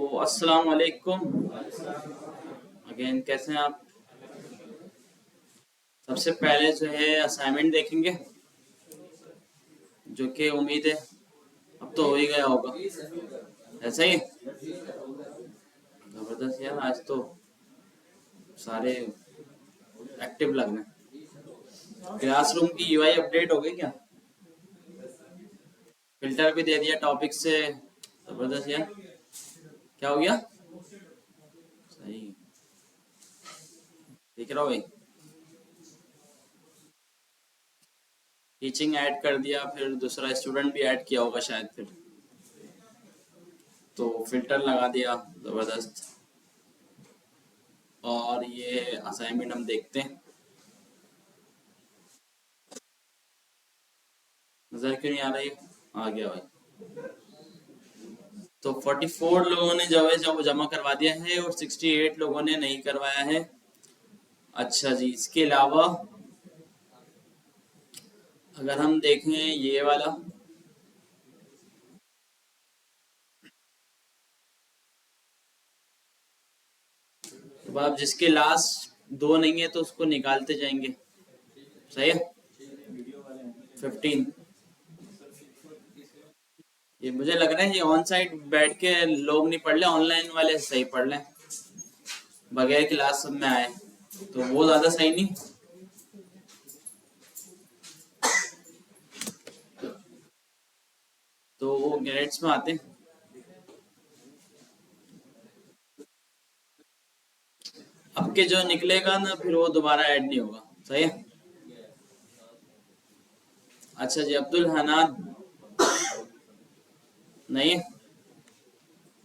अस्सलाम वालेकुम अगेन, कैसे हैं आप। सबसे पहले जो है असाइनमेंट देखेंगे, जो कि उम्मीद है अब तो हो ही गया होगा। ऐसा ही है? जबरदस्त यार, आज तो सारे एक्टिव लग रहे हैं। क्लासरूम की यूआई अपडेट हो गई क्या? फिल्टर भी दे दिया टॉपिक से। जबरदस्त यार। क्या हो गया? सही। देख रहा हो भाई, टीचिंग ऐड कर दिया, फिर दूसरा स्टूडेंट भी ऐड किया होगा शायद, फिर तो फिल्टर लगा दिया। जबरदस्त। और ये असाइनमेंट हम देखते हैं। नजर क्यों नहीं आ रही? आ गया भाई। तो 44 लोगों ने जो है जब जमा करवा दिया है और 68 लोगों ने नहीं करवाया है। अच्छा जी, इसके अलावा अगर हम देखें ये वाला, तो अब जिसके लास्ट दो नहीं है तो उसको निकालते जाएंगे। सही है। 15। ये मुझे लग रहा है ये ऑन साइट बैठ के लोग नहीं पढ़ ले, ऑनलाइन वाले सही पढ़ लें, बगैर क्लास सब में आए तो वो ज्यादा सही नहीं। तो वो ग्रेड्स में आते हैं। अब के जो निकलेगा ना फिर वो दोबारा ऐड नहीं होगा। सही है। अच्छा जी, अब्दुल हनान नहीं,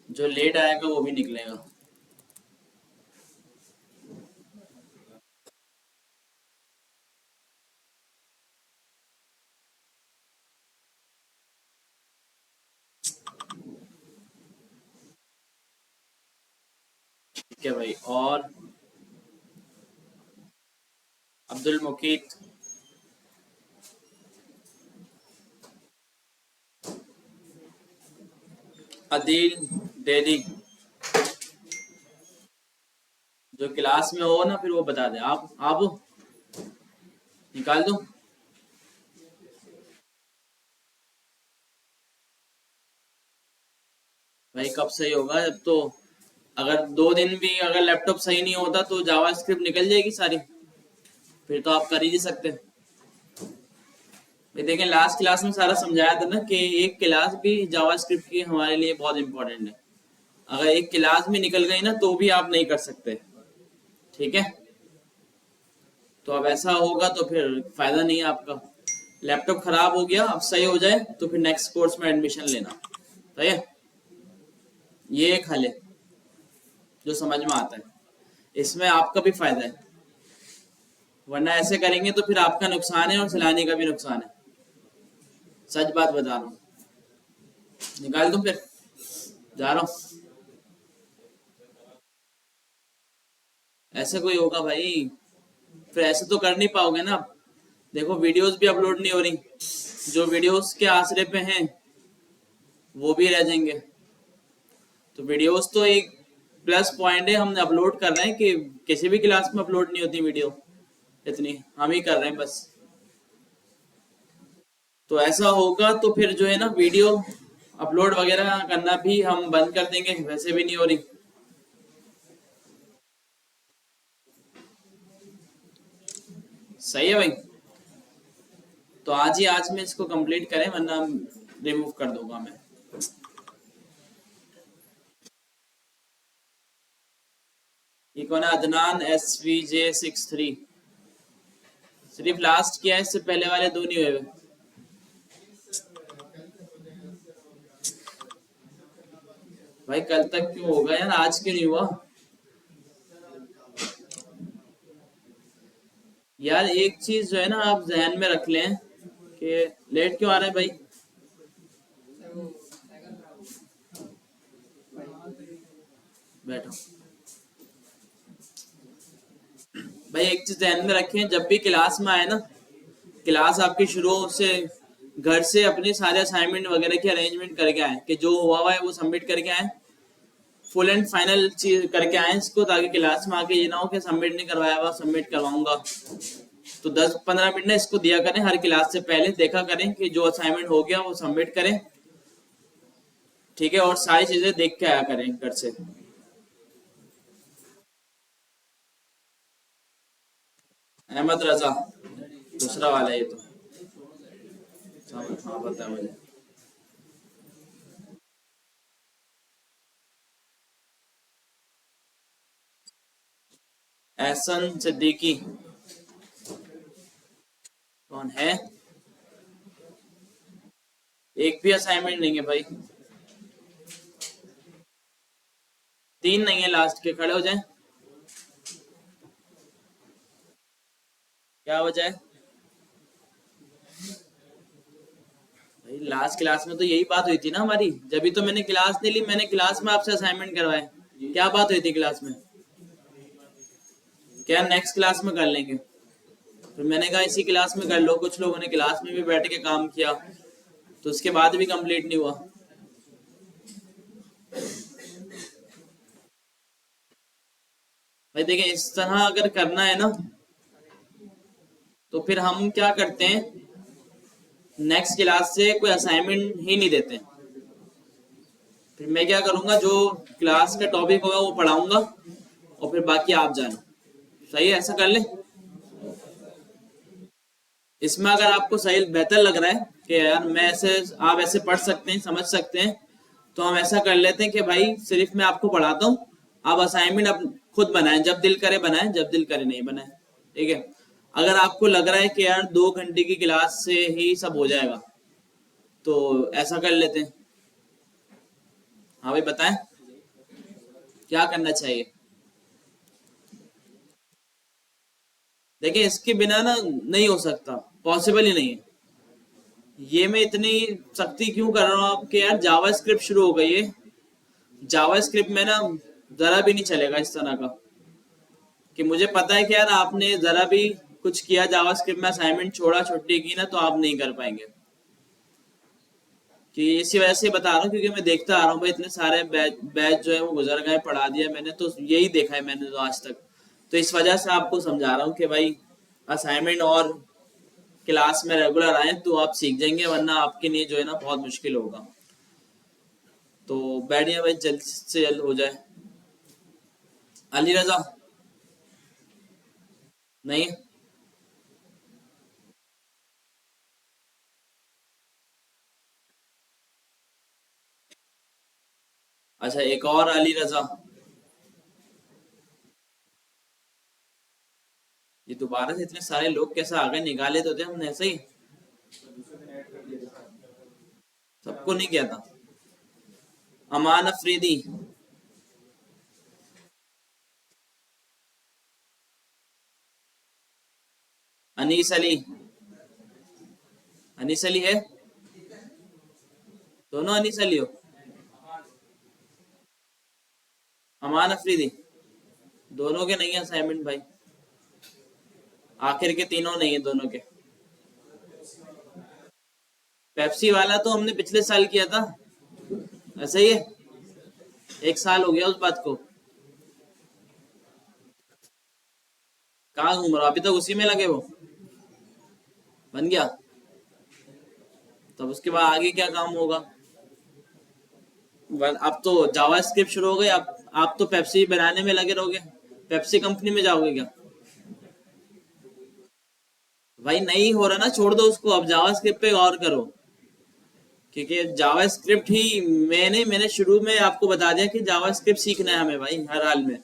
जो लेट आएगा वो भी निकलेगा। ठीक है भाई। और अब्दुल मुकीत, अदील डेदी, जो क्लास में हो ना फिर वो बता दे। आप हो? निकाल दो। भाई कब सही होगा? जब तो अगर 2 दिन भी अगर लैपटॉप सही नहीं होता तो जावा स्क्रिप्ट निकल जाएगी सारी, फिर तो आप कर ही नहीं सकते। भाई देखें, लास्ट क्लास में सारा समझाया था ना कि एक क्लास भी जावा स्क्रिप्ट की हमारे लिए बहुत इंपॉर्टेंट है। अगर एक क्लास भी निकल गई ना तो भी आप नहीं कर सकते। ठीक है। तो अब ऐसा होगा तो फिर फायदा नहीं है आपका। लैपटॉप खराब हो गया, अब सही हो जाए तो फिर नेक्स्ट कोर्स में एडमिशन लेना। सही है। ये एक हल है जो समझ में आता है, इसमें आपका भी फायदा है। वरना ऐसे करेंगे तो फिर आपका नुकसान है और सिलानी का भी नुकसान है। सच बात बता रहा हूँ। निकाल दूं फिर? जा रहा हूँ। ऐसे कोई होगा भाई? फिर ऐसे तो कर नहीं पाओगे ना। देखो वीडियोस भी अपलोड नहीं हो रही, जो वीडियोस के आसरे पे हैं वो भी रह जाएंगे। तो वीडियोस तो एक प्लस पॉइंट है, हम अपलोड कर रहे हैं कि किसी भी क्लास में अपलोड नहीं होती वीडियो, इतनी हम ही कर रहे हैं बस। तो ऐसा होगा तो फिर जो है ना वीडियो अपलोड वगैरह करना भी हम बंद कर देंगे, वैसे भी नहीं हो रही। सही है भाई। तो आज में इसको कंप्लीट करें वरना रिमूव कर दूंगा मैं। ये कौन है? अदनान SVJ63। सिर्फ लास्ट किया है, इससे पहले वाले दो नहीं हुए। भाई कल तक क्यों होगा यार, आज क्यों नहीं हुआ? यार एक चीज जो है ना आप जहन में रख लें कि लेट क्यों आ रहा है भाई। बैठो भाई, एक चीज ध्यान में रखें, जब भी क्लास में आए ना, क्लास आपकी शुरू से घर से अपने सारे असाइनमेंट वगैरह की अरेंजमेंट करके आए, कि जो हुआ हुआ है वो सबमिट करके आए। फुल एंड फाइनल चीज करके आए इसको, ताकि क्लास में आके ये ना हो कि सबमिट नहीं करवाया हुआ, सबमिट करवाऊंगा। तो 10-15 मिनट ना इसको दिया करें हर क्लास से पहले, देखा करें कि जो असाइनमेंट हो गया वो सबमिट करें, ठीक है, और सारी चीजें देख के आया करें घर से। अहमद रजा दूसरा वाला है ये तो। हाँ बता मुझे। एहसन सिद्दीकी कौन है? एक भी असाइनमेंट नहीं है भाई, 3 नहीं है लास्ट के, खड़े हो जाएं। क्या वजह है भाई? लास्ट क्लास में तो यही बात हुई थी ना हमारी, जब भी तो मैंने क्लास नहीं ली, मैंने क्लास में आपसे असाइनमेंट करवाए। क्या बात हुई थी क्लास में? क्या नेक्स्ट क्लास में कर लेंगे? फिर मैंने कहा इसी क्लास में कर लो, कुछ लोगों ने क्लास में भी बैठ के काम किया, तो उसके बाद भी कंप्लीट नहीं हुआ। भाई देखिए, इस तरह अगर करना है ना, तो फिर हम क्या करते हैं, नेक्स्ट क्लास से कोई असाइनमेंट ही नहीं देते। फिर मैं क्या करूंगा, जो क्लास का टॉपिक होगा वो पढ़ाऊंगा, और फिर बाकी आप जानो। सही है, ऐसा कर ले। इसमें अगर आपको सही बेहतर लग रहा है कि यार मैं ऐसे, आप ऐसे पढ़ सकते हैं, समझ सकते हैं, तो हम ऐसा कर लेते हैं कि भाई सिर्फ मैं आपको पढ़ाता हूँ, आप असाइनमेंट अब खुद बनाएं, जब दिल करे बनाएं, जब दिल करे नहीं बनाएं। ठीक है? अगर आपको लग रहा है कि यार 2 घंटे की क्लास से ही सब हो जाएगा, तो ऐसा कर लेते हैं। हाँ भाई बताएं, क्या करना चाहिए? देखिए, इसके बिना ना नहीं हो सकता, पॉसिबल ही नहीं है। ये मैं इतनी सख्ती क्यों कर रहा हूँ आपके, यार जावा स्क्रिप्ट शुरू हो गई है। जावा स्क्रिप्ट में ना जरा भी नहीं चलेगा इस तरह का, कि मुझे पता है कि यार आपने जरा भी कुछ किया जावा स्क्रिप्ट में, असाइनमेंट छोड़ा, छुट्टी की ना, तो आप नहीं कर पाएंगे। कि इसी वजह से बता रहा हूँ, क्योंकि मैं देखता आ रहा हूँ भाई, इतने सारे बैच बैच जो है वो गुजर गए, पढ़ा दिया मैंने, तो यही देखा है मैंने तो आज तक। तो इस वजह से आपको समझा रहा हूँ कि भाई असाइनमेंट और क्लास में रेगुलर आए तो आप सीख जाएंगे, वरना आपके लिए जो है ना बहुत मुश्किल होगा। तो बैठिए भाई, जल्द से जल्द हो जाए। अली रजा नहीं? अच्छा, एक और अली रजा। ये दोबारा से इतने सारे लोग कैसे आ गए? निकाले तो थे हमने ऐसे ही, सबको नहीं किया था। अमान अफरीदी, अनीस अली। अनीस अली है? दोनों अनीस अली हो? अमान अफरीदी, दोनों के नहीं है असाइनमेंट भाई, आखिर के तीनों नहीं है दोनों के। पेप्सी वाला तो हमने पिछले साल किया था, ऐसा ही है। 1 साल हो गया उस बात को। कहाँ घूम रहा, अभी तक उसी में लगे वो? बन गया? तब उसके बाद आगे क्या काम होगा? अब तो जावा स्क्रिप्ट शुरू हो गई, आप तो पेप्सी बनाने में लगे रहोगे, पेप्सी कंपनी में जाओगे क्या? भाई नहीं हो रहा ना, छोड़ दो उसको, अब जावा स्क्रिप्ट पे गौर करो। क्योंकि जावा स्क्रिप्ट ही मैंने शुरू में आपको बता दिया कि जावा स्क्रिप्ट सीखना है हमें भाई, हर हाल में।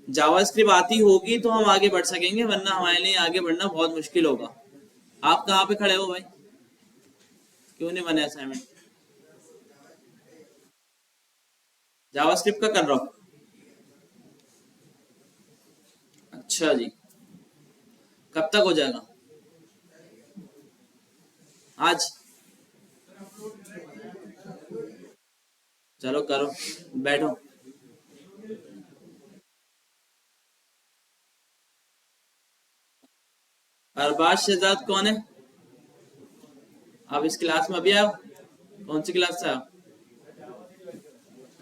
जावा स्क्रिप्ट आती होगी तो हम आगे बढ़ सकेंगे, वरना हमारे लिए आगे बढ़ना बहुत मुश्किल होगा। आप कहाँ पे खड़े हो भाई? क्यों नहीं बने असाइनमेंट? जावा स्क्रिप्ट का कर रहा हूँ। अच्छा जी, कब तक हो जाएगा? आज? चलो करो, बैठो। अरबाज शहजाद कौन है? आप इस क्लास में अभी आओ? कौन सी क्लास से आओ?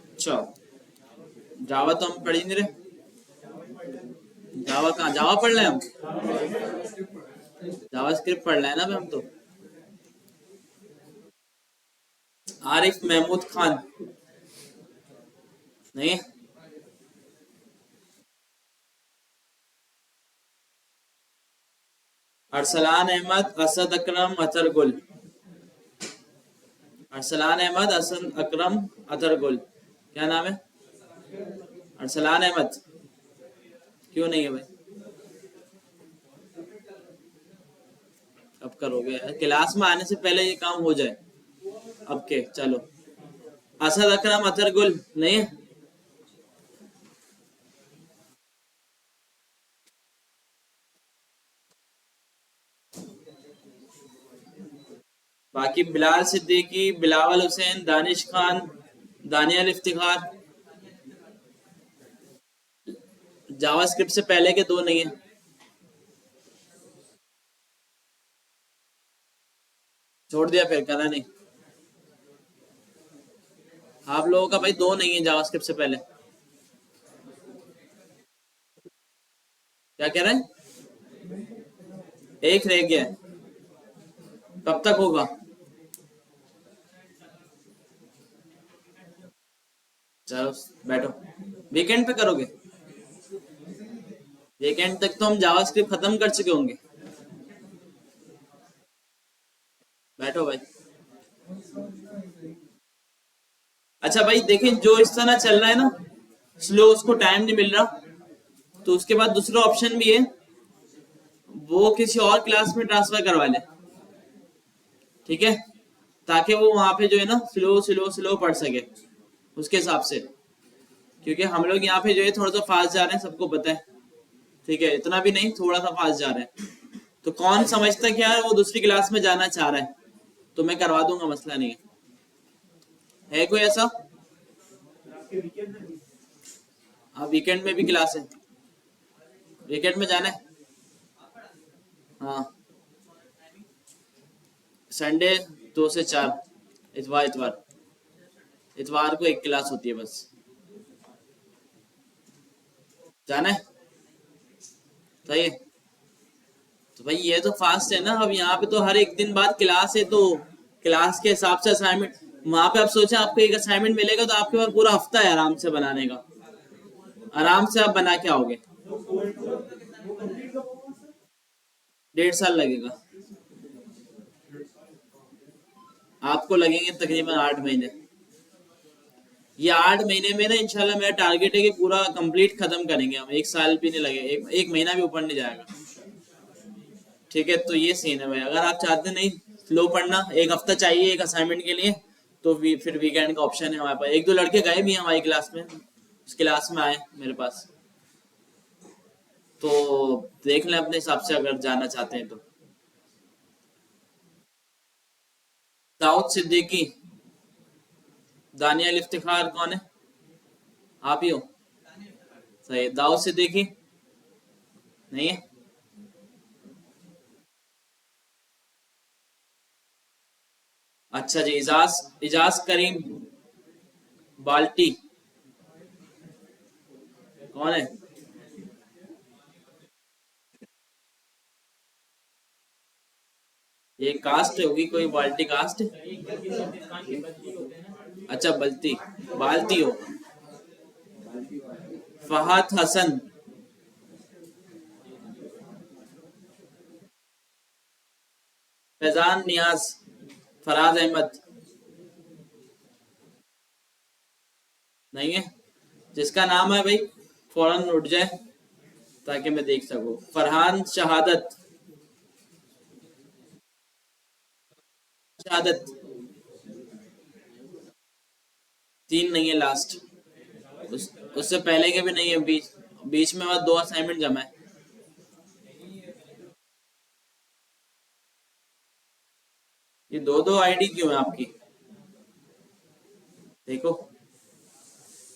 अच्छा, जावा तो हम पढ़ ही नहीं रहे। जावा कहाँ, जावा पढ़ रहे हैं हम, जावा स्क्रिप्ट पढ़ रहे हैं ना अभी हम तो। आरिफ महमूद खान नहीं। अरसलान अहमद, असद अकरम, अतर गुल। अरसलान अहमद, असद अकरम, अतर गुल, क्या नाम है? अरसलान अहमद क्यों नहीं है भाई? अब करोगे क्लास में आने से पहले ये काम हो जाए। अब के चलो, असद अकरम अतर गुल नहीं है। बाकी बिलाल सिद्दीकी, बिलावल हुसैन, दानिश खान, दानियल इफ्तिखार। जावास्क्रिप्ट से पहले के दो नहीं है। छोड़ दिया फिर, करा नहीं। आप लोगों का भाई दो नहीं है जावास्क्रिप्ट से पहले। क्या कह रहे हैं? एक रह गया है। कब तक होगा? चलो बैठो। वीकेंड पे करोगे? वीकेंड तक तो हम जावास्क्रिप्ट खत्म कर चुके होंगे। बैठो भाई। अच्छा भाई देखें, जो इस तरह चल रहा है ना स्लो, उसको टाइम नहीं मिल रहा, तो उसके बाद दूसरा ऑप्शन भी है, वो किसी और क्लास में ट्रांसफर करवा ले। ठीक है, ताकि वो वहां पे जो है ना स्लो स्लो स्लो पढ़ सके उसके हिसाब से। क्योंकि हम लोग यहाँ पे जो है थोड़ा सा फास्ट जा रहे हैं, सबको पता है। ठीक है, इतना भी नहीं, थोड़ा सा फास्ट जा रहे हैं। तो कौन समझता है कि यार वो दूसरी क्लास में जाना चाह रहा है, तो मैं करवा दूंगा, मसला नहीं है कोई ऐसा? हाँ वीकेंड में भी क्लास है। वीकेंड में जाना है। हाँ संडे 2 से 4, इतवार इतवार। इतवार को एक क्लास होती है बस। जाना है, सही है। तो भाई ये तो फास्ट है ना। अब यहाँ पे तो हर एक दिन बाद क्लास है, तो क्लास के हिसाब से असाइनमेंट वहां पे। आप सोचे आपको एक असाइनमेंट मिलेगा तो आपके पास पूरा हफ्ता है आराम से बनाने का। आराम से आप बना के आओगे। 1.5 साल लगेगा। आपको लगेंगे तकरीबन 8 महीने। ये 8 महीने में ना इंशाल्लाह मेरा टारगेट है कि पूरा कंप्लीट खत्म करेंगे हम। 1 साल भी नहीं लगेगा, एक महीना भी ऊपर नहीं जाएगा। ठीक है, तो ये सीन है भाई। अगर आप चाहते नहीं स्लो पढ़ना, एक हफ्ता चाहिए एक असाइनमेंट के लिए, तो फिर वीकेंड का ऑप्शन है हमारे पास। एक दो लड़के गए भी हैं हमारी क्लास में, उस क्लास में आए मेरे पास, तो देख लें अपने हिसाब से अगर जाना चाहते हैं तो। दाऊद सिद्दीकी, दानियल इफ्तिखार कौन है? आप ही हो? सही। दाऊद सिद्दीकी नहीं है। अच्छा जी, इजाज इजाज करीम बाल्टी कौन है? ये कास्ट होगी कोई, बाल्टी कास्ट। अच्छा बल्ती, बाल्टी हो। फहद हसन, फैजान नियाज, फराज अहमद नहीं है। जिसका नाम है भाई फौरन उठ जाए ताकि मैं देख सकूं। फरहान शहादत, शहादत 3 नहीं है लास्ट। उससे पहले के भी नहीं है, बीच बीच में बस 2 असाइनमेंट जमा है। ये दो दो आईडी क्यों है आपकी? देखो,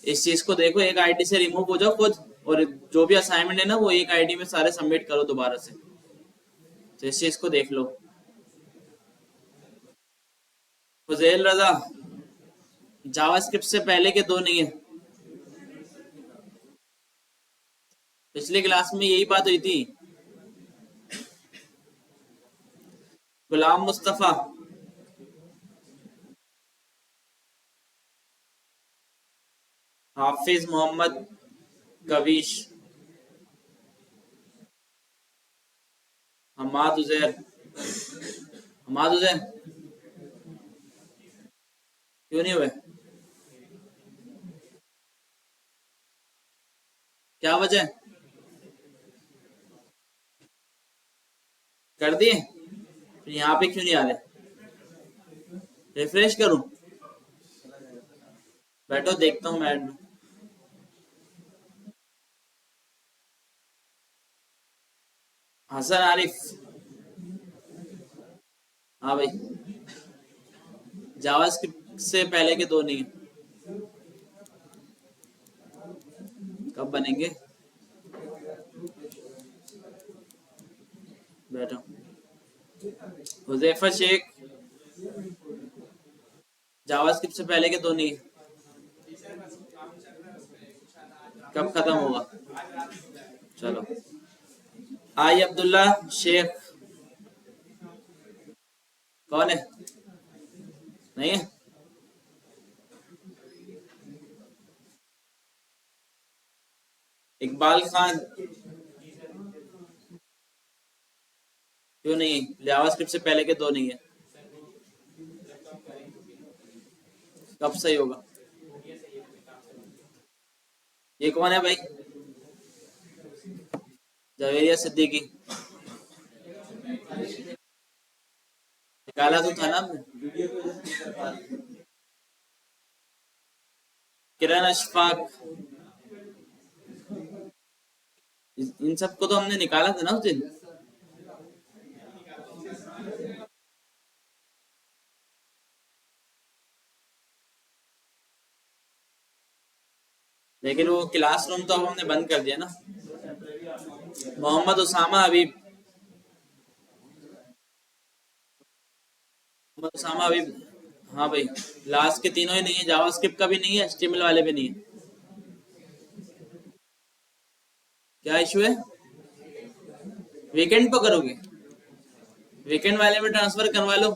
इस चीज को देखो, एक आईडी से रिमूव हो जाओ खुद, और जो भी असाइनमेंट है ना वो एक आईडी में सारे सबमिट करो दोबारा से। तो इस चीज को देख लो। फुजैल रजा, जावास्क्रिप्ट से पहले के दो नहीं है। पिछली क्लास में यही बात हुई थी। गुलाम मुस्तफा, हाफिज मोहम्मद कवीश, हमाद उजैर। हमाद उजैर क्यों नहीं हुए? क्या वजह? कर दिए? फिर यहाँ पे क्यों नहीं आ रहे? रिफ्रेश करूं? बैठो देखता हूँ मैं। हसन आरिफ, हाँ भाई। जावास्क्रिप्ट से पहले के दो नहीं है। कब बनेंगे? बैठो। हुजैफा शेख, जावास्क्रिप्ट से पहले के दो नहीं है। कब खत्म होगा? चलो। आई अब्दुल्ला शेख, कौन है? नहीं है। इकबाल खान, क्यों नहीं? जावास्क्रिप्ट से पहले के दो नहीं है। कब सही होगा? ये कौन है भाई? जवेरिया सिद्दीकी, निकाला तो था ना हमने। किरण अशफाक, इन सबको तो हमने निकाला था ना उस दिन। लेकिन वो क्लासरूम तो अब हमने बंद कर दिया ना। मोहम्मद उसामा हबीब, मोहम्मद उसामा हबीब। हाँ भाई। लास्ट के तीनों ही नहीं है, जावास्क्रिप्ट का भी नहीं है, एचटीएमएल वाले भी नहीं है। क्या इशू है? वीकेंड पर करोगे? वीकेंड वाले में ट्रांसफर करवा लो।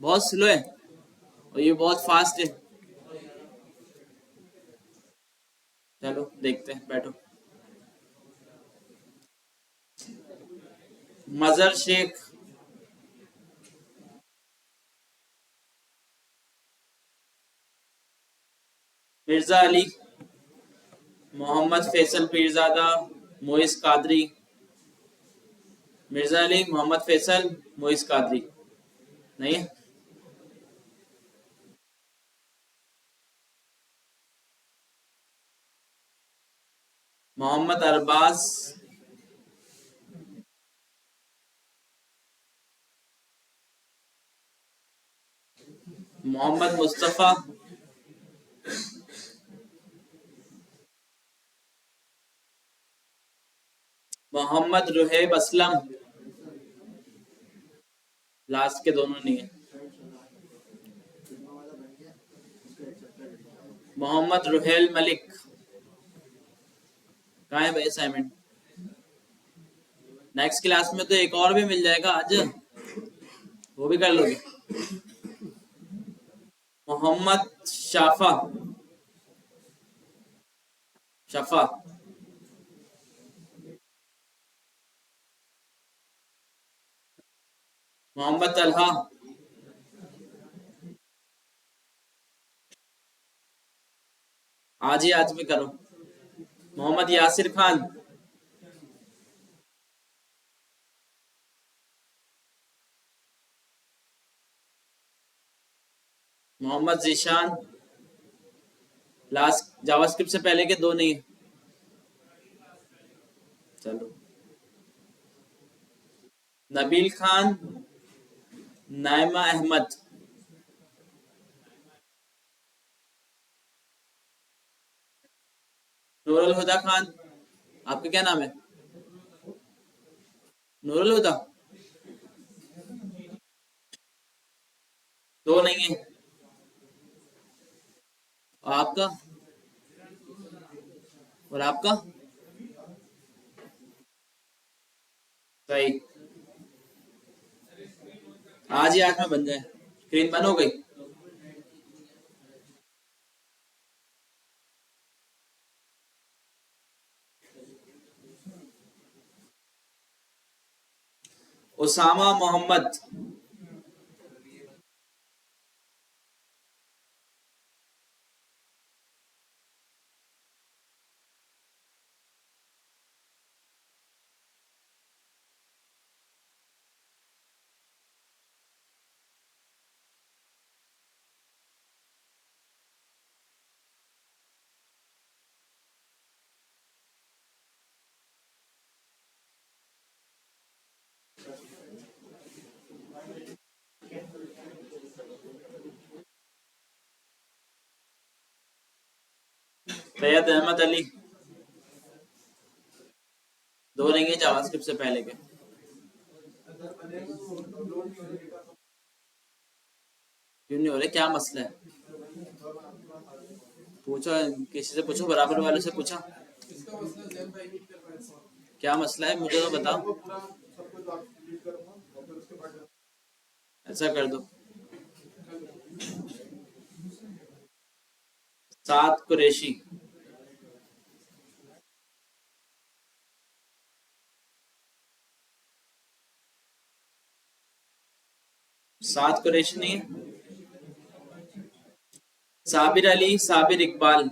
बहुत स्लो है और ये बहुत फास्ट है। चलो देखते हैं, बैठो। मजर शेख, मिर्जा अली, मोहम्मद फैसल पीरजादा, मोइस कादरी। मिर्जा अली, मोहम्मद फैसल, मोइस कादरी। नहीं है। मोहम्मद अरबाज, मोहम्मद मुस्तफ़ा, मोहम्मद रुहैब असलम। लास्ट के दोनों नहीं है। मोहम्मद रुहेल मलिक, कहाँ है भाई असाइनमेंट? नेक्स्ट क्लास में तो एक और भी मिल जाएगा आज, वो भी कर लोगे। मोहम्मद शाफा, शफा। मोहम्मद तलहा, आज ही आज में करो। मोहम्मद यासिर खान, मोहम्मद जीशान। लास्ट जावास्क्रिप्ट से पहले के दो नहीं है। चलो। नबील खान, नाइमा अहमद। नूरुल हुदा खान, आपका क्या नाम है? नूरुल हुदा, दो नहीं है। और आपका? और आपका? सही। आज ही आज में बन जाए। स्क्रीन बंद हो गई। उसामा मोहम्मद। सैयद अहमद अली। दो नहीं है जावास्क्रिप्ट से पहले के। क्यों नहीं हो रहे, क्या मसला है? पूछो, किसी से पूछो, बराबर वालों से पूछा। क्या मसला है मुझे तो बताओ। ऐसा कर दो। सात कुरैशी। सात कुरैशी नहीं है। साबिर अली, साबिर इकबाल।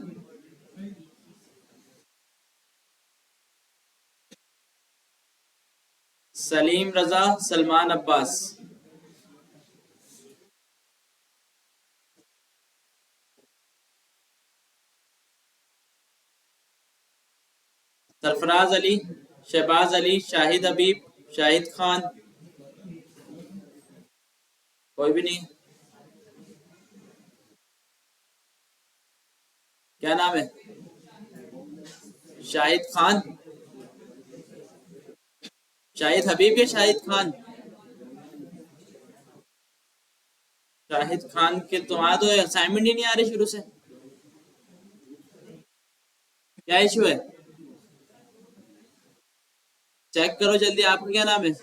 सलीम रजा, सलमान अब्बास। सरफराज अली, शहबाज अली, शाहिद हबीब, शाहिद खान। कोई भी नहीं। क्या नाम है? शाहिद खान। शाहिद हबीब या शाहिद खान? शाहिद खान के तुम्हारा तो असाइनमेंट ही नहीं आ रही शुरू से। क्या इशू है? चेक करो जल्दी, आपका क्या नाम है?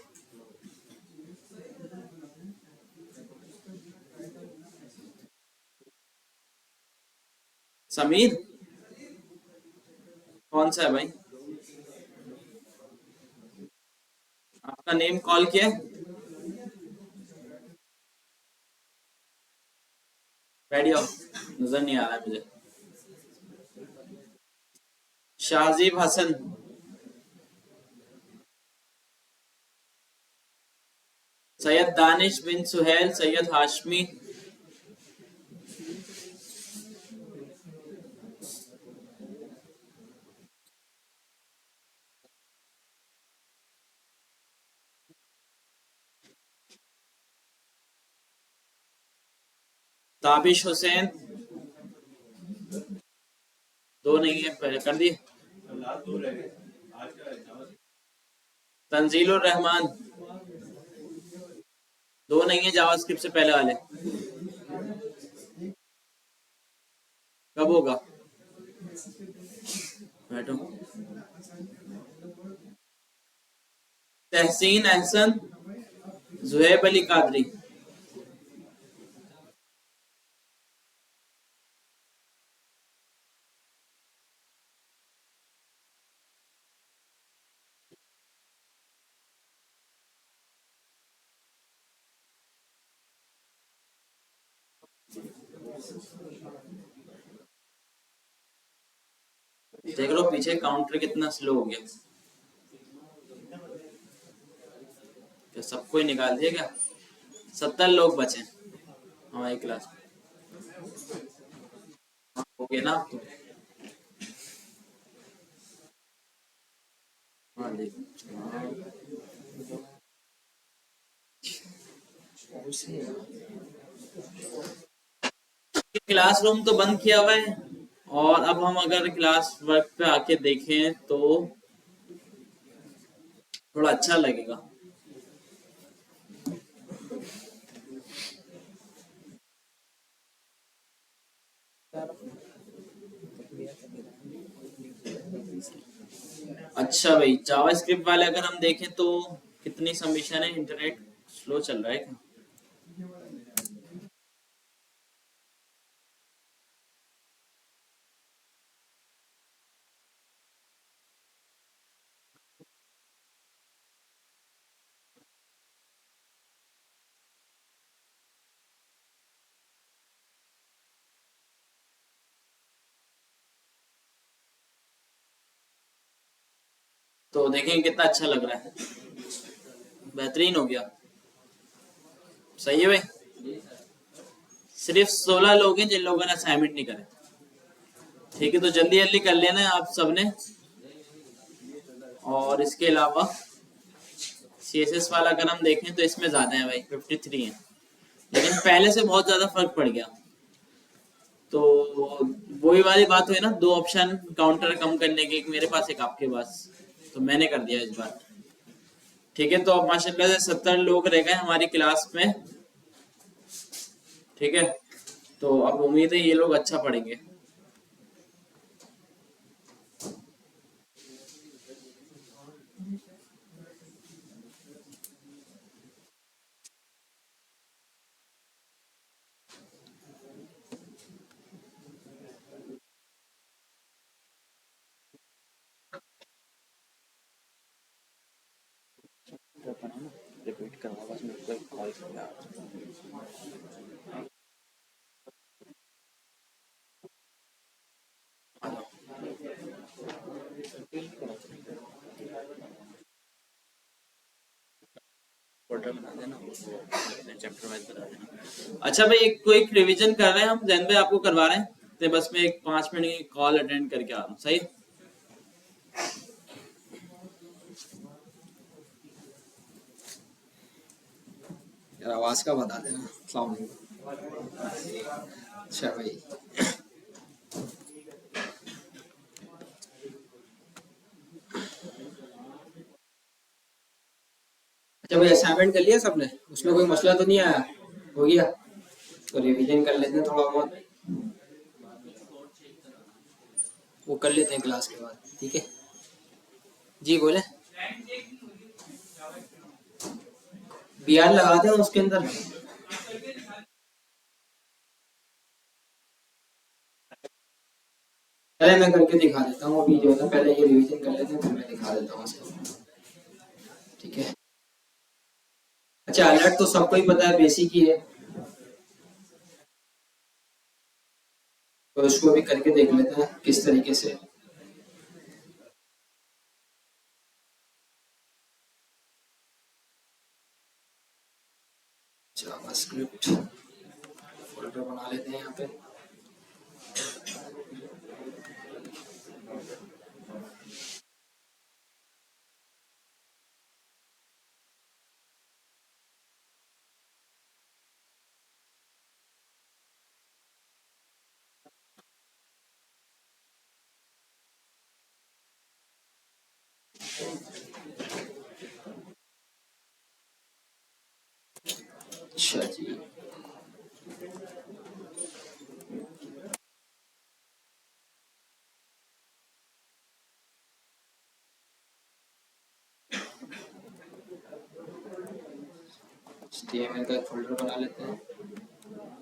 समीर। कौन सा है भाई? आपका नेम कॉल किया है? बैठ जाओ, नजर नहीं आ रहा है मुझे। शाहजीब हसन। सैयद दानिश बिन सुहेल, सैयद हाशमी। ताबिश हुसैन। दो नहीं है, पहले कर दिए। तंजीलुर रहमान। दो नहीं है जावास्क्रिप्ट से पहले वाले। कब होगा? बैठो। तहसीन अहसन, जुहैब अली कादरी। देख लो पीछे काउंटर कितना स्लो हो गया। क्या सबको ही निकाल दिया क्या? 70 लोग बचे हमारी क्लास में। हो गया ना अब तो? हाँ जी। क्लासरूम तो बंद किया हुआ है, और अब हम अगर क्लास वर्क पे आके देखें तो थोड़ा अच्छा लगेगा। अच्छा भाई, जावास्क्रिप्ट वाले अगर हम देखें तो कितनी सबमिशन है, इंटरनेट स्लो चल रहा है क्या? तो देखें कितना अच्छा लग रहा है, बेहतरीन हो गया। सही है भाई। सिर्फ 16 लोग हैं जिन लोगों ने असाइनमेंट नहीं करे। ठीक है, तो जल्दी जल्दी कर लेना है आप सबने। और इसके अलावा सीएसएस वाला अगर हम देखें तो इसमें ज्यादा है भाई, 53 है, लेकिन पहले से बहुत ज्यादा फर्क पड़ गया। तो वही वाली बात हुई ना, दो ऑप्शन काउंटर कम करने के, एक मेरे पास एक आपके पास, तो मैंने कर दिया इस बार। ठीक है, तो अब माशाल्लाह से 70 लोग रह गए हमारी क्लास में। ठीक है, तो अब उम्मीद है ये लोग अच्छा पढ़ेंगे। रिपीट करवा, बस मेरे को एक कॉल किया। फोल्डर बना देना, चैप्टर वाइज बता देना। अच्छा भाई, एक क्विक रिवीजन कर रहे हैं हम, जैन भाई आपको करवा रहे हैं, तो बस मैं एक 5 मिनट की कॉल अटेंड करके आ रहा हूँ। सही? यार आवाज का बता देना। अस्सलाम वालेकुम। अच्छा भाई, अच्छा भाई असाइनमेंट कर लिया सबने? उसमें कोई मसला तो नहीं आया? हो गया? तो रिवीजन कर लेते हैं थोड़ा बहुत, वो कर लेते हैं क्लास के बाद। ठीक है जी, बोले। बीआर लगाते हैं उसके अंदर। पहले मैं करके दिखा देता हूँ, अभी जो है ना पहले ये रिवीजन कर लेते हैं फिर मैं दिखा देता हूँ उसको। ठीक है। अच्छा, अलर्ट तो सबको ही पता है, बेसिक ही है, तो उसको भी करके देख लेते हैं किस तरीके से। जावास्क्रिप्ट फोल्डर बना लेते हैं यहाँ पे। अच्छा जी, HTML का एक फोल्डर बना लेते हैं।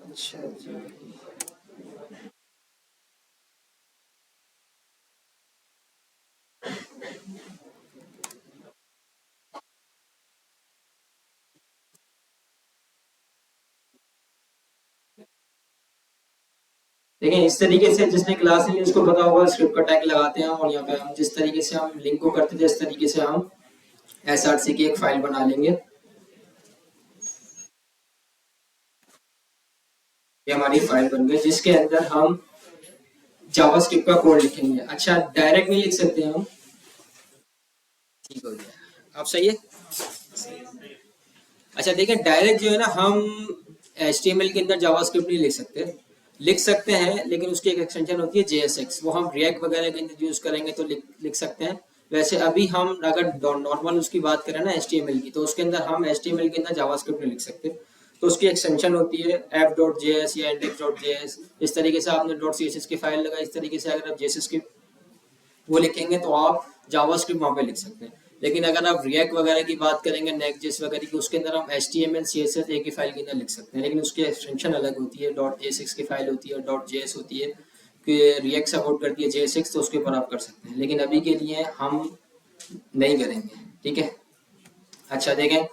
अच्छा जी, देखिए इस तरीके से जिसने क्लास ली उसको पता होगा, स्क्रिप्ट का टैग लगाते हैं और यहाँ पे हम जिस तरीके से हम लिंक को करते थे इस तरीके से हम एसआरसी की एक फाइल बना लेंगे। ये हमारी फाइल बन गई जिसके अंदर हम जावास्क्रिप्ट का कोड लिखेंगे। अच्छा, डायरेक्ट नहीं लिख सकते हम। ठीक हो गया, अब सही है। अच्छा देखिए, डायरेक्ट जो है ना हम एचटीएमएल के अंदर जावास्क्रिप्ट नहीं लिख सकते। लिख सकते हैं लेकिन उसकी एक एक्सटेंशन होती है JSX, वो हम रिएक्ट वगैरह के अंदर यूज करेंगे तो लिख सकते हैं। वैसे अभी हम अगर नॉर्मल उसकी बात करें ना एचटीएमएल की, तो उसके अंदर हम एचटीएमएल के अंदर जावास्क्रिप्ट नहीं लिख सकते। तो उसकी एक्सटेंशन होती है app.js या index.js। इस तरीके से आपने .css की फाइल लगाई, इस तरीके से अगर आप JSX की वो लिखेंगे तो आप जावास्क्रिप्ट वहाँ पे लिख सकते हैं। लेकिन अगर आप रिएक्ट वगैरह की बात करेंगे, नेक्स्ट.जेएस वगैरह की, उसके अंदर हम HTML CSS एक ही फाइल के अंदर लिख सकते हैं, लेकिन उसकी एक्सटेंशन अलग होती है, .a6 की फाइल होती है, .js होती है, कि रिएक्ट सपोर्ट करती है JS6, तो उसके ऊपर आप कर सकते हैं, लेकिन अभी के लिए हम नहीं करेंगे, ठीक है। अच्छा देखें,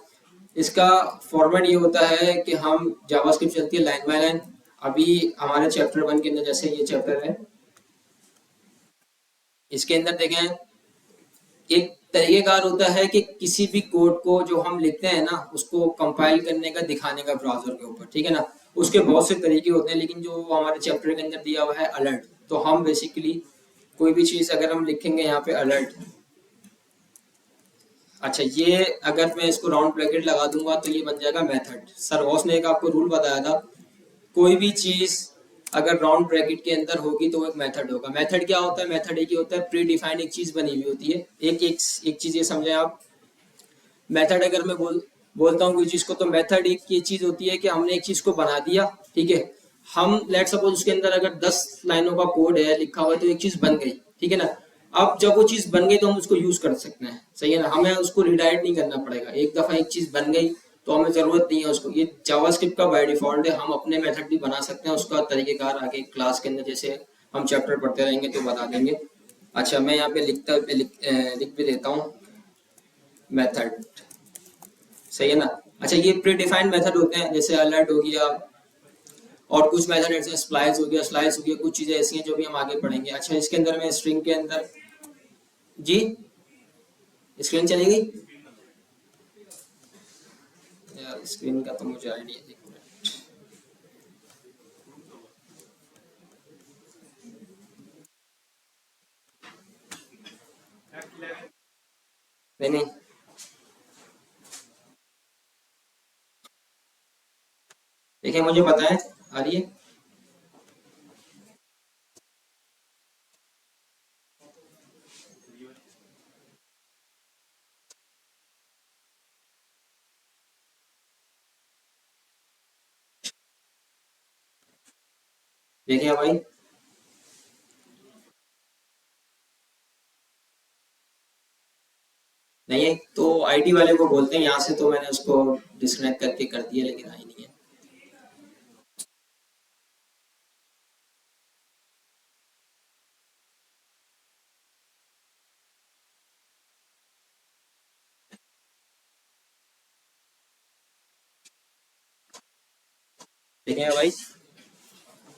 इसका फॉर्मेट ये होता है कि हम जावास्क्रिप्ट चलती है लाइन बाय लाइन। अभी हमारे चैप्टर 1 के अंदर, जैसे ये चैप्टर है, इसके अंदर देखें एक तरीकेकार होता है कि किसी भी कोड को जो हम लिखते हैं ना, उसको कंपाइल करने का, दिखाने का ब्राउजर के ऊपर, ठीक है ना। उसके बहुत से तरीके होते हैं, लेकिन जो हमारे चैप्टर के अंदर दिया हुआ है अलर्ट, तो हम बेसिकली कोई भी चीज़ अगर हम लिखेंगे यहाँ पे अलर्ट, अच्छा ये अगर मैं इसको राउंड ब्रैकेट लगा दूंगा तो ये बन जाएगा मेथड। सर गॉस ने एक आपको रूल बताया था, कोई भी चीज़ अगर राउंड ब्रैकेट के अंदर होगी तो वो एक मेथड होगा। मेथड क्या होता है? मेथड एक ही होता है, प्री डिफाइंड एक चीज़ बनी हुई होती है। एक चीज़ ये समझे आप, मेथड अगर मैं बोलता हूँ कोई चीज़ को, तो मेथड एक ये चीज़ होती है कि हमने एक चीज़ को बना दिया, ठीक है। हम लेट सपोज उसके अंदर अगर 10 लाइनों का कोड है लिखा हुआ है, तो एक चीज़ बन गई, ठीक है ना। अब जब वो चीज़ बन गई तो हम उसको यूज कर सकते हैं, सही है ना, हमें उसको रिडायरेक्ट नहीं करना पड़ेगा। एक दफ़ा एक चीज़ बन गई तो हमें ज़रूरत नहीं है उसको, ये जावास्क्रिप्ट का बाय डिफॉल्ट है। हम अपने मेथड भी बना सकते हैं, उसका तरीकेकार आगे क्लास के अंदर जैसे हम चैप्टर पढ़ते रहेंगे तो बता देंगे। अच्छा मैं यहाँ पे लिख भी देता हूँ मेथड, सही है ना। अच्छा ये प्री डिफाइंड मेथड होते हैं, जैसे अलर्ट हो गया, और कुछ मेथड ऐसे स्लाइस हो गया, कुछ चीज़ें ऐसी हैं जो भी हम आगे पढ़ेंगे। अच्छा इसके अंदर मैं स्ट्रिंग के अंदर, जी स्क्रीन चली गई यार, स्क्रीन का तो मुझे आइडिया, एक मिनट, नहीं देखिए मुझे पता है आ रही है। देखिए भाई, नहीं है तो आईटी वाले को बोलते हैं यहाँ से, तो मैंने उसको डिस्कनेक्ट करके कर दिया, लेकिन आई नहीं है। देखिए भाई,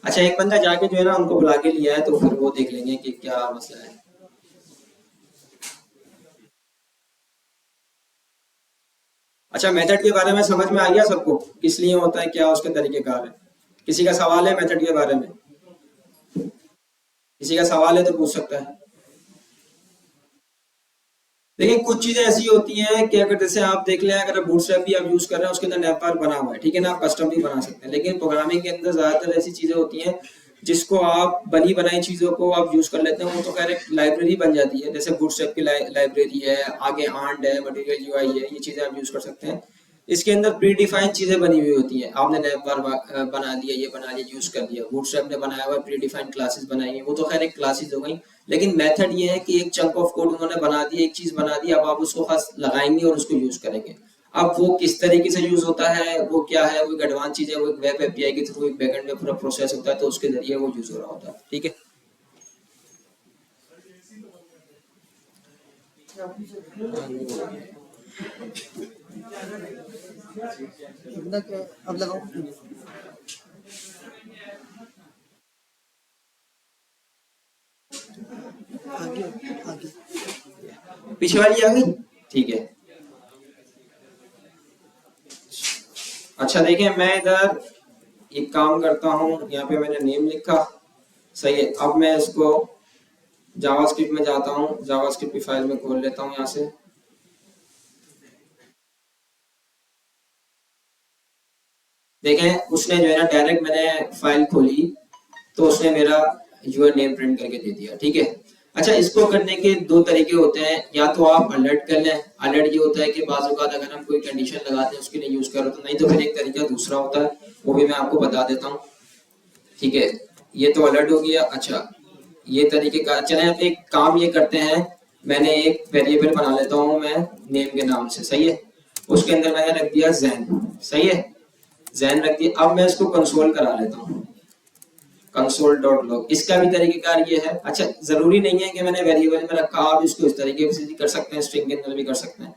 अच्छा एक बंदा जाके जो है ना उनको बुला के लिया है, तो फिर वो देख लेंगे कि क्या मसला है। अच्छा मेथड के बारे में समझ में आ गया सबको, किस लिए होता है, क्या उसके तरीकेकार है? किसी का सवाल है मेथड के बारे में? किसी का सवाल है तो पूछ सकता है। देखिए कुछ चीजें ऐसी होती हैं कि अगर जैसे आप देख लें, अगर बूटस्ट्रैप भी आप यूज कर रहे हैं, उसके अंदर नेटवर्क बना हुआ है, ठीक है ना, आप कस्टम भी बना सकते हैं। लेकिन प्रोग्रामिंग के अंदर ज्यादातर ऐसी चीजें होती हैं जिसको आप बनी बनाई चीजों को आप यूज कर लेते हैं, वो तो खैर एक लाइब्रेरी बन जाती है। जैसे बूटस्ट्रैप की लाइब्रेरी है, आगे आंट है, मटेरियल यूआई है, ये चीजें आप यूज कर सकते हैं। इसके अंदर प्री डिफाइंड चीजें बनी हुई होती हैं, आपने नेटवर्क बना दिया, ये बना लिया, यूज कर दिया। बूटस्ट्रैप ने बनाया हुआ प्री डिफाइंड क्लासेस बनाई है, वो तो खैर एक क्लासेस हो गई। लेकिन मेथड ये है कि एक चंक ऑफ कोड उन्होंने बना दिया, एक चीज बना दी, अब आप उसको खास लगाएंगे और उसको यूज करेंगे। अब वो किस तरीके से यूज होता है, वो क्या है, वो एक एडवांस चीज है, वो एक वेब एपीआई के थ्रू एक बैकएंड में पूरा प्रोसेस होता है, तो उसके जरिए वो यूज हो रहा होता है, ठीक है। अब लगाओ। आगे आगे पीछे वाली आ गई, ठीक है। अच्छा देखिए मैं इधर एक काम करता हूँ, यहाँ पे मैंने नेम लिखा, सही है। अब मैं इसको जावास्क्रिप्ट में जाता हूँ, जावास्क्रिप्ट की फाइल में खोल लेता हूँ यहाँ से। देखें उसने जो है ना डायरेक्ट मैंने फाइल खोली तो उसने मेरा यूर नेम प्रिंट करके दे दिया, ठीक है। अच्छा इसको करने के दो तरीके होते हैं, या तो आप अलर्ट कर लें। अलर्ट ये होता है कि बाज़ औक़ात अगर हम कोई कंडीशन लगाते हैं उसके लिए यूज करो, तो नहीं तो फिर एक तरीका दूसरा होता है, वो भी मैं आपको बता देता हूँ, ठीक है। ये तो अलर्ट हो गया। अच्छा ये तरीके का, चलें आप एक काम ये करते हैं, मैंने एक वेरिएबल बना लेता हूँ मैं नेम के नाम से, सही है। उसके अंदर मैंने रख दिया जैन, सही है, जैन रख दिया। अब मैं इसको कंसोल करा लेता हूँ, कंसोल डॉट लॉग। इसका भी तरीकेकार ये है। अच्छा, जरूरी नहीं है कि मैंने वेरिएबल में रखा, आप इसको इस तरीके से भी कर सकते हैं, स्ट्रिंग के अंदर भी कर सकते हैं।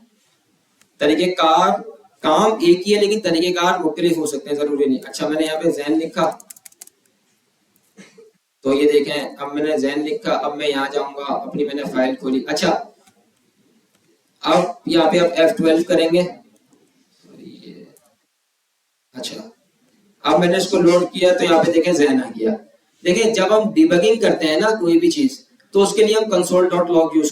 तरीकेकार काम एक ही है, लेकिन तरीकेकार मुख्तलिफ हो सकते हैं, जरूरी नहीं। अच्छा, मैंने यहाँ पे जैन लिखा, तो ये देखें, अब मैंने जैन लिखा। अब मैं यहाँ जाऊंगा, अपनी मैंने फाइल खोली। अच्छा, अब यहाँ पे आप F12 करेंगे। अच्छा, अब मैंने इसको लोड किया तो यहाँ पे देखें जैन आ गया। देखिए, जब हम डिबगिंग करते हैं ना कोई भी चीज, तो उसके लिए हम कंसोल डॉट लॉग यूज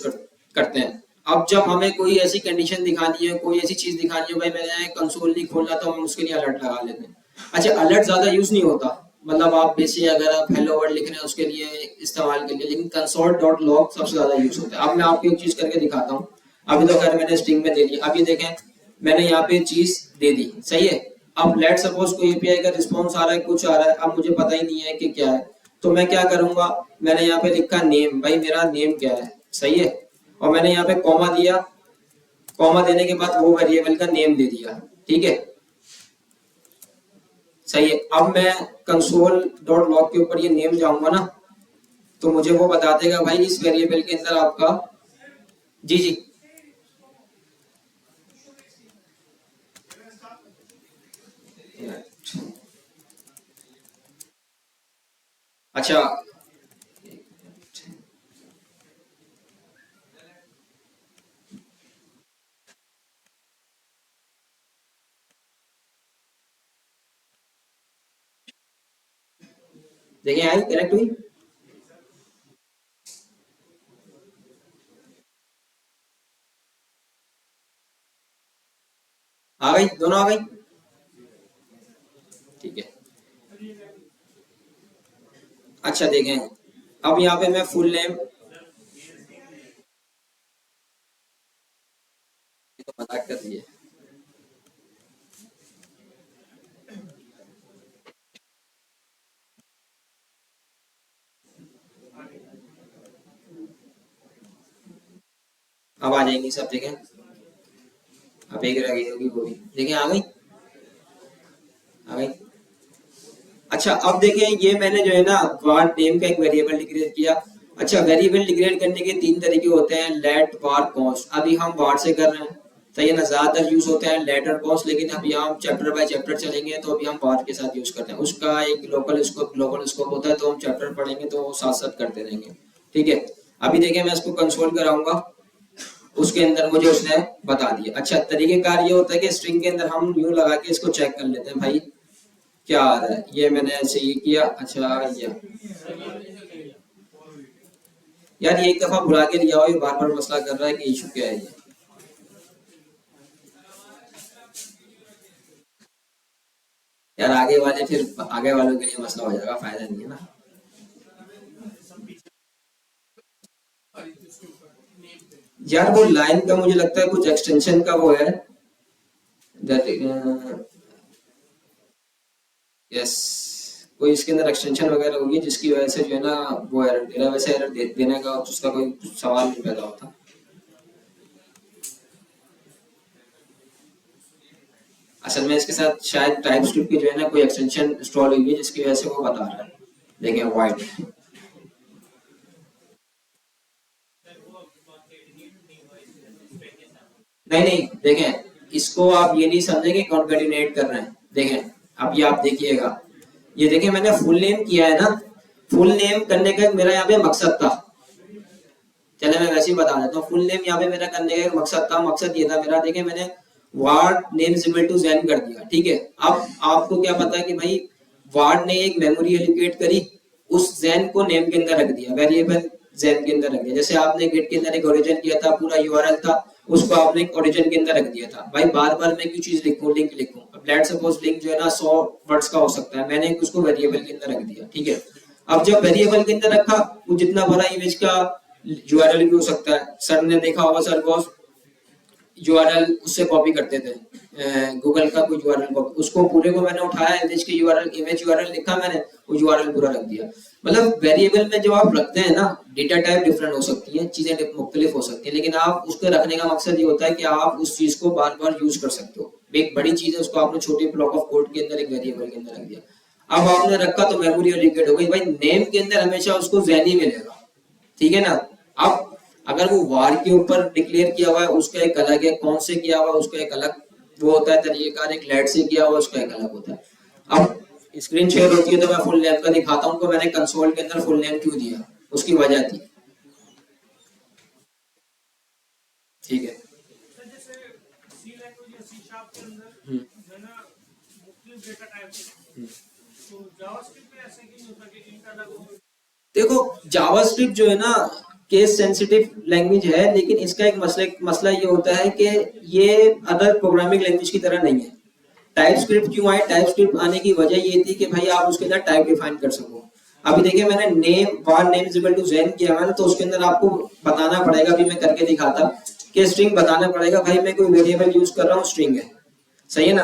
करते हैं। अब जब हमें कोई ऐसी कंडीशन दिखानी है, कोई ऐसी चीज दिखानी है, भाई मैंने कंसोल नहीं खोला, तो हम उसके लिए अलर्ट लगा लेते हैं। अच्छा, अलर्ट ज्यादा यूज नहीं होता, मतलब आप बेसिक अगर आप हेलो वर्ल्ड लिख रहे हैं उसके लिए इस्तेमाल के लिए, लेकिन कंसोल डॉट लॉग सबसे ज्यादा यूज होता है। अब मैं आपको एक चीज करके दिखाता हूँ। अभी तो खैर मैंने स्ट्रिंग में दे दी। अब ये देखें, मैंने यहाँ पे चीज दे दी, सही है। अब लेट सपोज कोई एपीआई का रिस्पॉन्स आ रहा है, कुछ आ रहा है, अब मुझे पता ही नहीं है कि क्या है, तो मैं क्या करूंगा, मैंने यहाँ पे लिखा नेम, भाई मेरा नेम क्या है, सही है। और मैंने यहाँ पे कॉमा दिया, कॉमा देने के बाद वो वेरिएबल का नेम दे दिया, ठीक है, सही है। अब मैं कंसोल डॉट लॉग के ऊपर ये नेम जाऊंगा ना, तो मुझे वो बता देगा भाई इस वेरिएबल के अंदर आपका, जी जी, अच्छा, देखिए आई कनेक्ट हुई। आ गई, दोनों आ गई, ठीक है। अच्छा देखें, अब यहाँ पे मैं फुल नेम, तो मजाक कर दिए, अब आ जाएंगी सब, देखें, अब एक रह गई होगी वो भी, देखें आ गई, आ गई। अच्छा, अब देखें, ये मैंने जो है ना वार नेम का एक वेरिएबल डिक्लेयर किया। अच्छा, वेरिएबल डिक्लेयर करने के तीन तरीके होते हैं, लेट, वार, कॉन्स्ट। अभी हम वार से कर रहे हैं, सही है ना, ज्यादातर यूज होते हैं लेट और कॉन्स्ट, लेकिन अब यहाँ हम चैप्टर बाय चैप्टर चलेंगे, तो अभी हम वार के साथ यूज करते हैं। उसका एक लोकल स्कोप, ग्लोबल स्कोप होता है, तो हम चैप्टर पढ़ेंगे तो साथ साथ करते रहेंगे, ठीक है। अभी देखें, मैं इसको कंसोल कराऊंगा, उसके अंदर मुझे उसने बता दिया। अच्छा, तरीकेकार ये होता है कि स्ट्रिंग के अंदर हम यूं लगा के इसको चेक कर लेते हैं, भाई क्या आ रहा है, ये मैंने ऐसे ये किया। अच्छा, यार ये एक दफा बुला के लिया हो, ये बार बार मसला कर रहा है कि इशू क्या है ये। यार आगे वाले, फिर आगे वालों के लिए मसला हो जाएगा, फायदा नहीं है ना। यार वो लाइन का मुझे लगता है कुछ एक्सटेंशन का वो है, यस, कोई इसके अंदर एक्सटेंशन वगैरह होगी जिसकी वजह से जो है ना वो एरर दे रहा है। वैसे एरर देने का उसका कोई सवाल नहीं पैदा होता। असल में इसके साथ शायद टाइप स्क्रिप्ट की जो है ना कोई एक्सटेंशन इंस्टॉल हुई है, जिसकी वजह से वो बता रहा है। देखें वाइड, नहीं नहीं, देखें, इसको आप ये नहीं समझे कि कॉन्केटिनेट कर रहे हैं। देखें, अब ये आप देखिएगा, ये देखें मैंने फुल नेम किया है ना, फुल नेम करने का मेरा यहाँ पे मकसद था। चले मैं वैसे ही बता देता हूँ, फुल नेम यहाँ पे मेरा करने का एक मकसद था। मकसद ये था मेरा, देखें मैंने ward name is equal to Zain कर दिया, ठीक है। अब आपको क्या पता है कि भाई वार्ड ने एक मेमोरी एलोकेट करी, उस ज़ैन को नेम के अंदर रख दिया, वेरिएबल ज़ैन के अंदर रख दिया। जैसे आपने गेट के अंदर एक ओरिजिन किया था, पूरा यूआरएल था, उसको आपने एक ओरिजिन के अंदर रख दिया था। भाई बार बार मैं क्यों चीज लिखूं, लिंक लिखूं। अब लेट्स सपोज लिंक जो है ना 100 वर्ड्स का हो सकता है, मैंने उसको वेरिएबल के अंदर रख दिया, ठीक है। अब जब वेरिएबल के अंदर रखा, वो जितना बड़ा इमेज का यूआरएल भी हो सकता है। सर ने देखा होगा, सर बॉस यूआरएल उससे कॉपी करते थे, गूगल का कोई यूआरएल कॉपी, उसको पूरे को मैंने उठाया, इमेज की यूआरएल, इमेज यूआरएल लिखा मैंने, वो यूआरएल पूरा रख दिया। मतलब वेरिएबल में जो आप रखते हैं ना, डेटा टाइप डिफरेंट हो सकती है, चीजें मुख्तलिफ हो सकती है, लेकिन आप उसको रखने का मकसद ये होता है कि आप उस चीज को बार बार यूज कर सकते हो। एक बड़ी चीज है, उसको आपने छोटे ब्लॉक ऑफ कोड के अंदर एक वेरिएबल के अंदर रख दिया, अब आपने रखा तो मेमोरी एलोकेट हो गई। भाई नेम के अंदर हमेशा उसको ज़ैनी मिलेगा, ठीक है ना। अब अगर वो वार के ऊपर डिक्लेयर किया हुआ है उसका एक अलग है, कौन से किया हुआ है उसका एक अलग वो होता है तरीकेकार, एक लेट से किया हुआ उसका एक अलग होता है। अब स्क्रीन शेयर होती है तो मैं फुल नेम का दिखाता हूँ, तो मैंने कंसोल के अंदर फुल नेम क्यों दिया, उसकी वजह थी, ठीक है। देखो जावास्क्रिप्ट जो है ना केस सेंसिटिव लैंग्वेज है, लेकिन इसका एक मसला ये होता है कि ये अदर प्रोग्रामिंग लैंग्वेज की तरह नहीं है। टाइपस्क्रिप्ट क्यों आए, टाइपस्क्रिप्ट आने की वजह ये थी कि भाई आप उसके अंदर टाइप डिफाइन कर सको। अभी देखिए मैंने name var name is equal to zen किया मैंने, तो उसके अंदर आपको बताना पड़ेगा, अभी मैं करके दिखाता कि स्ट्रिंग बताना पड़ेगा, भाई मैं कोई वेरिएबल यूज कर रहा हूँ स्ट्रिंग है, सही है ना।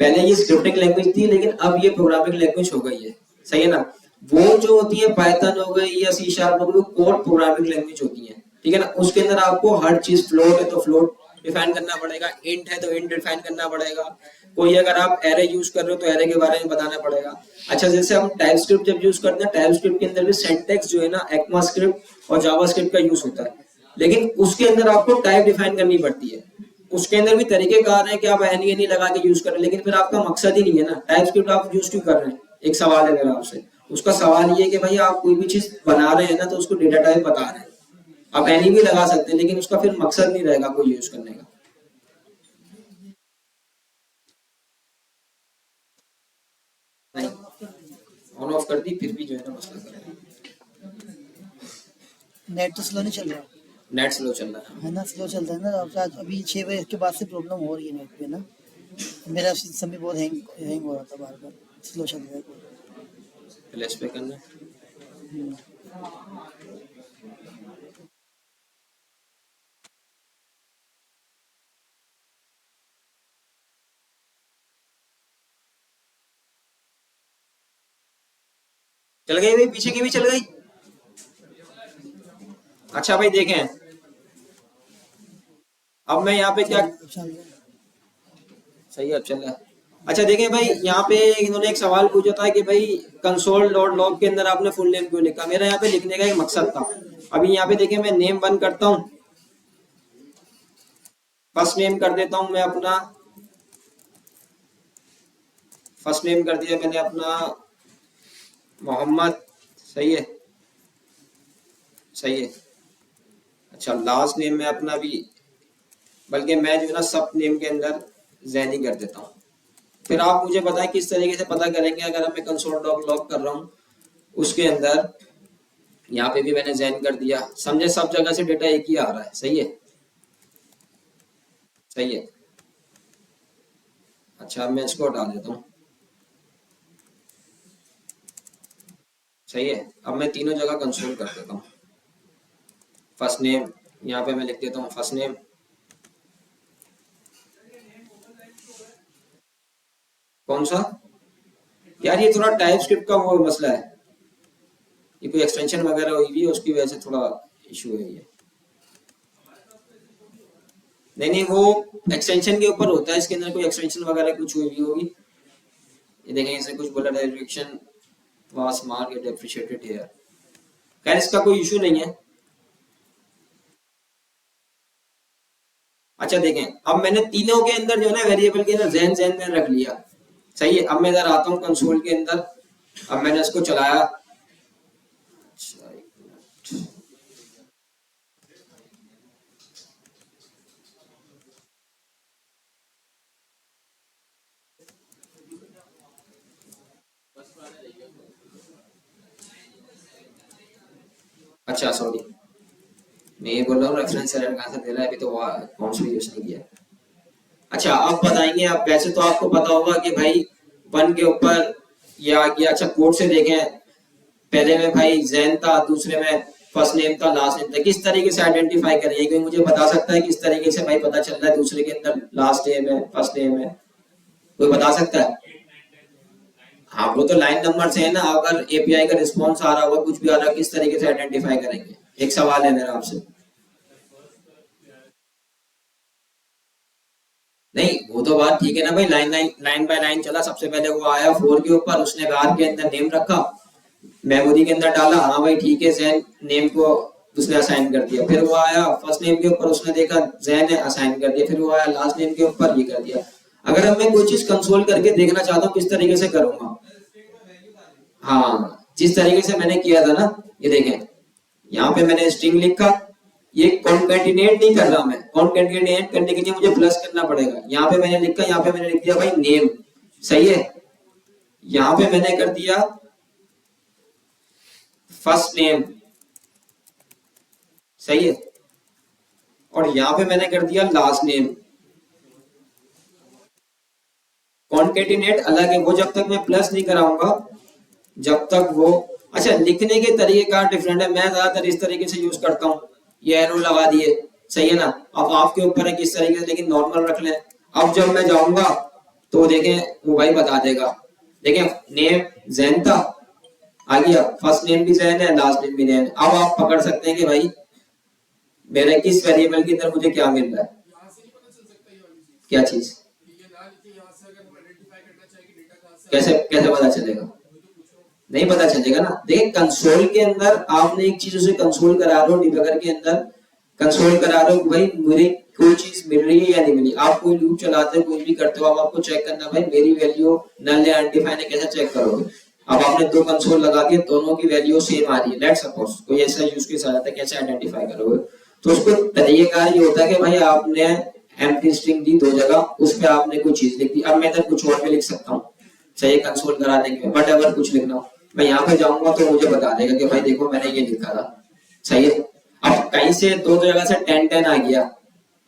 पहले ये स्क्रिप्टिंग लैंग्वेज थी, लेकिन अब ये प्रोग्रामिंग लैंग्वेज हो गई है, सही है ना। वो जो होती है पाइथन हो गई या सी शार्प हो गई, वो कोर प्रोग्रामिंग लैंग्वेज होती है, ठीक है ना। उसके अंदर आपको हर चीज, फ्लोट है तो फ्लोट डिफाइन करना पड़ेगा, इंट है तो इंट डिफाइन करना पड़ेगा, कोई अगर आप एरे यूज कर रहे हो तो एरे के बारे में बताना पड़ेगा। अच्छा जैसे हम टाइपस्क्रिप्ट जब यूज करते हैं, टाइपस्क्रिप्ट के अंदर भी सिंटैक्स जो है ना ECMAScript और जावास्क्रिप्ट का यूज होता है, लेकिन उसके अंदर आपको टाइप डिफाइन करनी पड़ती है। उसके अंदर भी तरीके कार हैं कि आप एनी लगा के यूज करें, लेकिन फिर आपका मकसद ही नहीं है ना। टाइपस्क्रिप्ट आप यूज क्यों कर रहे हैं, एक सवाल है मेरा आपसे, उसका सवाल ये है कि भाई आप कोई भी चीज बना रहे हैं ना, तो उसको डेटा टाइप बता रहे हैं। आप एनी भी लगा सकते हैं, लेकिन उसका फिर मकसद नहीं रहेगा कोई यूज करने का। नहीं ऑन ऑफ कर दी फिर भी जो है ना मसला कर रहा है। नेट तो स्लो नहीं चल रहा नेट स्लो चल रहा है ना, स्लो चल रहा है ना। अब अभी 6 बजे के बाद से प्रॉब्लम हो रही है नेट पे ना, मेरा सिस्टम भी बहुत हैंग हो रहा था, बार बार स्लो चल रहा है। फ्लैश पे करना चल गई भाई, पीछे की भी चल गई। अच्छा भाई देखें, अब मैं यहाँ पे क्या, सही है अब चल रहा है। अच्छा देखें भाई, यहाँ पे इन्होंने एक सवाल पूछा था कि भाई console.log के अंदर आपने फुल नेम क्यों लिखा। मेरा यहाँ पे लिखने का एक मकसद था। अभी यहाँ पे देखें मैं नेम बंद करता हूँ, फर्स्ट नेम कर देता हूँ मैं अपना, फर्स्ट नेम कर दिया मैंने अपना मोहम्मद, सही है, सही है। अच्छा लास्ट नेम में अपना भी, बल्कि मैं जो है ना सब नेम के अंदर ज़ैनी कर देता हूँ। फिर आप मुझे बताएं किस तरीके से पता करेंगे अगर मैं console.log कर रहा हूँ उसके अंदर, यहाँ पे भी मैंने ज़ैन कर दिया, समझे, सब जगह से डेटा एक ही आ रहा है, सही है, सही है। अच्छा मैं इसको हटा देता हूँ, सही है। अब मैं तीनों जगह कंसोल कर देता हूँ। फर्स्ट नेम यहाँ पे मैं लिख देता हूँ फर्स्ट नेम, कौन सा यार, ये थोड़ा टाइपस्क्रिप्ट का वो मसला है, ये कोई एक्सटेंशन वगैरह हुई भी है उसकी वजह से थोड़ा इशू है ये। नहीं वो एक्सटेंशन के ऊपर होता है, इसके अंदर कोई एक्सटेंशन वगैरह कुछ हुई भी होगी। ये देखें इसे कुछ बोला डायरेक्शन वास मार्क डेप्रिशिएटेड हियर, खैर इसका कोई इशू नहीं है। अच्छा देखें, अब मैंने तीनों के अंदर जो है ना वेरिएबल के अंदर ज़ैन ज़ैन में रख लिया, सही है। अब मैं इधर आता हूँ कंसोल के अंदर, अब मैंने इसको चलाया, अच्छा सॉरी मैं ये बोल रहा हूँ रेफरेंस एरर कहाँ से दे रहा है, अभी तो कौन सा यूज नहीं किया। अच्छा आप बताएंगे, आप वैसे तो आपको पता होगा कि भाई वन के ऊपर ये आ गया। अच्छा कोड से देखें, पहले में भाई ज़ैन था, दूसरे में फर्स्ट नेम था लास्ट नेम था, किस तरीके से आइडेंटिफाई करेंगे? कोई मुझे बता सकता है किस तरीके से भाई पता चल रहा है दूसरे के अंदर लास्ट नेम है फर्स्ट नेम है? कोई बता सकता है? हाँ वो तो लाइन नंबर से है ना, अगर एपीआई का रिस्पॉन्स आ रहा होगा कुछ भी आ रहा है किस तरीके से आइडेंटिफाई करेंगे? एक सवाल है मेरा आपसे। नहीं वो तो बात ठीक है ना भाई, लाइन बाय लाइन चला। सबसे पहले वो आया 4 के ऊपर, उसने बार के अंदर नेम रखा, मेमोरी के अंदर डाला, हाँ भाई ठीक है जैन नेम को उसने असाइन कर दिया। फिर वो आया फर्स्ट नेम के ऊपर, उसने देखा जैन है, असाइन कर दिया। फिर वो आया लास्ट नेम के ऊपर, ये कर दिया। अगर अब मैं कोई चीज कंसोल करके देखना चाहता हूँ किस तरीके से करूंगा? हाँ जिस तरीके से मैंने किया था ना, ये देखें यहाँ पे मैंने स्ट्रिंग लिखा, ये कॉन्केटिनेट नहीं कर रहा मैं, कॉन्केटिनेट करने के लिए मुझे प्लस करना पड़ेगा। यहाँ पे मैंने लिखा, यहाँ पे मैंने लिख दिया भाई नेम, सही है। यहाँ पे मैंने कर दिया फर्स्ट नेम, सही है। और यहाँ पे मैंने कर दिया लास्ट नेम। कॉन्केटिनेट अलग है, वो जब तक मैं प्लस नहीं कराऊंगा जब तक वो, अच्छा लिखने के तरीके का डिफरेंट है, मैं ज्यादातर इस तरीके से यूज करता हूँ, ये एरो लगा दिए, सही है ना। अब आपके ऊपर है किस तरीके से, लेकिन नॉर्मल रख लें। अब जब मैं जाऊंगा तो देखें वो भाई बता देगा, देखें नेम जैन था, आ गया फर्स्ट नेम भी जैन है लास्ट नेम भी जैन है। अब आप पकड़ सकते हैं कि भाई मेरे किस वेरिएबल के अंदर मुझे क्या मिल रहा है, क्या चीज, कैसे कैसे पता चलेगा? नहीं पता चलेगा ना। देखिए कंसोल के अंदर आपने एक चीज उसे कंसोल करा रहे हो, डिबगर के अंदर कंसोल करा रहे हो भाई मुझे कोई चीज मिल रही है या नहीं मिली। आप कोई लूप चलाते हो कुछ भी करते हो, अब आपको चेक करना भाई मेरी वैल्यू नल या अनडिफाइंड है, कैसे चेक करोगे? अब आपने दो कंसोल लगा दिए, दोनों की वैल्यू सेम आ रही है, लेट सपोज कोई ऐसा यूज केस आ जाता है, कैसे आइडेंटिफाई करोगे? तो उसको तरीकेकार ये होता है कि भाई आपने एम्प्टी स्ट्रिंग दी दो जगह, उस पे आपने कोई चीज लिख दी। अब मैं इधर कुछ और भी लिख सकता हूँ, सही कंसोल करा देंगे, बट अगर कुछ लिखना हो मैं यहाँ पे जाऊंगा तो मुझे बता देगा कि भाई देखो मैंने ये लिखा था, सही है। अब कहीं से दो जगह से 10 आ गया,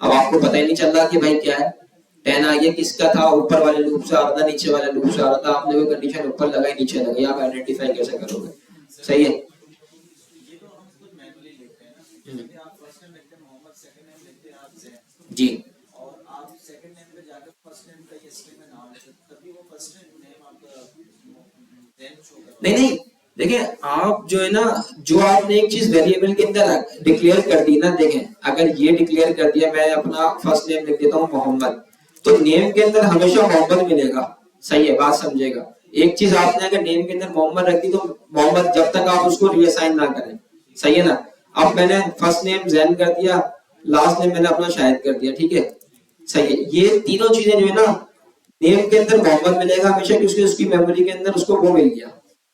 अब आपको पता ही नहीं चल रहा कि भाई क्या है, 10 आ गया किसका था, ऊपर वाले लूप से आ रहा था नीचे वाले लूप से आ रहा था, आपने कोई कंडीशन ऊपर लगाई नीचे लगाई, आप आइडेंटिफाई कैसे करोगे? सही है। जी नहीं नहीं, देखिए आप जो है ना, जो आपने एक चीज वेरिएबल के अंदर डिक्लेयर कर दी ना, देखें अगर ये डिक्लेयर कर दिया मैं अपना फर्स्ट नेम लिख देता हूँ मोहम्मद, तो नेम के अंदर हमेशा मोहम्मद मिलेगा, सही है, बात समझेगा। एक चीज आपने अगर नेम के अंदर मोहम्मद रख दी तो मोहम्मद जब तक आप उसको रीअसाइन ना करें, सही है ना। अब मैंने फर्स्ट नेम जैन कर दिया, लास्ट नेम मैंने अपना शाहिद कर दिया, ठीक है, सही है। ये तीनों चीजें जो है ना, नेम के अंदर मोहम्मद मिलेगा हमेशा क्योंकि उसकी मेमोरी के अंदर उसको वो मिल गया,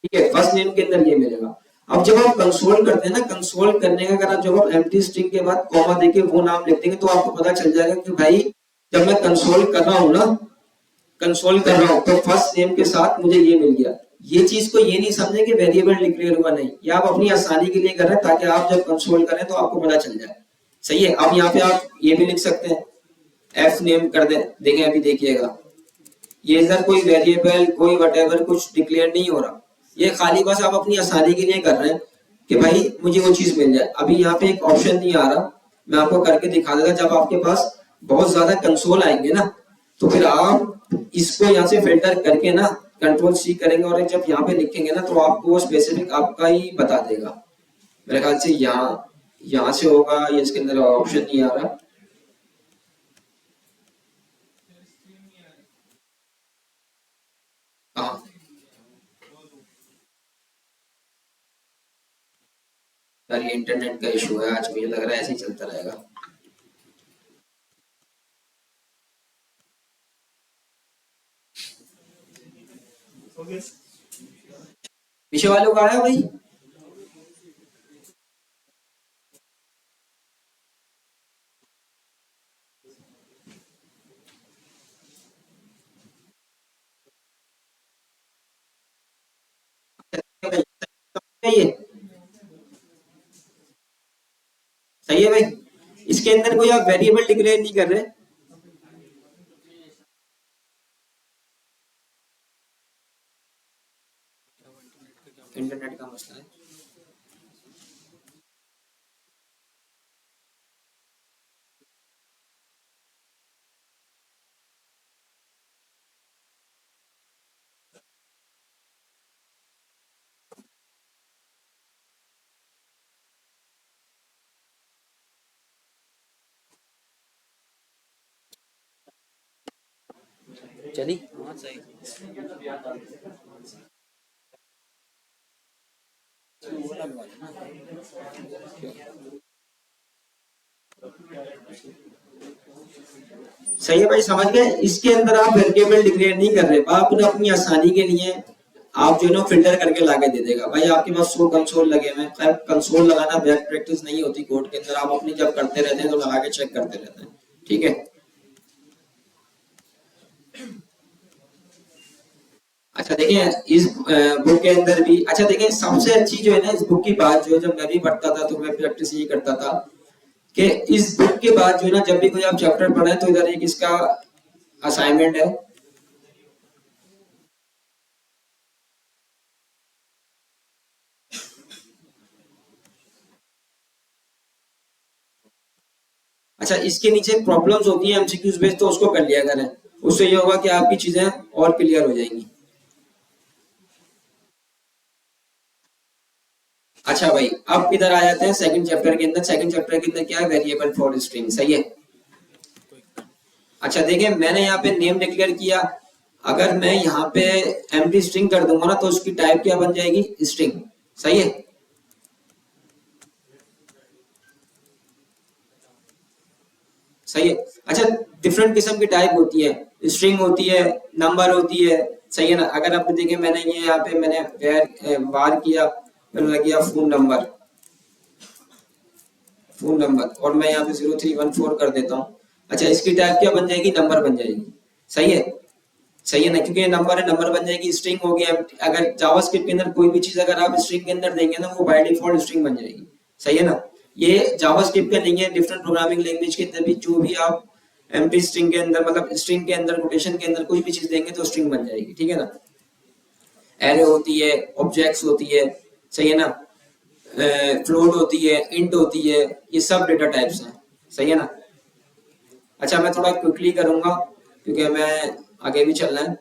ठीक है, फर्स्ट नेम के अंदर ये मिलेगा। अब जब आप कंसोल करते हैं ना, कंसोल करने का अगर आप जब आप एम्प्टी स्ट्रिंग के बाद कॉमा देके वो नाम लिख देंगे तो आपको पता चल जाएगा कि भाई जब मैं कंसोल कर रहा हूँ ना, कंसोल कर रहा हूँ तो फर्स्ट नेम के साथ मुझे ये मिल गया। ये चीज को ये नहीं समझे कि वेरिएबल डिक्लेयर हुआ, नहीं, ये आप अपनी आसानी के लिए कर रहे हैं ताकि आप जब कंसोल करें तो आपको पता चल जाए, सही है। अब यहाँ पे आप ये भी लिख सकते हैं, एफ नेम कर दे, देखें अभी देखिएगा ये इधर कोई वेरिएबल कोई वटेवर कुछ डिक्लेयर नहीं हो रहा, ये खाली बस आप अपनी आसानी के लिए कर रहे हैं कि भाई मुझे वो चीज मिल जाए। अभी यहाँ पे एक ऑप्शन नहीं आ रहा, मैं आपको करके दिखा देगा, जब आपके पास बहुत ज्यादा कंसोल आएंगे ना तो फिर आप इसको यहाँ से फिल्टर करके ना कंट्रोल सी करेंगे और जब यहाँ पे लिखेंगे ना तो आपको वो स्पेसिफिक आपका ही बता देगा। मेरे ख्याल से यहाँ यहाँ से होगा, ये इसके अंदर ऑप्शन नहीं आ रहा। हाँ यार ये इंटरनेट का इशू है आज, मुझे लग रहा है ऐसे ही चलता रहेगा। पीछे वालों का आया भाई? ये सही है भाई, इसके अंदर कोई आप वेरिएबल डिक्लेयर नहीं कर रहे, इंटरनेट का मसला है। चली हाँ सही। सही है भाई, समझ गए। इसके अंदर आप वेरिएबल डिक्लेयर नहीं कर रहे, आप अपनी आसानी के लिए आप जो है ना फिल्टर करके लाके दे देगा। भाई आपके पास 100 कंसोल लगे हुए हैं, कंसोल लगाना बेस्ट प्रैक्टिस नहीं होती कोड के अंदर, आप अपनी जब करते रहते हैं तो लगा के चेक करते रहते हैं, ठीक है। अच्छा देखिए इस बुक के अंदर भी, अच्छा देखिए सबसे अच्छी जो है ना इस बुक की बात, जो है जब मैं भी पढ़ता था तो मैं प्रैक्टिस ये करता था कि इस बुक के बाद जो है ना जब भी कोई आप चैप्टर पढ़े तो इधर एक इसका असाइनमेंट है। अच्छा इसके नीचे प्रॉब्लम्स होती हैं एमसीक्यूज बेस्ड, तो उसको कर लिया करें, उससे ये होगा कि आपकी चीजें और क्लियर हो जाएंगी। अच्छा भाई अब इधर आ जाते हैं सेकंड चैप्टर के अंदर। सेकंड चैप्टर के अंदर क्या है, वेरिएबल फॉर स्ट्रिंग, सही है। अच्छा देखिए मैंने यहाँ पे नेम डिक्लेयर किया, अगर मैं यहाँ पे एम्प्टी स्ट्रिंग कर दूंगा ना तो उसकी टाइप क्या बन जाएगी, स्ट्रिंग, सही है। सही है। अच्छा डिफरेंट किस्म की टाइप होती है, स्ट्रिंग होती है, नंबर होती है, सही है ना। अगर आप देखें मैंने ये यहाँ पे मैंने वार किया, मैंने लग गया फोन नंबर, फोन नंबर, और मैं यहाँ पे 0314 कर देता हूँ। अच्छा इसकी टाइप क्या बन जाएगी, नंबर बन जाएगी, सही है। सही है ना, क्योंकि ये नंबर है, नंबर बन जाएगी। स्ट्रिंग हो गया, अगर जावास्क्रिप्ट के अंदर कोई भी चीज अगर आप स्ट्रिंग के अंदर देंगे ना वो बाय डिफॉल्ट स्ट्रिंग बन जाएगी, सही है ना। ये जावास्क्रिप्ट का नहीं है, डिफरेंट प्रोग्रामिंग लैंग्वेज के अंदर भी जो भी आप एम्प्टी स्ट्रिंग के अंदर मतलब स्ट्रिंग के अंदर कोटेशन के अंदर कोई भी चीज देंगे तो स्ट्रिंग बन जाएगी, ठीक है ना। एरे होती है, ऑब्जेक्ट्स होती है, सही है ना, फ्लोट होती है, इंट होती है, ये सब डेटा टाइप्स हैं, सही है ना। अच्छा मैं थोड़ा क्विकली करूंगा क्योंकि मैं आगे भी चलना है,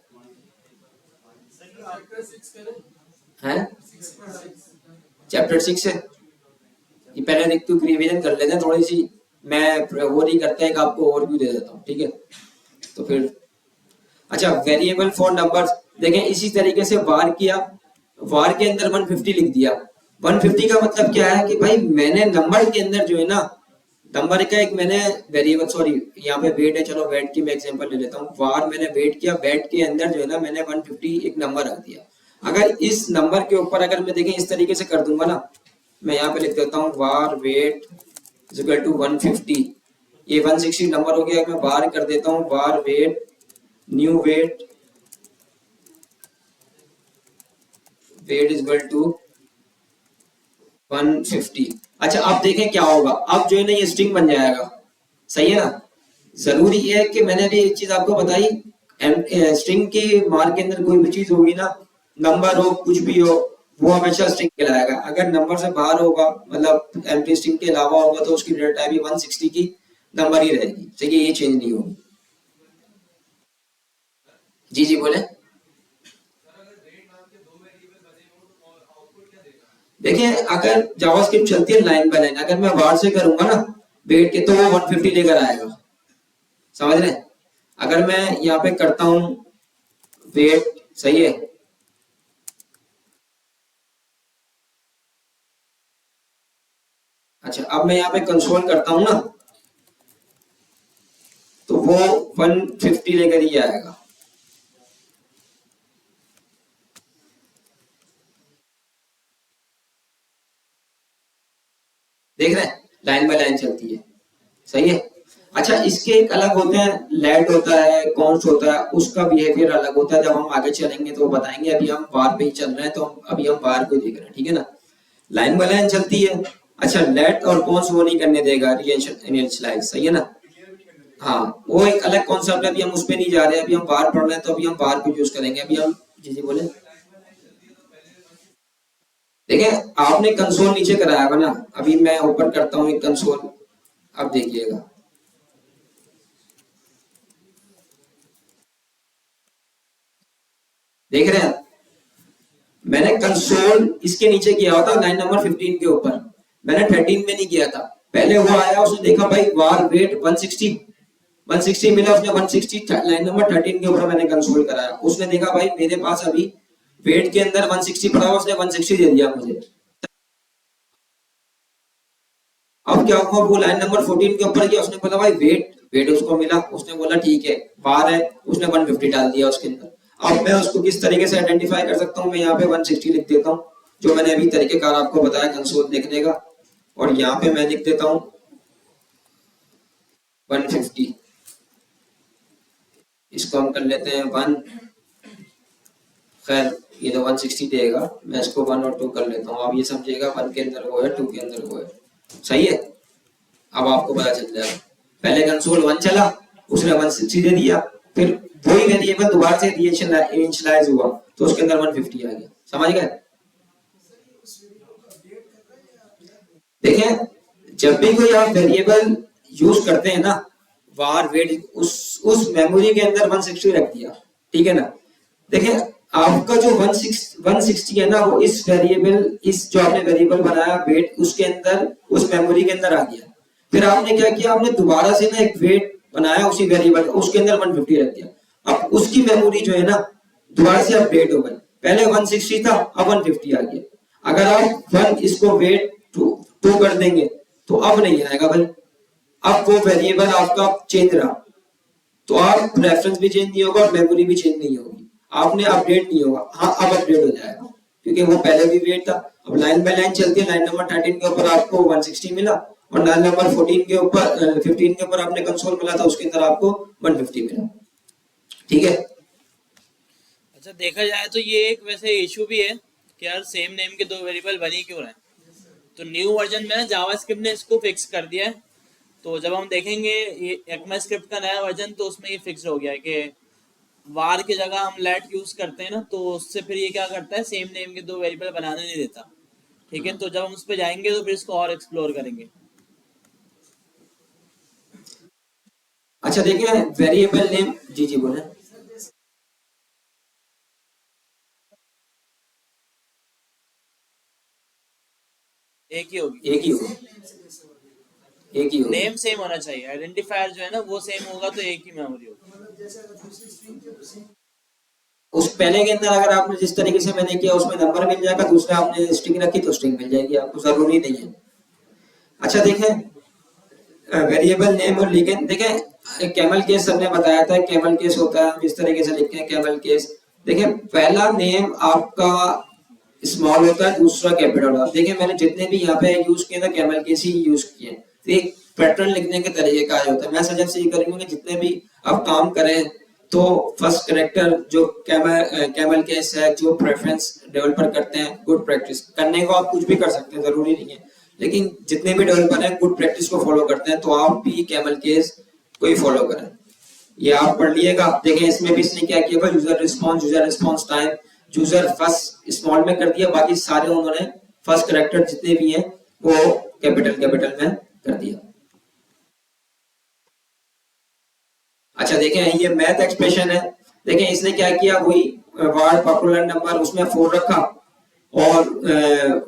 हैं चैप्टर 6 है ये, पहले देख तो रिवीजन कर लेते हैं थोड़ी सी, मैं वो नहीं करता है कि आपको ओवरव्यू दे देता हूँ, ठीक है। तो फिर अच्छा वेरिएबल फॉर नंबर्स, देखें इसी तरीके से वार किया, वार के अंदर 150 लिख दिया। 150 का मतलब क्या है कि भाई मैंने नंबर के अंदर जो है ना, नंबर का एक मैंने वेरिएबल, सॉरी यहाँ पे वेट है, चलो वेट की मैं एग्जांपल ले लेता हूँ। वार मैंने वेट किया, वेट के अंदर जो है ना मैंने 150 एक नंबर रख दिया। अगर इस नंबर के ऊपर अगर मैं देखें इस तरीके से कर दूंगा ना, मैं यहाँ पे लिख देता हूँ var wait is equal to 150, ये 160 नंबर हो गया। मैं बार कर देता हूँ var weight new weight, weight is equal to 150। अच्छा अब देखें क्या होगा, अब जो है ना ये स्ट्रिंग बन जाएगा, सही है ना। जरूरी है कि मैंने भी एक चीज आपको बताई, स्ट्रिंग के मार्क के अंदर कोई भी चीज होगी ना, नंबर हो कुछ भी हो, वो हमेशा स्ट्रिंग कहलाएगा। अगर नंबर से बाहर होगा मतलब एम्प्टी स्ट्रिंग के अलावा होगा तो उसकी डेटा टाइप भी 160 की नंबर ही रहेगी, सही है, ये चेंज नहीं होगी। जी जी बोले। देखिए अगर जावास्क्रिप्ट चलती है लाइन बाय लाइन, अगर मैं वार से करूंगा ना वेट के तो वो 150 लेकर आएगा, समझ रहे हैं। अगर मैं यहाँ पे करता हूं वेट, सही है, अच्छा अब मैं यहाँ पे कंसोल करता हूं ना तो वो 150 लेकर ही आएगा। देख रहे हैं लाइन बाय लाइन चलती है, सही है। अच्छा इसके एक अलग होते हैं, लेट होता है, कॉन्स्ट होता है, उसका बिहेवियर अलग होता है। जब हम आगे चलेंगे तो बताएंगे, अभी हम बार पे ही चल रहे हैं तो अभी हम बार को देख रहे हैं, ठीक है ना। लाइन बाय लाइन चलती है। अच्छा लेट और कॉन्स्ट वो नहीं करने देगा, इनिशियलाइज, सही है ना। हाँ वो एक अलग कॉन्सेप्ट है, अभी हम उस पर नहीं जा रहे हैं, अभी हम बार पढ़ रहे हैं तो अभी हम बार को यूज करेंगे। अभी हम जी जी बोले। देखिए आपने कंसोल नीचे कराया होगा ना, अभी मैं ऊपर करता हूँ एक कंसोल, अब देखिएगा देख रहे हैं, मैंने कंसोल इसके नीचे किया हुआ था लाइन नंबर 15 के ऊपर, मैंने 13 में नहीं किया था। पहले वो आया उसने देखा भाई वार वेट 160, 160 मिला, उसने 160 लाइन नंबर 13 के ऊपर मैंने कंसोल कराया, उसने देखा भाई मेरे पास अभी वेट के अंदर 160 पड़ा हुआ, उसने 160 दे दिया मुझे। अब क्या हुआ, वो लाइन नंबर 14 के ऊपर गया, उसने बोला भाई वेट वेट उसको मिला, उसने बोला ठीक है बार है, उसने 150 डाल दिया उसके अंदर। अब मैं उसको किस तरीके से आइडेंटिफाई कर सकता हूँ, मैं यहाँ पे 160 लिख देता हूँ, जो मैंने अभी तरीकेकार आपको बताया कंसोल देखने का, और यहाँ पे मैं लिख देता हूँ 150, इसको हम कर लेते हैं 1, खैर ये तो 160 देगा, मैं इसको 1 और 2 कर लेता हूँ। आप ये समझिएगा 1 के अंदर वो है, 2 के अंदर वो है, सही है। अब आपको पता चल जाएगा, पहले कंसोल 1 चला, उसने 160 दे दिया, फिर वही वेरिएबल दोबारा से इनिशियलाइज हुआ तो उसके अंदर 150 आ गया, समझ गए। देखें जब भी कोई आप वेरिएबल यूज करते हैं ना, var वेट उस मेमोरी के अंदर 160 रख दिया, ठीक है ना। देखें आपका जो 160 है ना, वो इस वेरिएबल, इस जो आपने वेरिएबल बनाया वेट, उसके अंदर उस मेमोरी के अंदर आ गया। फिर आपने क्या किया, आपने दोबारा से ना एक वेट बनाया उसी वेरिएबल, उसके अंदर 150 रख दिया। अब उसकी मेमोरी जो है ना दोबारा से अपडेट हो गई, पहले 160 था अब 150 आ गया। अगर आप 1 इसको वेट 2 कर देंगे तो अब नहीं आएगा भाई, अब वो वेरिएबल आपका चेंज रहा, तो आप रेफरेंस भी चेंज नहीं होगा और मेमोरी भी चेंज नहीं होगी, आपने अपडेट नहीं होगा। हाँ अब अपडेट हो जाएगा क्योंकि वो पहले भी वेट था। अब लाइन बाय लाइन चलती है, लाइन नंबर 13 के ऊपर आपको 160 मिला और लाइन नंबर 14 के ऊपर 15 के ऊपर आपने कंसोल मिला था, उसके अंदर आपको 150 मिला, ठीक है। अच्छा देखा जाए तो ये एक वैसे इशू भी है कि यार सेम नेम के दो वेरिएबल बनी क्यों रहे हैं। तो न्यू वर्जन में ना जावास्क्रिप्ट ने इसको फिक्स कर दिया है। तो जब हम देखेंगे ये ECMAScript का नया वर्जन, तो उसमें ये फिक्स हो गया है कि वार की जगह हम लेट यूज करते हैं ना, तो उससे फिर ये क्या करता है, सेम नेम के दो वेरिएबल बनाने नहीं देता। ठीक है, तो जब हम उस पर जाएंगे तो फिर इसको और एक्सप्लोर करेंगे। अच्छा देखिए वेरिएबल नेम, जी जी बोले। एक ही होगी, एक ही होगा, एक ही होगा, नेम सेम होना चाहिए, आइडेंटिफायर जो है ना वो सेम होगा तो एक ही मेमोरी होगी। उस पहले के अंदर अगर आपने जिस तरीके से मैंने किया उसमें नंबर मिल जाएगा, दूसरा आपने स्ट्रिंग रखी तो स्ट्रिंग मिल जाएगी, आपको जरूरी नहीं है। अच्छा देखें वेरिएबल नेम और लिगेन, देखें कैमल केस सबने बताया था, कैमल केस होता है जिस तरीके से लिखते हैं कैमल केस। देखें पहला नेम आपका स्मॉल होता है, दूसरा कैपिटल होता है। देखिए मैंने जितने भी यहाँ पे यूज किए ना कैमल केस ही यूज किए, तो एक पैटर्न लिखने के तरीके का होता है। मैं सजेस्ट ये करूंगा कि जितने भी आप काम करें तो फर्स्ट करेक्टर जो कैमल केस है, जो प्रेफरेंस डेवलपर करते हैं, गुड प्रैक्टिस करने को आप कुछ भी कर सकते हैं, जरूरी नहीं है, लेकिन जितने भी डेवलपर हैं गुड प्रैक्टिस को फॉलो करते हैं, तो आप भी कैमल केस को ही फॉलो करें। ये आप पढ़ लिएगा। देखें इसमें भी इसने क्या किया, user response time, user first small में कर दिया, बाकी सारे उन्होंने फर्स्ट करेक्टर जितने भी हैं वो कैपिटल में कर दिया। अच्छा देखें ये मैथ एक्सप्रेशन है, देखें इसने क्या किया, वही वार पॉपुलर नंबर उसमें 4 रखा और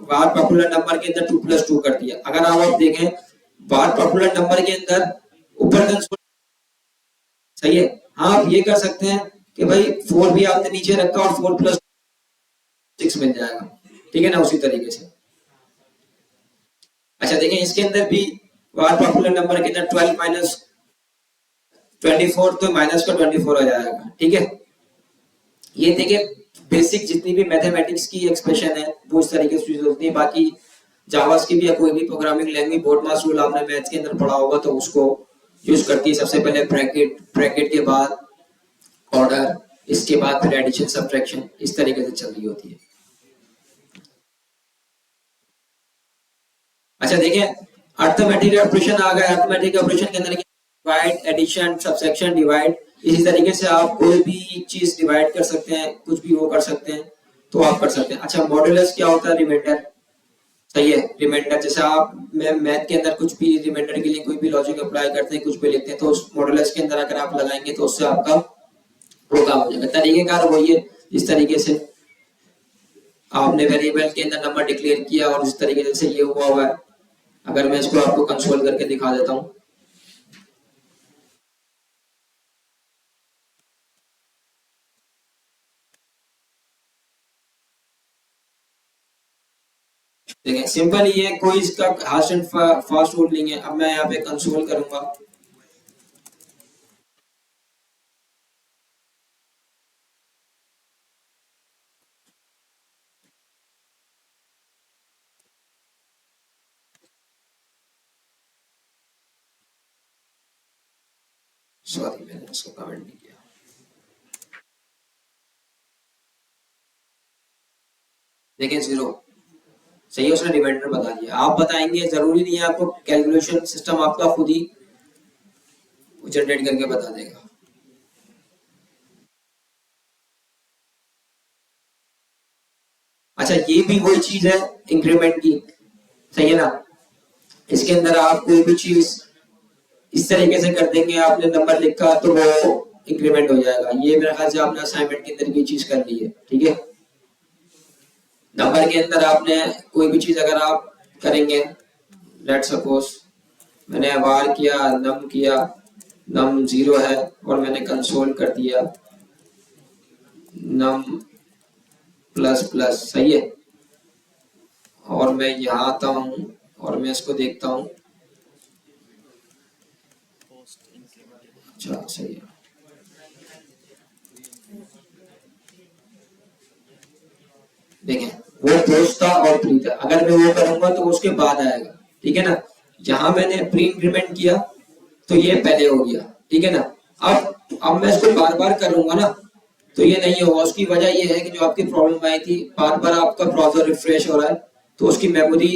वार पॉपुलर नंबर के अंदर 2 + 2 कर दिया। अगर आप देखें वार पॉपुलर नंबर के अंदर ऊपर कंसोल, सही है, हाँ आप ये कर सकते हैं कि भाई 4 भी आपने नीचे रखा और 4 + 6 मिल जाएगा, ठीक है ना, उसी तरीके से। अच्छा देखें इसके अंदर भी वार पॉपुलर नंबर के अंदर 12 - 24 तो माइनस का 24 हो जाएगा, ठीक है। ये देखिए बेसिक जितनी भी मैथमेटिक्स की एक्सप्रेशन है वो इस तरीके से यूज होती है। बाकी जावास की भी या कोई भी प्रोग्रामिंग लैंग्वेज बोर्डमास रूल आपने मैथ्स के अंदर पढ़ा होगा तो उसको यूज करती है। सबसे पहले ब्रैकेट के बाद ऑर्डर, इसके बाद फिर एडिशन सब्ट्रैक्शन, इस तरीके से चल रही होती है। अच्छा देखिए अर्थमेटिक ऑपरेशन आ गया। अर्थमेटिक ऑपरेशन के अंदर डिवाइड, एडिशन, सब्ट्रैक्शन, डिवाइड, इसी तरीके से आप कोई भी चीज डिवाइड कर सकते हैं, कुछ भी वो कर सकते हैं तो आप कर सकते हैं। अच्छा मॉड्यूलस क्या होता है, रिमाइंडर, सही है, रिमाइंडर जैसे आप मैथ के अंदर कुछ भी रिमाइंडर के लिए कोई भी लॉजिक अप्लाई करते हैं, कुछ भी लिखते हैं, तो उस मॉड्यूलस के अंदर अगर आप लगाएंगे तो उससे आपका वो काम हो जाएगा। तरीकेकार वही है, इस तरीके से आपने वेरिएबल के अंदर नंबर डिक्लेयर किया और इस तरीके से ये हुआ है। अगर मैं इसको आपको कंसोल करके दिखा देता हूँ, देखिए सिंपल ही है, कोई इसका हार्ड एंड फास्ट रूल नहीं है। अब मैं यहाँ पे कंसोल करूंगा, सॉरी मैंने इसको कमेंट नहीं किया। देखिए 0 सही है, उसने रिमाइंडर बता दिया। आप बताएंगे, जरूरी नहीं है आपको, कैलकुलेशन सिस्टम आपका खुद ही जनरेट करके बता देगा। अच्छा ये भी वही चीज है इंक्रीमेंट की, सही है ना। इसके अंदर आप कोई भी चीज इस तरीके से कर देंगे, आपने नंबर लिखा तो वो इंक्रीमेंट हो जाएगा। ये मेरे ख्याल से आपने असाइनमेंट के अंदर ये चीज कर ली है, ठीक है। नंबर के अंदर आपने कोई भी चीज अगर आप करेंगे, लेट सपोज मैंने वार किया, नम 0 है और मैंने कंसोल कर दिया नम प्लस प्लस, सही है। और मैं यहाँ आता हूँ और मैं इसको देखता हूँ, अच्छा सही है। देखें वो पोस्ट था और प्री था, अगर मैं वो करूंगा तो उसके बाद आएगा, ठीक है ना। जहां मैंने प्री इंक्रीमेंट किया तो ये पहले हो गया, ठीक है ना। अब मैं इसको बार बार करूंगा ना तो ये नहीं होगा। उसकी वजह ये है कि जो आपकी प्रॉब्लम आई थी, बार बार आपका ब्राउजर रिफ्रेश हो रहा है तो उसकी मेमोरी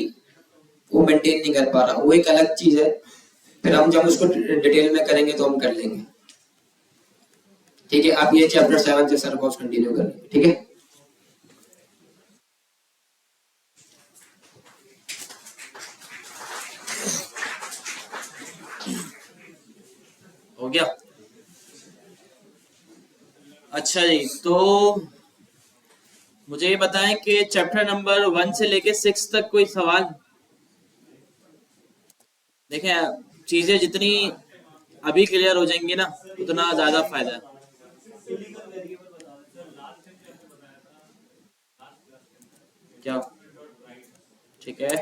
वो मेंटेन नहीं कर पा रहा, वो एक अलग चीज है। फिर हम जब उसको डिटेल में करेंगे तो हम कर लेंगे, ठीक है। आप ये चैप्टर 7 से सर कोर्स कंटिन्यू करेंगे, ठीक है। हो गया। अच्छा जी, तो मुझे ये बताएं कि चैप्टर नंबर 1 से लेके 6 तक कोई सवाल। देखें चीजें जितनी अभी क्लियर हो जाएंगी ना उतना ज्यादा फायदा है। क्या ठीक है,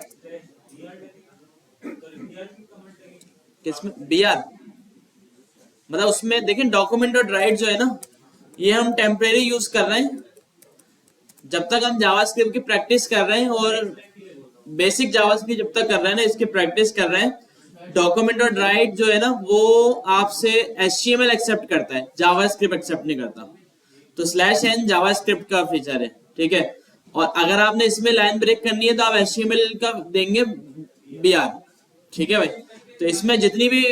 किसमें बी आर, मतलब उसमें देखें डॉक्यूमेंट और राइट जो है ना, ये हम टेम्परेरी यूज कर रहे हैं जब तक हम जावास्क्रिप्ट की प्रैक्टिस कर रहे हैं, और बेसिक जावास्क्रिप्ट जब तक कर रहे हैं ना, इसकी प्रैक्टिस कर रहे हैं। डॉक्यूमेंट और राइट जो है ना वो आपसे HTML एक्सेप्ट करता है, जावास्क्रिप्ट एक्सेप्ट नहीं करता। तो /n जावास्क्रिप्ट का फीचर है, ठीक है। और अगर आपने इसमें लाइन ब्रेक करनी है तो आप HTML का देंगे BR, ठीक है भाई। तो इसमें जितनी भी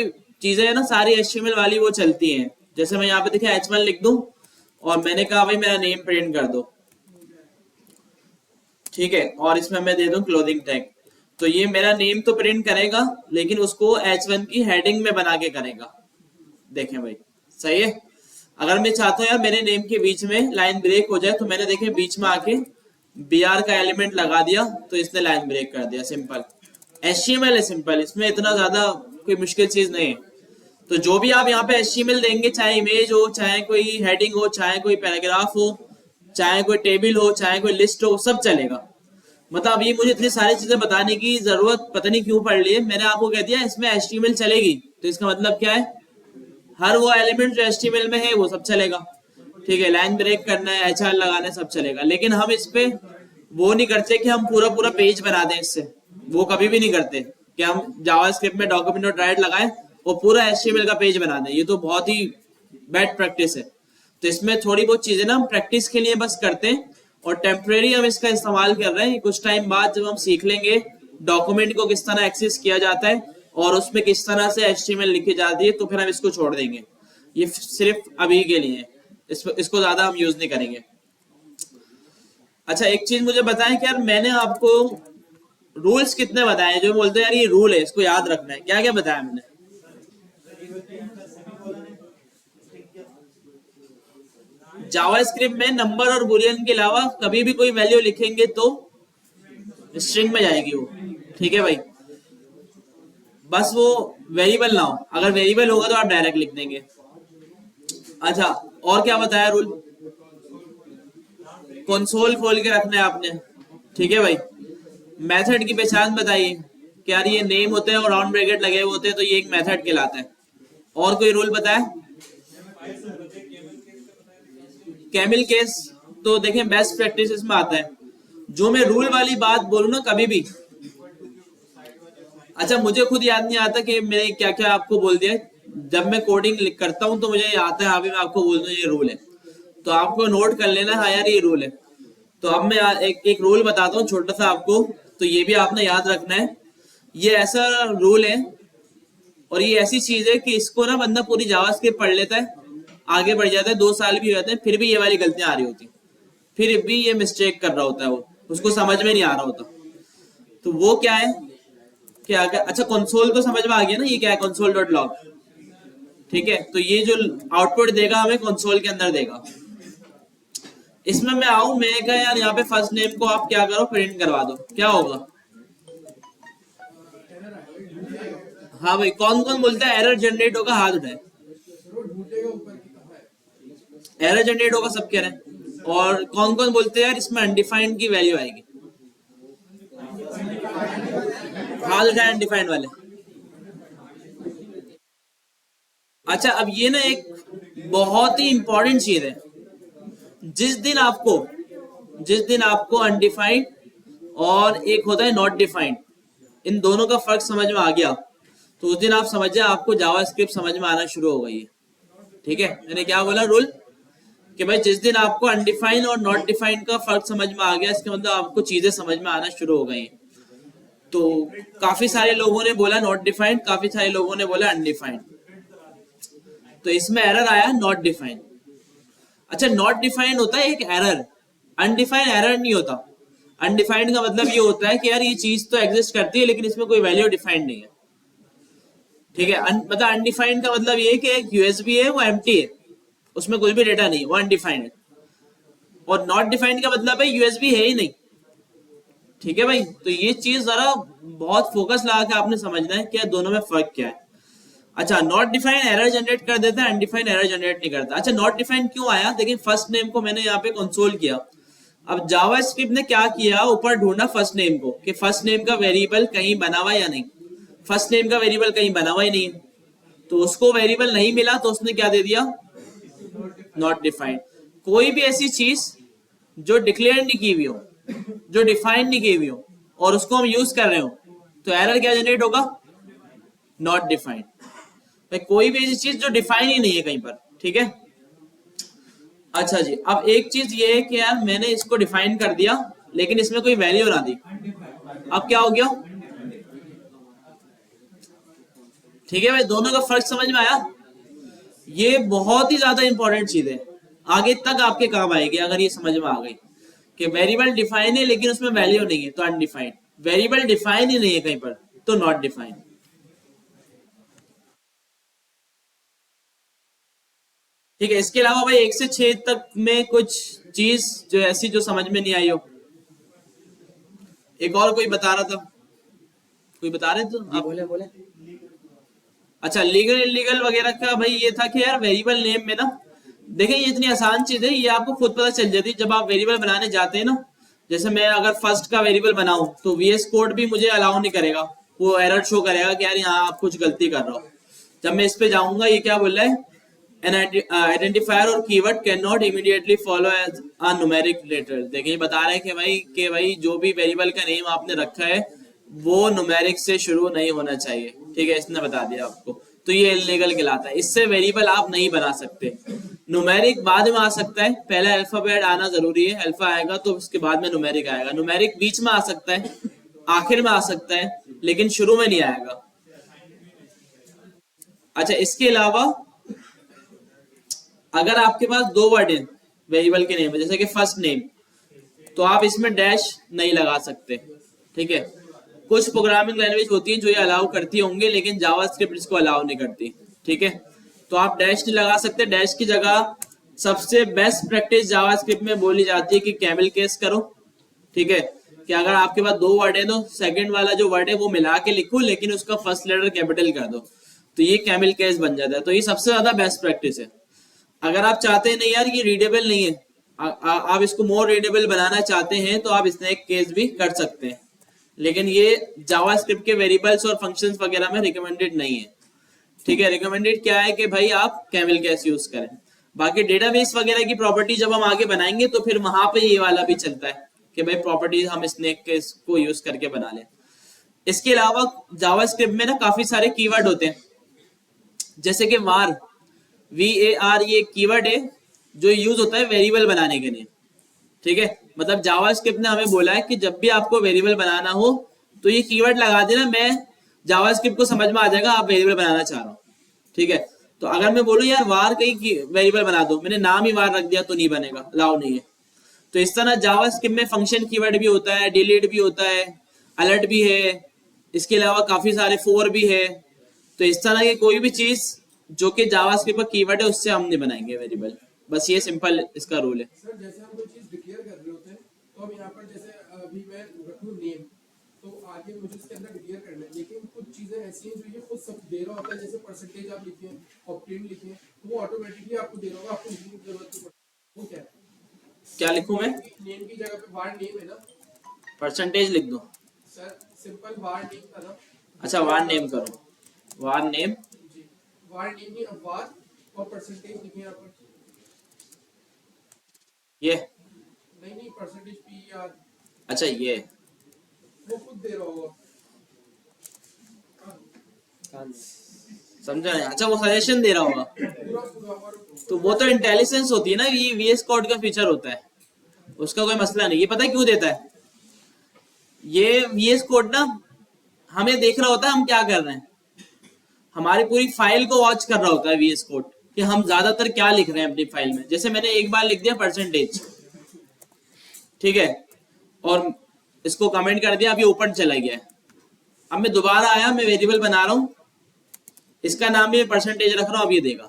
चीजें है ना सारी HTML वाली वो चलती हैं। जैसे मैं यहाँ पे देखिए H1 लिख दूं और मैंने कहा भाई मेरा नेम प्रिंट कर दो, ठीक है, और इसमें मैं दे दूं क्लोथिंग टैग, तो ये मेरा नेम तो प्रिंट करेगा लेकिन उसको H1 की हेडिंग में बना के करेगा। देखें भाई सही है। अगर मैं चाहता हूँ यार मेरे नेम के बीच में लाइन ब्रेक हो जाए तो मैंने देखे बीच में आके BR का एलिमेंट लगा दिया तो इसने लाइन ब्रेक कर दिया। सिंपल HTML है, सिंपल, इसमें इतना ज्यादा कोई मुश्किल चीज नहीं है। तो जो भी आप यहाँ पे HTML देंगे, चाहे इमेज हो, चाहे कोई हेडिंग हो, चाहे कोई पैराग्राफ हो, चाहे कोई टेबल हो, चाहे कोई लिस्ट हो, सब चलेगा। मतलब ये मुझे इतनी सारी चीजें बताने की जरूरत पता नहीं क्यों पड़ रही है। मैंने आपको कह दिया इसमें HTML चलेगी, तो इसका मतलब क्या है, हर वो एलिमेंट जो HTML में है वो सब चलेगा, ठीक है। लाइन ब्रेक करना है, HR लगाना है, सब चलेगा। लेकिन हम इस पे वो नहीं करते कि हम पूरा पूरा पेज बना दें इससे, वो कभी भी नहीं करते कि हम जावास्क्रिप्ट में डॉक्यूमेंट और राइट लगाएं और पूरा HTML का पेज बना दें। ये तो बहुत ही बैड प्रैक्टिस है। तो इसमें थोड़ी बहुत चीजें ना हम प्रैक्टिस के लिए बस करते हैं, और टेम्परेरी हम इसका इस्तेमाल कर रहे हैं। कुछ टाइम बाद जब हम सीख लेंगे डॉक्यूमेंट को किस तरह एक्सेस किया जाता है और उसमें किस तरह से HTML लिखी जाती है, तो फिर हम इसको छोड़ देंगे। ये सिर्फ अभी के लिए है, इसको ज्यादा हम यूज नहीं करेंगे। अच्छा एक चीज मुझे बताएं कि यार मैंने आपको रूल्स कितने बताए, जो बोलते हैं यार ये रूल है इसको याद रखना है, क्या क्या बताया मैंने? जावास्क्रिप्ट में नंबर और बुलियन के अलावा कभी भी कोई वैल्यू लिखेंगे तो स्ट्रिंग में जाएगी वो, ठीक है भाई। बस वो वेरिएबल ना हो, अगर वेरिएबल होगा तो आप डायरेक्ट लिख देंगे। अच्छा और क्या बताया रूल? कंसोल खोल के रखना है आपने, ठीक है भाई। मेथड की पहचान बताइए कि यार ये नेम होते हैं और राउंड ब्रैकेट लगे हुए होते हैं तो ये एक मेथड कहलाता है। और कोई रूल बताए? कैमिल केस तो देखें बेस्ट प्रैक्टिस में आता है। जो मैं रूल वाली बात बोलूं ना कभी भी, अच्छा मुझे खुद याद नहीं आता कि मैंने क्या क्या आपको बोल दिया। जब मैं कोडिंग करता हूं तो मुझे आता है, अभी मैं आपको बोल दूं ये रूल है, तो आपको नोट कर लेना, हाँ यार ये रूल है। तो अब मैं एक रूल बताता हूँ छोटा सा आपको, तो ये भी आपने याद रखना है। ये ऐसा रूल है और ये ऐसी चीज है कि इसको ना बंदा पूरी जावास्क्रिप्ट पढ़ लेता है, आगे बढ़ जाता है, 2 साल भी हो जाते हैं, फिर भी ये वाली गलतियां आ रही होती, फिर भी ये मिस्टेक कर रहा होता है, वो उसको समझ में नहीं आ रहा होता। तो वो क्या है कि अगर अच्छा कंसोल तो समझ में आ गया ना, ये क्या है कंसोल डॉट लॉग, ठीक है। तो ये जो आउटपुट देगा हमें कंसोल के अंदर देगा। इसमें मैं आऊं, मैं क्या यार यहाँ पे फर्स्ट नेम को आप क्या करो प्रिंट करवा दो, क्या होगा? हाँ भाई, कौन कौन बोलता है एरर जनरेट होगा? हाथ उठाए। एरर जनरेट होगा सब कह रहे हैं। और कौन कौन बोलते हैं यार इसमें अनडिफाइंड की वैल्यू आएगी? हाथ उठाए अनडिफाइंड वाले। अच्छा अब ये ना एक बहुत ही इंपॉर्टेंट चीज है। जिस दिन आपको अनडिफाइंड और एक होता है नॉट डिफाइंड, इन दोनों का फर्क समझ में आ गया तो उस दिन आप समझ जाए आपको जावास्क्रिप्ट समझ में आना शुरू हो गई है। ठीक है, मैंने क्या बोला रूल कि भाई जिस दिन आपको अनडिफाइंड और नॉट डिफाइंड का फर्क समझ में आ गया, इसके मतलब आपको चीजें समझ में आना शुरू हो गई। तो काफी सारे लोगों ने बोला नॉट डिफाइंड, काफी सारे लोगों ने बोला अनडिफाइंड, तो इसमें एरर आया नॉट डिफाइंड। अच्छा नॉट डिफाइंड होता है एक एरर, अनडिफाइंड एरर नहीं होता। अनडिफाइंड का मतलब ये होता है कि यार ये चीज तो एग्जिस्ट करती है लेकिन इसमें कोई वैल्यू डिफाइंड नहीं है। ठीक है, मतलब अनडिफाइंड का मतलब ये है कि एक यूएसबी है वो एम्प्टी है, उसमें कुछ भी डेटा नहीं, वो अनडिफाइंड है। और नॉट डिफाइंड का मतलब है यूएसबी है ही नहीं। ठीक है भाई, तो ये चीज जरा बहुत फोकस लगा के आपने समझना है कि दोनों में फर्क क्या है। अच्छा नॉट डिफाइंड एरर जनरेट कर देता है, अनडिफाइंड एरर जनरेट नहीं करता। अच्छा नॉट डिफाइंड क्यों आया? देखिए फर्स्ट नेम को मैंने यहाँ पे कंसोल किया, अब जावास्क्रिप्ट ने क्या किया, ऊपर ढूंढा फर्स्ट नेम को कि फर्स्ट नेम का वेरिएबल कहीं बना हुआ या नहीं। फर्स्ट नेम का वेरिएबल कहीं बना हुआ ही नहीं है, तो उसको वेरिएबल नहीं मिला तो उसने क्या दे दिया, नॉट डिफाइंड। कोई भी ऐसी चीज जो डिक्लेयर नहीं की हुई हो, जो डिफाइन नहीं की हुई हो और उसको हम यूज कर रहे हो, तो एरर क्या जनरेट होगा, नॉट डिफाइंड। भाई कोई भी ऐसी चीज जो डिफाइन ही नहीं है कहीं पर। ठीक है, अच्छा जी, अब एक चीज ये है कि यार मैंने इसको डिफाइन कर दिया लेकिन इसमें कोई वैल्यू ना दी, अब क्या हो गया? ठीक है भाई, दोनों का फर्क समझ में आया? ये बहुत ही ज्यादा इंपॉर्टेंट चीज है, आगे तक आपके काम आएगी अगर ये समझ में आ गई कि वेरिएबल डिफाइन है लेकिन उसमें वैल्यू नहीं है तो अनडिफाइंड, वेरिएबल डिफाइन ही नहीं है कहीं पर तो नॉट डिफाइंड। ठीक है, इसके अलावा भाई 1 से 6 तक में कुछ चीज जो ऐसी जो समझ में नहीं आई हो? एक और कोई बता रहा था, कोई बता रहे थे आप? बोले अच्छा लीगल इलीगल वगैरह का भाई ये था कि यार वेरिएबल नेम में ना, देखिए ये इतनी आसान चीज है, ये आपको खुद पता चल जाती है जब आप वेरिएबल बनाने जाते हैं ना। जैसे मैं अगर फर्स्ट का वेरिएबल बनाऊं तो वीएस कोड भी मुझे अलाउ नहीं करेगा, वो एरर शो करेगा कि यार यहाँ आप कुछ गलती कर रहे हो। जब मैं इस पे जाऊंगा, ये क्या बोल रहा है, an identifier or keyword cannot immediately follow as a numeric letter। देखिए बता रहे हैं कि भाई जो भी वेरिएबल का नेम आपने रखा है वो न्यूमेरिक से शुरू नहीं होना चाहिए। ठीक है, इसने बता दिया आपको, तो ये इलीगल कहलाता है, इससे वेरिएबल आप नहीं बना सकते। न्यूमेरिक बाद में आ सकता है, पहले अल्फाबेट आना जरूरी है, अल्फा आएगा तो उसके बाद में न्यूमेरिक आएगा। न्यूमेरिक बीच में आ सकता है, आखिर में आ सकता है, लेकिन शुरू में नहीं आएगा। अच्छा इसके अलावा अगर आपके पास 2 वर्ड है वेरिएबल के नेम में, जैसे कि फर्स्ट नेम, तो आप इसमें डैश नहीं लगा सकते। ठीक है, कुछ प्रोग्रामिंग लैंग्वेज होती है जो ये अलाउ करती होंगे लेकिन जावास्क्रिप्ट इसको अलाउ नहीं करती। ठीक है, तो आप डैश नहीं लगा सकते। डैश की जगह सबसे बेस्ट प्रैक्टिस जावास्क्रिप्ट में बोली जाती है कि कैमल केस करो। ठीक है, कि अगर आपके पास 2 वर्ड है तो सेकंड वाला जो वर्ड है वो मिला के लिखो लेकिन उसका फर्स्ट लेटर कैपिटल कर दो, तो ये कैमल केस बन जाता है। तो ये सबसे ज्यादा बेस्ट प्रैक्टिस है। अगर आप चाहते हैं नहीं यार ये रीडेबल नहीं है, आप इसको मोर रीडेबल बनाना चाहते हैं तो आप स्नैक केस भी कर सकते हैं। लेकिन ये जावास्क्रिप्ट के वेरिएबल्स और फंक्शंस वगैरह में रिकमेंडेड नहीं है। ठीक है, रिकमेंडेड क्या है कि भाई आप कैमल कैश यूज करें। बाकी डेटाबेस वगैरह की प्रॉपर्टी जब हम आगे बनाएंगे तो फिर वहां पे ये वाला भी चलता है कि भाई प्रॉपर्टीज हम स्नेक के को यूज करके बना लें। इसके अलावा जावास्क्रिप्ट में ना काफी सारे कीवर्ड होते हैं, जैसे कि var, VAR, ये कीवर्ड है जो यूज होता है वेरिएबल बनाने के लिए। ठीक है, मतलब जावास्क्रिप्ट ने हमें बोला है कि जब भी आपको वेरिएबल बनाना हो तो ये कीवर्ड लगा देना, मैं जावास्क्रिप्ट को समझ में आ जाएगा आप वेरिएबल बनाना चाह रहा हूँ। ठीक है, तो अगर मैं बोलूँ यार var कहीं वेरिएबल बना दो, मैंने नाम ही var रख दिया तो नहीं बनेगा, अलाउ नहीं है। तो इस तरह जावास्क्रिप्ट में फंक्शन कीवर्ड भी होता है, डिलीट भी होता है, अलर्ट भी है, इसके अलावा काफी सारे फॉर भी है। तो इस तरह की कोई भी चीज जो कि जावास्क्रिप्ट का कीवर्ड है उससे हम नहीं बनाएंगे वेरिएबल। बस ये सिंपल इसका रूल है। सर जैसे हम कोई चीज डिक्लेयर कर रहे होते हैं तो हम यहाँ पर जैसे अभी मैं रखूँ नेम, तो आगे मुझे इसके अंदर डिक्लेयर करना है, लेकिन कुछ चीजें ऐसी हैं जो ये खुद सब दे रहा होता है, जैसे परसेंटेज आप लिखे, ऑप्टेन लिखे, तो वो ऑटोमेटिकली आपको दे रहा होगा, आपको लिखने की जरूरत नहीं पड़ती। वो क्या है? क्या लिखूं मैं? नेम की जगह पे var नेम है ना परसेंटेज लिख दो सर, सिंपल var नेम था ना। अच्छा var नेम करो, var नेम, जी, var नेम ही अब var और परसेंटेज लिखे यहाँ पर। ये नहीं परसेंटेज PR अच्छा ये वो खुद दे रहा होगा। समझा नहीं? अच्छा वो सजेशन दे रहा होगा, पूरा पूरा और तो वो तो इंटेलिजेंस होती है ना, ये VS कोड का फीचर होता है, उसका कोई मसला नहीं। ये पता है क्यों देता है? ये VS कोड ना हमें देख रहा होता है हम क्या कर रहे हैं, हमारी पूरी फाइल को वॉच कर रहा होता है VS कोड कि हम ज्यादातर क्या लिख रहे हैं अपनी फाइल में। जैसे मैंने एक बार लिख दिया परसेंटेज, ठीक है, और इसको कमेंट कर दिया, अभी ओपन चला गया है। अब मैं दोबारा आया, मैं वेरिएबल बना रहा हूं, इसका नाम भी परसेंटेज रख रहा हूं, अब ये देगा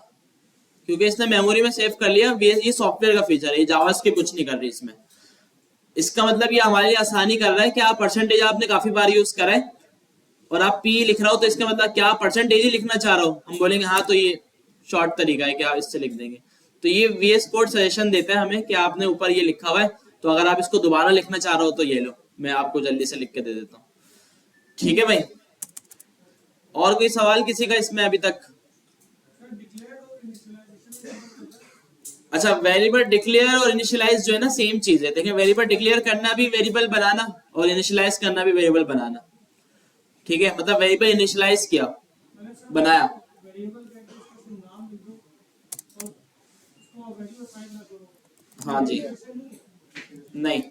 क्योंकि इसने मेमोरी में सेव कर लिया। ये सॉफ्टवेयर का फीचर है, ये जावास्क्रिप्ट कुछ नहीं कर रही इसमें। इसका मतलब ये हमारे लिए आसानी कर रहा है कि आप परसेंटेज आपने काफी बार यूज करा है और आप P लिख रहा हो, तो इसका मतलब क्या आप परसेंटेज ही लिखना चाह रहे हो, हम बोलेंगे हाँ तो ये शॉर्ट तरीका है कि आप इससे लिख देंगे। तो ये VS कोड सजेशन देता है हमें कि आपने ऊपर ये लिखा हुआ है, तो अगर आप इसको दोबारा लिखना चाह रहे हो तो ये लो, मैं आपको जल्दी से लिख के दे देता हूँ। ठीक है भाई, और कोई सवाल किसी का इसमें अभी तक? अच्छा, वेरिएबल डिक्लेयर और इनिशियलाइज जो है ना सेम चीज है। देखिए वेरिएबल डिक्लेयर करना भी वेरिएबल बनाना और इनिशियलाइज करना भी वेरिएबल बनाना। ठीक है, मतलब वेरिएबल इनिशियलाइज किया, बनाया। हाँ जी, नहीं,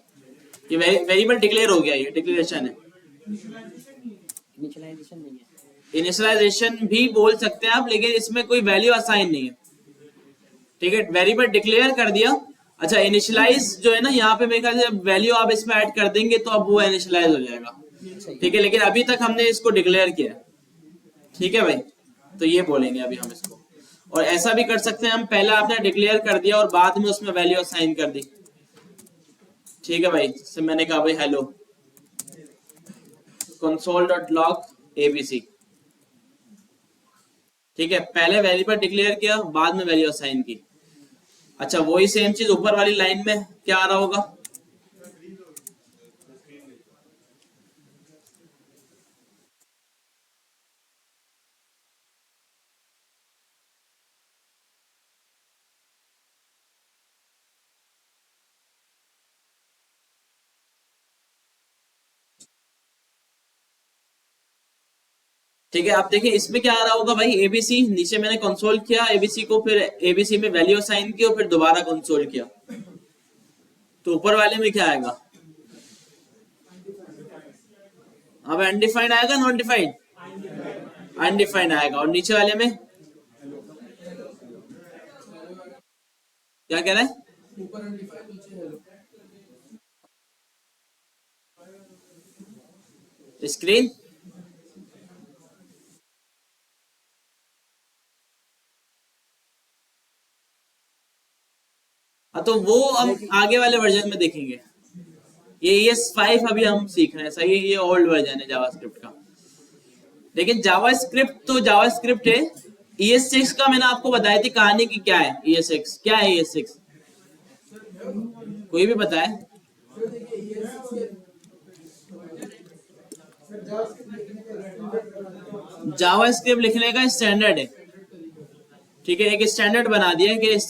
ये वेरिएबल डिक्लेयर हो गया, ये डिक्लेरेशन है। इनिशियलाइजेशन नहीं है। इनिशियलाइजेशन भी बोल सकते हैं आप, लेकिन इसमें कोई वैल्यू असाइन नहीं है। ठीक है, वेरिएबल डिक्लेयर कर दिया। अच्छा, इनिशियलाइज जो है ना, यहाँ पे मेरे ख्याल से वैल्यू आप इसमें ऐड कर देंगे तो अब वो इनिशियलाइज हो जाएगा। ठीक है, लेकिन अभी तक हमने इसको डिक्लेयर किया। ठीक है भाई, तो ये बोलेंगे अभी हम इसको। और ऐसा भी कर सकते हैं हम, पहले आपने डिक्लेयर कर दिया और बाद में उसमें वैल्यू असाइन कर दी। ठीक है भाई, जैसे मैंने कहा भाई हेलो console.log abc। ठीक है, पहले वेरिएबल डिक्लेयर किया, बाद में वैल्यू असाइन की। अच्छा, वही सेम चीज ऊपर वाली लाइन में क्या आ रहा होगा? ठीक है, आप देखिए इसमें क्या आ रहा होगा भाई, एबीसी। नीचे मैंने कंसोल किया एबीसी को, फिर एबीसी में वैल्यू असाइन की और फिर दोबारा कंसोल किया, तो ऊपर वाले में क्या आएगा? अब अनडिफाइंड आएगा, नॉन डिफाइंड? अनडिफाइंड आएगा। और नीचे वाले में क्या कह रहा है? ऊपर अनडिफाइंड, नीचे हेलो। स्क्रीन हाँ, तो वो हम आगे वाले वर्जन में देखेंगे। ये ES5 अभी हम सीख रहे हैं, सही है, ये ओल्ड वर्जन है जावास्क्रिप्ट का। लेकिन जावास्क्रिप्ट तो जावास्क्रिप्ट है। ES6 का मैंने आपको बताई थी कहानी की, क्या है ES6? क्या है ES6? कोई भी बताए? जावास्क्रिप्ट लिखने का स्टैंडर्ड है, ठीक है, एक स्टैंडर्ड बना दिया है कि इस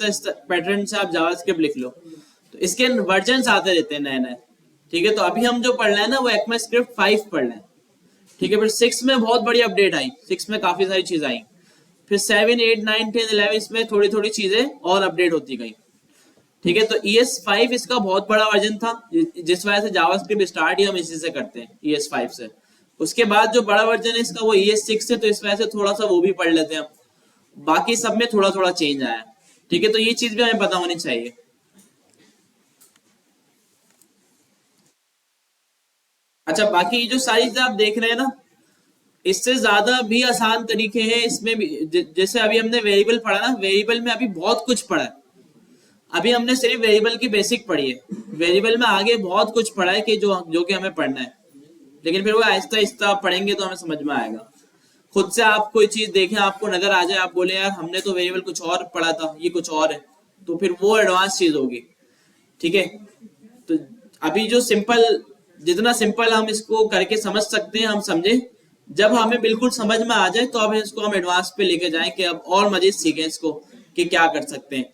पैटर्न से आप जावास्क्रिप्ट लिख लो। तो इसके वर्जन्स आते रहते हैं नए नए, ठीक है। तो अभी हम जो पढ़ रहे हैं ना वो ECMAScript 5 पढ़ रहे हैं, ठीक है। फिर 6 में बहुत बड़ी अपडेट आई, 6 में काफी सारी चीज आई। फिर 7, 8, 9, 10, 11 इसमें थोड़ी थोड़ी चीजें और अपडेट होती गई, ठीक है। तो ES5 इसका बहुत बड़ा वर्जन था, जिस वजह से जावास्क्रिप्ट स्टार्ट ही हम इसी से करते हैं, ES5 से। उसके बाद जो बड़ा वर्जन है इसका वो ES6 है, तो इस वजह से थोड़ा सा वो भी पढ़ लेते हैं हम। बाकी सब में थोड़ा थोड़ा चेंज आया, ठीक है। तो ये चीज भी हमें पता होनी चाहिए। अच्छा, बाकी जो सारी चीजें आप देख रहे हैं ना, इससे ज्यादा भी आसान तरीके हैं इसमें भी। जैसे अभी हमने वेरिएबल पढ़ा ना, वेरिएबल में अभी बहुत कुछ पढ़ा है। अभी हमने सिर्फ वेरिएबल की बेसिक पढ़ी है, वेरिएबल में आगे बहुत कुछ पढ़ा है कि जो कि हमें पढ़ना है, लेकिन फिर वो आहिस्ता आहिस्ता पढ़ेंगे तो हमें समझ में आएगा। खुद से आप कोई चीज देखें, आपको नजर आ जाए, आप बोले यार हमने तो वेरिएबल कुछ और पढ़ा था, ये कुछ और है, तो फिर वो एडवांस चीज होगी, ठीक है। तो अभी जो सिंपल, जितना सिंपल हम इसको करके समझ सकते हैं हम समझे, जब हमें बिल्कुल समझ में आ जाए तो अब इसको हम एडवांस पे लेके जाएं कि अब और मजीद सीखें इसको कि क्या कर सकते हैं।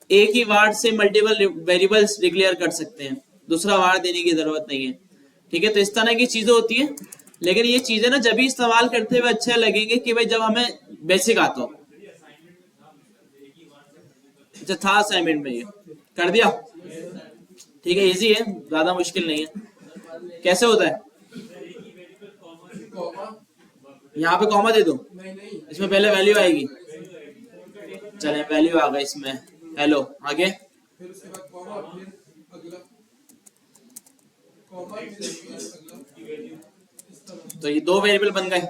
एक ही वार्ड से मल्टीपल वेरिएबल्स डिक्लेयर कर सकते हैं, दूसरा वार्ड देने की जरूरत नहीं है, ठीक है। तो इस तरह की चीजें होती हैं, लेकिन ये चीजें ना जब भी इस्तेमाल करते हुए अच्छे लगेंगे कि भाई जब हमें बेसिक आता हो। अच्छा, था असाइनमेंट में ये कर दिया, ठीक है, इजी है, ज्यादा मुश्किल नहीं है। कैसे होता है, कॉमा यहाँ पे कॉमा दे दो, नहीं नहीं, इसमें पहले वैल्यू आएगी, चले वैल्यू आ गई इसमें, हेलो, आगे। फिर उसके बाद कॉमा, फिर अगला कॉमा, फिर अगला, इस तरह। तो ये दो वेरिएबल बन गए।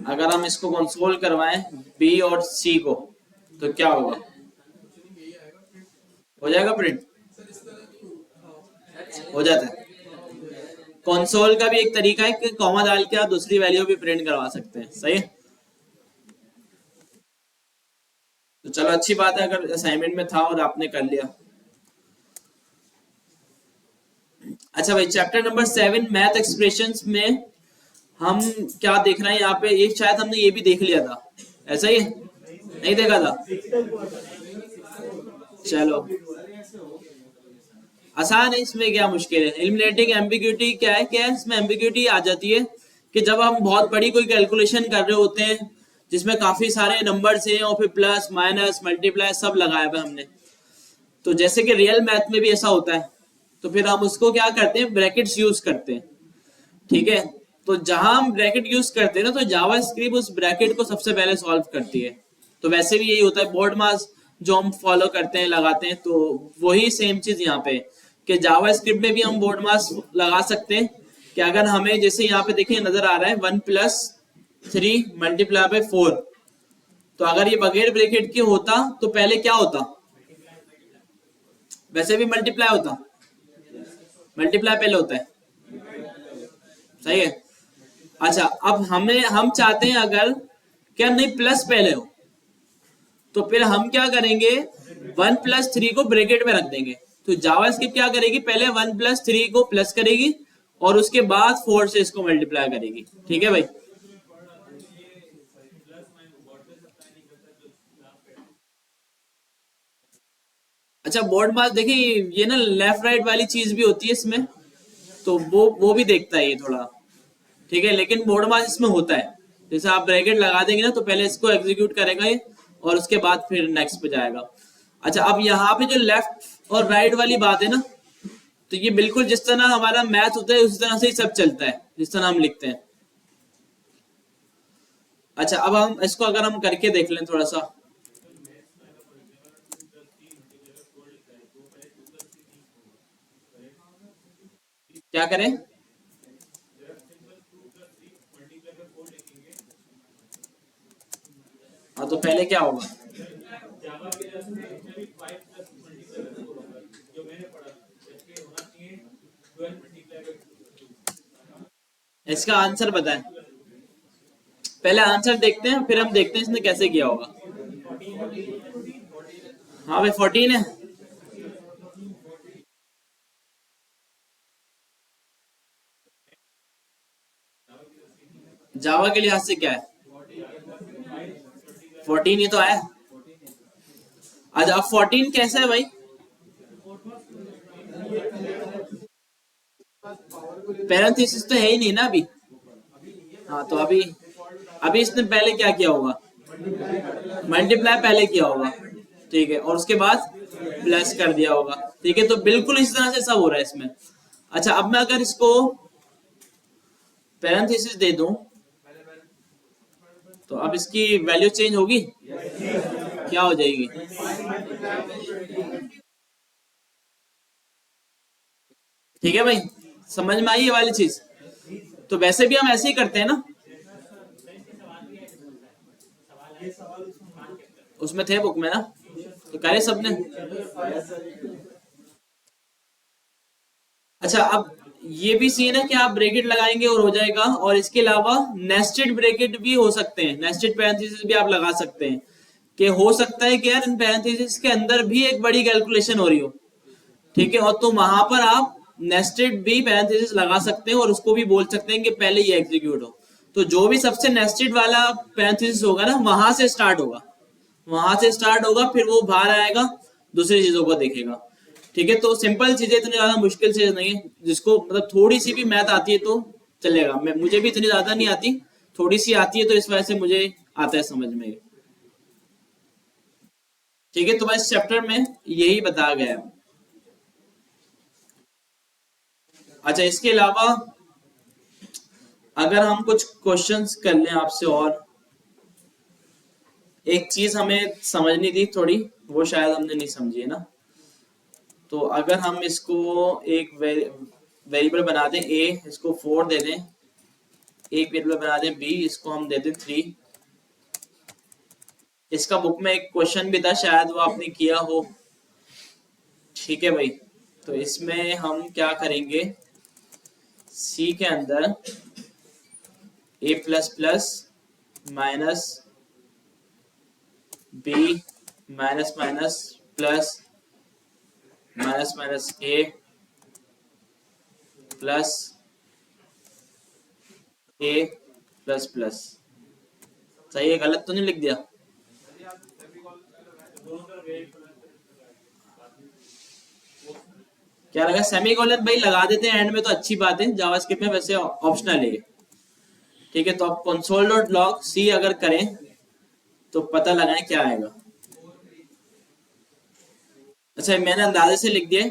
अगर हम इसको कंसोल करवाएं बी और सी को, तो क्या होगा, यही आएगा प्रिंट। हो जाएगा प्रिंट, सर इस तरह नहीं, हाँ हो जाता है। कंसोल का भी एक तरीका है कि कॉमा डाल के आप दूसरी वैल्यू भी प्रिंट करवा सकते हैं, सही है। तो चलो अच्छी बात है अगर असाइनमेंट में था और आपने कर लिया। अच्छा भाई, चैप्टर नंबर 7 मैथ एक्सप्रेशंस में हम क्या देख रहे हैं यहाँ पे, ये शायद हमने ये भी देख लिया था, ऐसा ही है, नहीं देखा था। चलो आसान है, इसमें क्या मुश्किल है। एलिमिनेटिंग एम्बिग्यूटी क्या है इसमें एम्बिग्यूटी आ जाती है कि जब हम बहुत बड़ी कोई कैलकुलेशन कर रहे होते हैं जिसमें काफी सारे नंबर्स हैं और फिर प्लस माइनस मल्टीप्लाई सब लगाया हुआ हमने, तो जैसे कि रियल मैथ में भी ऐसा होता है, तो फिर हम उसको क्या करते हैं, ब्रैकेट्स यूज करते हैं, ठीक है। तो जहां हम ब्रैकेट यूज करते हैं ना, तो जावास्क्रिप्ट उस ब्रैकेट को सबसे पहले सॉल्व करती है। तो वैसे भी यही होता है, बोर्ड मास जो हम फॉलो करते हैं लगाते हैं, तो वही सेम चीज यहाँ पे कि जावास्क्रिप्ट में भी हम बोर्ड मास लगा सकते हैं कि अगर हमें, जैसे यहाँ पे देखिए नजर आ रहा है 1+3 मल्टीप्लाई बाय 4, तो अगर ये बगैर ब्रैकेट के होता तो पहले क्या होता, वैसे भी मल्टीप्लाई होता, मल्टीप्लाई पहले होता है, सही है। अच्छा, अब हम चाहते हैं अगर क्या नहीं प्लस पहले हो, तो फिर हम क्या करेंगे, 1+3 को ब्रैकेट में रख देंगे। तो जावास्क्रिप्ट क्या करेगी, पहले 1+3 को प्लस करेगी और उसके बाद 4 से इसको मल्टीप्लाई करेगी, ठीक है भाई। अच्छा, बोर्ड मास देखिए, ये ना लेफ्ट राइट वाली चीज भी होती है इसमें, तो वो भी देखता है ये थोड़ा, ठीक है। लेकिन बोर्ड मास इसमें होता है, जैसे आप ब्रैकेट लगा देंगे ना तो पहले इसको एग्जीक्यूट करेगा ये और उसके बाद फिर नेक्स्ट पे जाएगा। अच्छा, अब यहाँ पे जो लेफ्ट और राइट वाली बात है ना, तो ये बिल्कुल जिस तरह हमारा मैथ होता है उसी तरह से ही सब चलता है, जिस तरह हम लिखते हैं। अच्छा, अब हम इसको अगर हम करके देख लें थोड़ा सा, क्या करें, हाँ तो पहले क्या होगा, इसका आंसर बताएं, पहले आंसर देखते हैं फिर हम देखते हैं इसने कैसे किया होगा। हाँ भाई 14 है, जावा के लिहाज से क्या है? 14 ही तो आया। अच्छा अब 14 कैसा है भाई? पैरेंथेसिस तो है ही नहीं ना अभी। हाँ तो अभी अभी इसने पहले क्या किया होगा? मल्टीप्लाई पहले किया होगा, ठीक है, और उसके बाद प्लस कर दिया होगा, ठीक है। तो बिल्कुल इस तरह से सब हो रहा है इसमें। अच्छा अब मैं अगर इसको पैरेंथेसिस दे दूं तो अब इसकी वैल्यू चेंज होगी? क्या हो जाएगी? ठीक है भाई, समझ में आई ये वाली चीज? तो वैसे भी हम ऐसे ही करते हैं ना, उसमें थे बुक में ना, तो करे सबने। अच्छा अब ये भी सीन है कि आप ब्रैकेट लगाएंगे और हो जाएगा, और इसके अलावा नेस्टेड ब्रैकेट भी हो सकते हैं, नेस्टेड पैरेंथेसिस भी आप लगा सकते हैं, कि हो सकता है कि यार इन पैरेंथेसिस के अंदर भी एक बड़ी कैलकुलेशन हो रही हो, ठीक है, और तो वहां पर आप नेस्टेड भी पैरेंथेसिस लगा सकते हैं और उसको भी बोल सकते हैं कि पहले ये एग्जीक्यूट हो। तो जो भी सबसे नेस्टेड वाला पैरेंथेसिस होगा ना, वहां से स्टार्ट होगा, वहां से स्टार्ट होगा, फिर वो बाहर आएगा, दूसरी चीजों को देखेगा, ठीक है। तो सिंपल चीजें, इतनी ज्यादा मुश्किल चीज नहीं है, जिसको मतलब थोड़ी सी भी मैथ आती है तो चलेगा। मैं मुझे भी इतनी ज्यादा नहीं आती, थोड़ी सी आती है, तो इस वजह से मुझे आता है समझ में, ठीक है। तो इस चैप्टर में यही बताया गया है। अच्छा इसके अलावा अगर हम कुछ क्वेश्चंस कर लें आपसे, और एक चीज हमें समझनी थी थोड़ी, वो शायद हमने नहीं समझी है ना। तो अगर हम इसको एक वेरिएबल बना दें a, इसको 4 दे दें, एक वेरिएबल बना दें b, इसको हम दे दें 3। इसका बुक में एक क्वेश्चन भी था, शायद वो आपने किया हो, ठीक है भाई। तो इसमें हम क्या करेंगे, c के अंदर a plus plus minus b minus minus plus minus minus a plus a plus plus, सही है? गलत तो नहीं लिख दिया? क्या लगा? सेमीकोलन भाई लगा देते हैं एंड में तो अच्छी बात है, जावास्क्रिप्ट में वैसे ऑप्शनल है, ठीक है। तो आप कंसोल डॉट लॉग सी अगर करें तो पता लगाएं क्या आएगा। अच्छा मैंने अंदाजे से लिख दिया,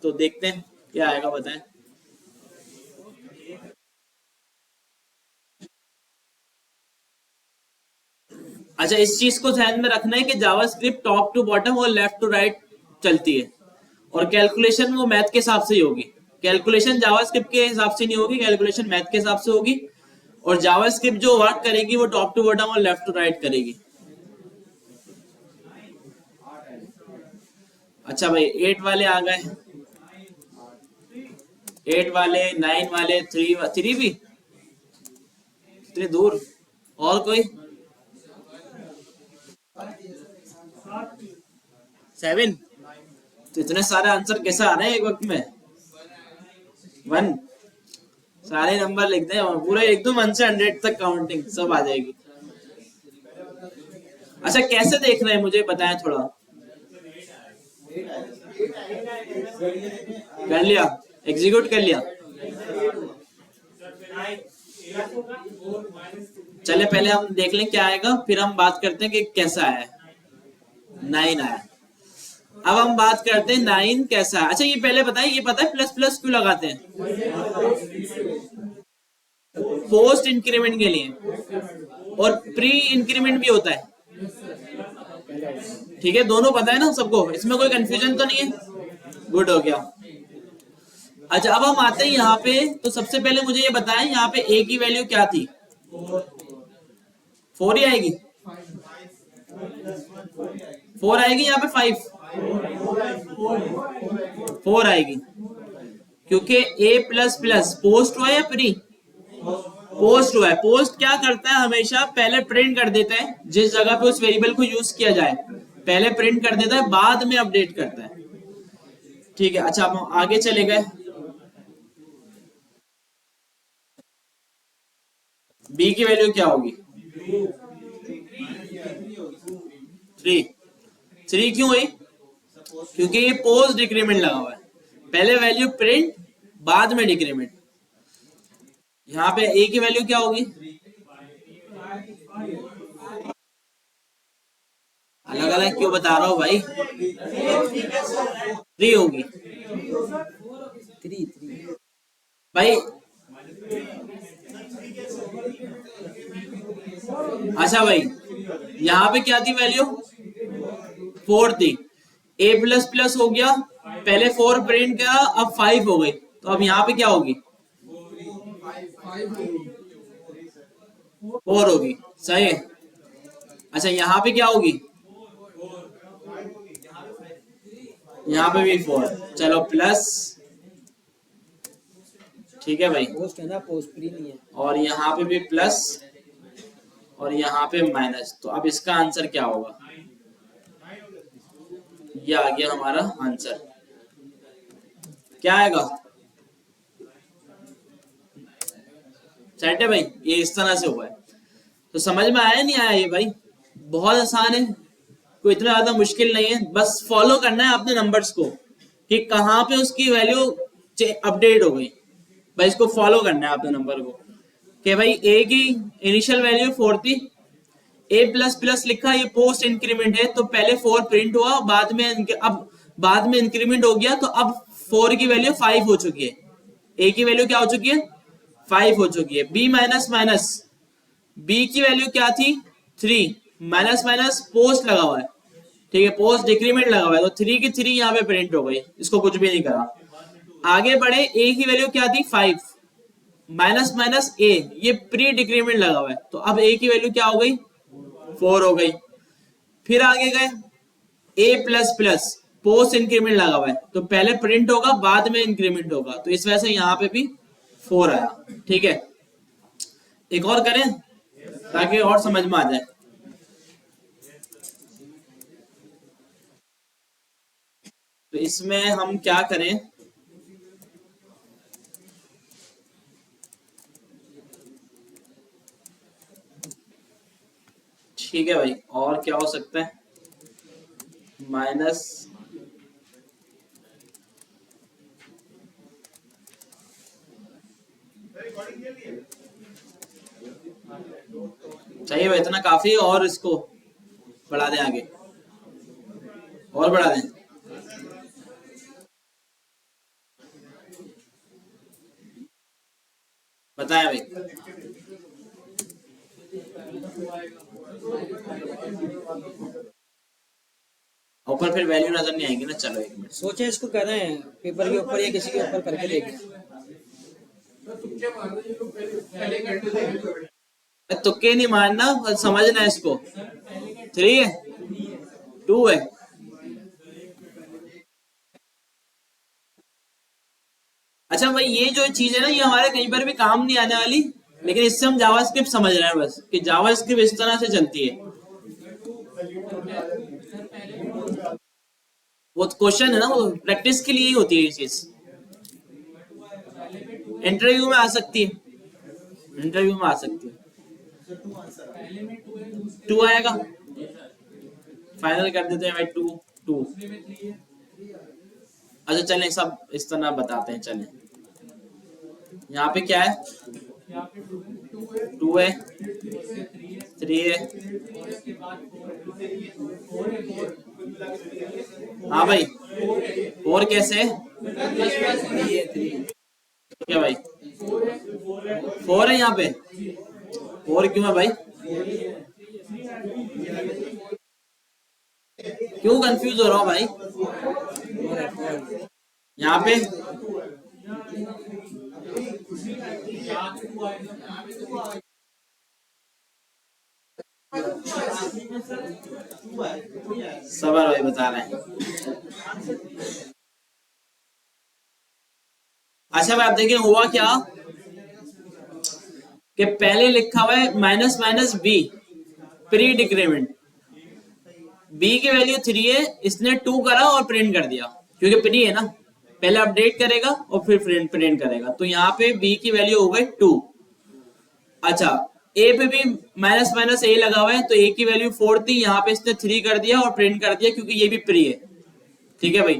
तो देखते हैं क्या आएगा, बताएं। अच्छा इस चीज को ध्यान में रखना है कि जावास्क्रिप्ट टॉप टू बॉटम और लेफ्ट टू राइट चलती है, और कैलकुलेशन वो मैथ के हिसाब से ही होगी। कैलकुलेशन जावास्क्रिप्ट के हिसाब से नहीं होगी, कैलकुलेशन मैथ के हिसाब से होगी, और जावास्क्रिप्ट जो वर्क करेगी वो टॉप टू बॉटम और लेफ्ट टू राइट करेगी। अच्छा भाई 8 वाले आ गए, 8 वाले, 9 वाले, 3 भी इतने दूर, और कोई? 7? तो इतने सारे आंसर कैसे आ रहे हैं एक वक्त में? 1, सारे नंबर लिख दें और पूरा एकदम 1 से 100 तक काउंटिंग सब आ जाएगी। अच्छा कैसे देख रहे हैं मुझे बताएं थोड़ा। कर लिया, एग्जीक्यूट कर लिया? चले पहले हम देख लें क्या आएगा, फिर हम बात करते हैं कि कैसा आया। 9 आया। अब हम बात करते हैं 9 कैसा है। अच्छा ये पहले बताएं, ये पता है प्लस प्लस क्यों लगाते हैं? पोस्ट इंक्रीमेंट के लिए, और प्री इंक्रीमेंट भी होता है, ठीक है। दोनों पता है ना सबको, इसमें कोई कंफ्यूजन तो नहीं है? गुड हो गया। अच्छा अब हम आते हैं यहाँ पे, तो सबसे पहले मुझे ये बताएं यहाँ पे a की वैल्यू क्या थी? 4 ही आएगी? 4 आएगी यहाँ पे? 5? 4 आएगी, क्योंकि a प्लस प्लस पोस्ट हुआ है या प्री? पोस्ट हुआ है। पोस्ट क्या करता है, हमेशा पहले प्रिंट कर देता है जिस जगह पे उस वेरिएबल को यूज किया जाए, पहले प्रिंट कर देता है, बाद में अपडेट करता है, ठीक है। अच्छा अब हम आगे चले गए। बी की वैल्यू क्या होगी? 3। 3 क्यों हुई? क्योंकि ये पोस्ट डिक्रीमेंट लगा हुआ है, पहले वैल्यू प्रिंट बाद में डिक्रीमेंट। यहाँ पे ए की वैल्यू क्या होगी? अलग अलग क्यों बता रहा हूँ भाई? 3 होगी 3 भाई। अच्छा भाई, यहाँ पे क्या थी वैल्यू? 4 थी। a प्लस प्लस हो गया, पहले 4 प्रिंट करा, अब 5 हो गई, तो अब यहाँ पे क्या होगी? 4 होगी, सही है। अच्छा यहाँ पे क्या होगी? यहाँ पे भी 4, चलो प्लस, ठीक है भाई, पोस्ट है ना, पोस्ट प्री नहीं है। और यहाँ पे भी प्लस और यहाँ पे माइनस। तो अब इसका आंसर क्या होगा? ये आ गया हमारा आंसर। क्या आएगा? सेट है भाई, ये इस तरह से हुआ है। तो समझ में आया नहीं आया ये भाई? बहुत आसान है, कोई इतना ज्यादा मुश्किल नहीं है, बस फॉलो करना है अपने नंबर्स को कि कहाँ पे उसकी वैल्यू अपडेट हो गई। भाई इसको फॉलो करना है अपने नंबर को कि भाई ए की इनिशियल वैल्यू 4 थी, ए प्लस प्लस लिखा, ये पोस्ट इंक्रीमेंट है, तो पहले 4 प्रिंट हुआ, अब बाद में इंक्रीमेंट हो गया, तो अब 4 की वैल्यू 5 हो चुकी है। ए की वैल्यू क्या हो चुकी है? 5 हो चुकी है। बी माइनस माइनस, बी की वैल्यू क्या थी? 3, माइनस माइनस पोस्ट लगा हुआ है, ठीक है, पोस्ट डिक्रीमेंट लगा हुआ है, तो 3 की 3 यहाँ पे प्रिंट हो गई, इसको कुछ भी नहीं करा। आगे बढ़े, ए की वैल्यू क्या थी? 5, माइनस माइनस ए, ये प्री डिक्रीमेंट लगा हुआ है, तो अब ए की वैल्यू क्या हो गई? 4 हो गई। फिर आगे गए, ए प्लस प्लस, पोस्ट इंक्रीमेंट लगा हुआ है, तो पहले प्रिंट होगा बाद में इंक्रीमेंट होगा, तो इस वजह से यहाँ पे भी 4 आया, ठीक है। एक और करें ताकि और समझ में आ जाए। तो इसमें हम क्या करें, ठीक है भाई, और क्या हो सकता है? माइनस चाहिए भाई, इतना काफी है, और इसको बढ़ा दें आगे, और बढ़ा दें। बताएं भाई। ऊपर फिर वैल्यू नजर नहीं आएगी ना। चलो एक मिनट, सोचे इसको कर रहे हैं पेपर के ऊपर या किसी के ऊपर करके देखें। तुक्के मारना, ये लोग पहले करते थे। तुक्के नहीं मारना, बस समझना है इसको। 3 है, 2 है, अच्छा भाई ये जो चीज है ना, ये हमारे कहीं पर भी काम नहीं आने वाली, लेकिन इससे हम जावास्क्रिप्ट समझ रहे हैं बस कि जावास्क्रिप्ट इस तरह से चलती है। वो क्वेश्चन है ना, वो प्रैक्टिस के लिए ही होती है ये चीज, इंटरव्यू में आ सकती है, इंटरव्यू में आ सकती है। 2 आएगा, फाइनल कर देते हैं भाई। 2 अच्छा चलें, सब इस तरह बताते हैं। चलें, यहाँ पे क्या है? 2 है, 3 है, हाँ भाई 4 कैसे है? क्या भाई 4 है यहाँ पे? 4 क्यों है भाई? क्यों कंफ्यूज हो रहा हूँ भाई? यहाँ पे सबर भाई बता रहे हैं। अच्छा भाई आप देखिए हुआ क्या कि पहले लिखा हुआ है minus minus B, pre decrement. B की वैल्यू 3 है, इसने 2 करा और प्रिंट कर दिया, क्योंकि प्री है ना, पहले अपडेट करेगा और फिर प्रिंट करेगा, तो यहाँ पे बी की वैल्यू हो गई 2। अच्छा ए पे भी माइनस माइनस ए लगा हुआ है, तो ए की वैल्यू 4 थी, यहाँ पे इसने 3 कर दिया और प्रिंट कर दिया क्योंकि ये भी प्री है। ठीक है भाई,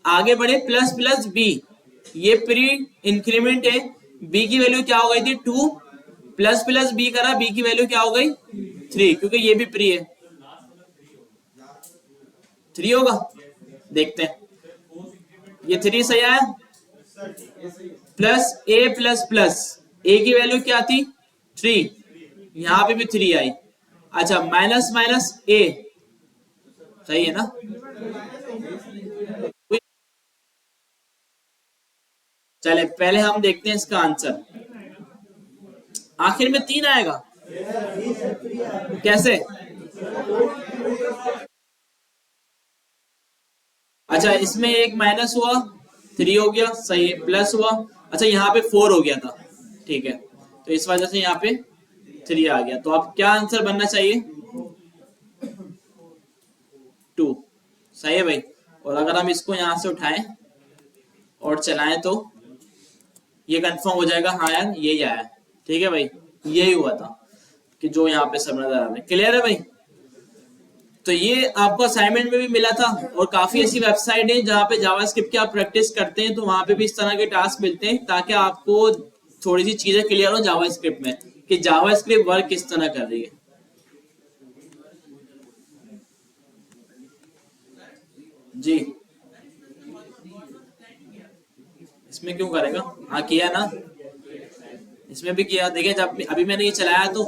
आगे बढ़े प्लस प्लस बी, ये प्री इंक्रीमेंट है, बी की वैल्यू क्या हो गई थी 2, प्लस प्लस बी करा, बी की वैल्यू क्या हो गई 3, क्योंकि ये भी प्री है, 3 होगा, देखते हैं ये 3 सही आया। प्लस ए की वैल्यू क्या थी 3, यहां पे भी 3 आई। अच्छा माइनस माइनस ए, सही है ना। चले पहले हम देखते हैं इसका आंसर, आखिर में 3 आएगा कैसे। अच्छा इसमें एक माइनस हुआ, 3 हो गया, सही है, प्लस हुआ, अच्छा यहाँ पे 4 हो गया था, ठीक है, तो इस वजह से यहाँ पे 3 आ गया। तो अब क्या आंसर बनना चाहिए 2, सही है भाई। और अगर हम इसको यहाँ से उठाएं और चलाएं तो ये कंफर्म हो जाएगा, हाँ यार यही आया, ठीक है भाई, यही हुआ था कि जो यहाँ पे सब नजर आ रहा है। क्लियर है भाई। तो ये आपको असाइनमेंट में भी मिला था, और काफी ऐसी वेबसाइट है जहाँ पे जावास्क्रिप्ट की आप प्रैक्टिस करते हैं, तो वहां पे भी इस तरह के टास्क मिलते हैं ताकि आपको थोड़ी सी चीजें क्लियर हो जावास्क्रिप्ट में कि जावास्क्रिप्ट वर्क किस तरह कर रही है। जी इसमें क्यों करेगा, हाँ किया ना, इसमें भी किया, देखिए जब अभी मैंने ये चलाया तो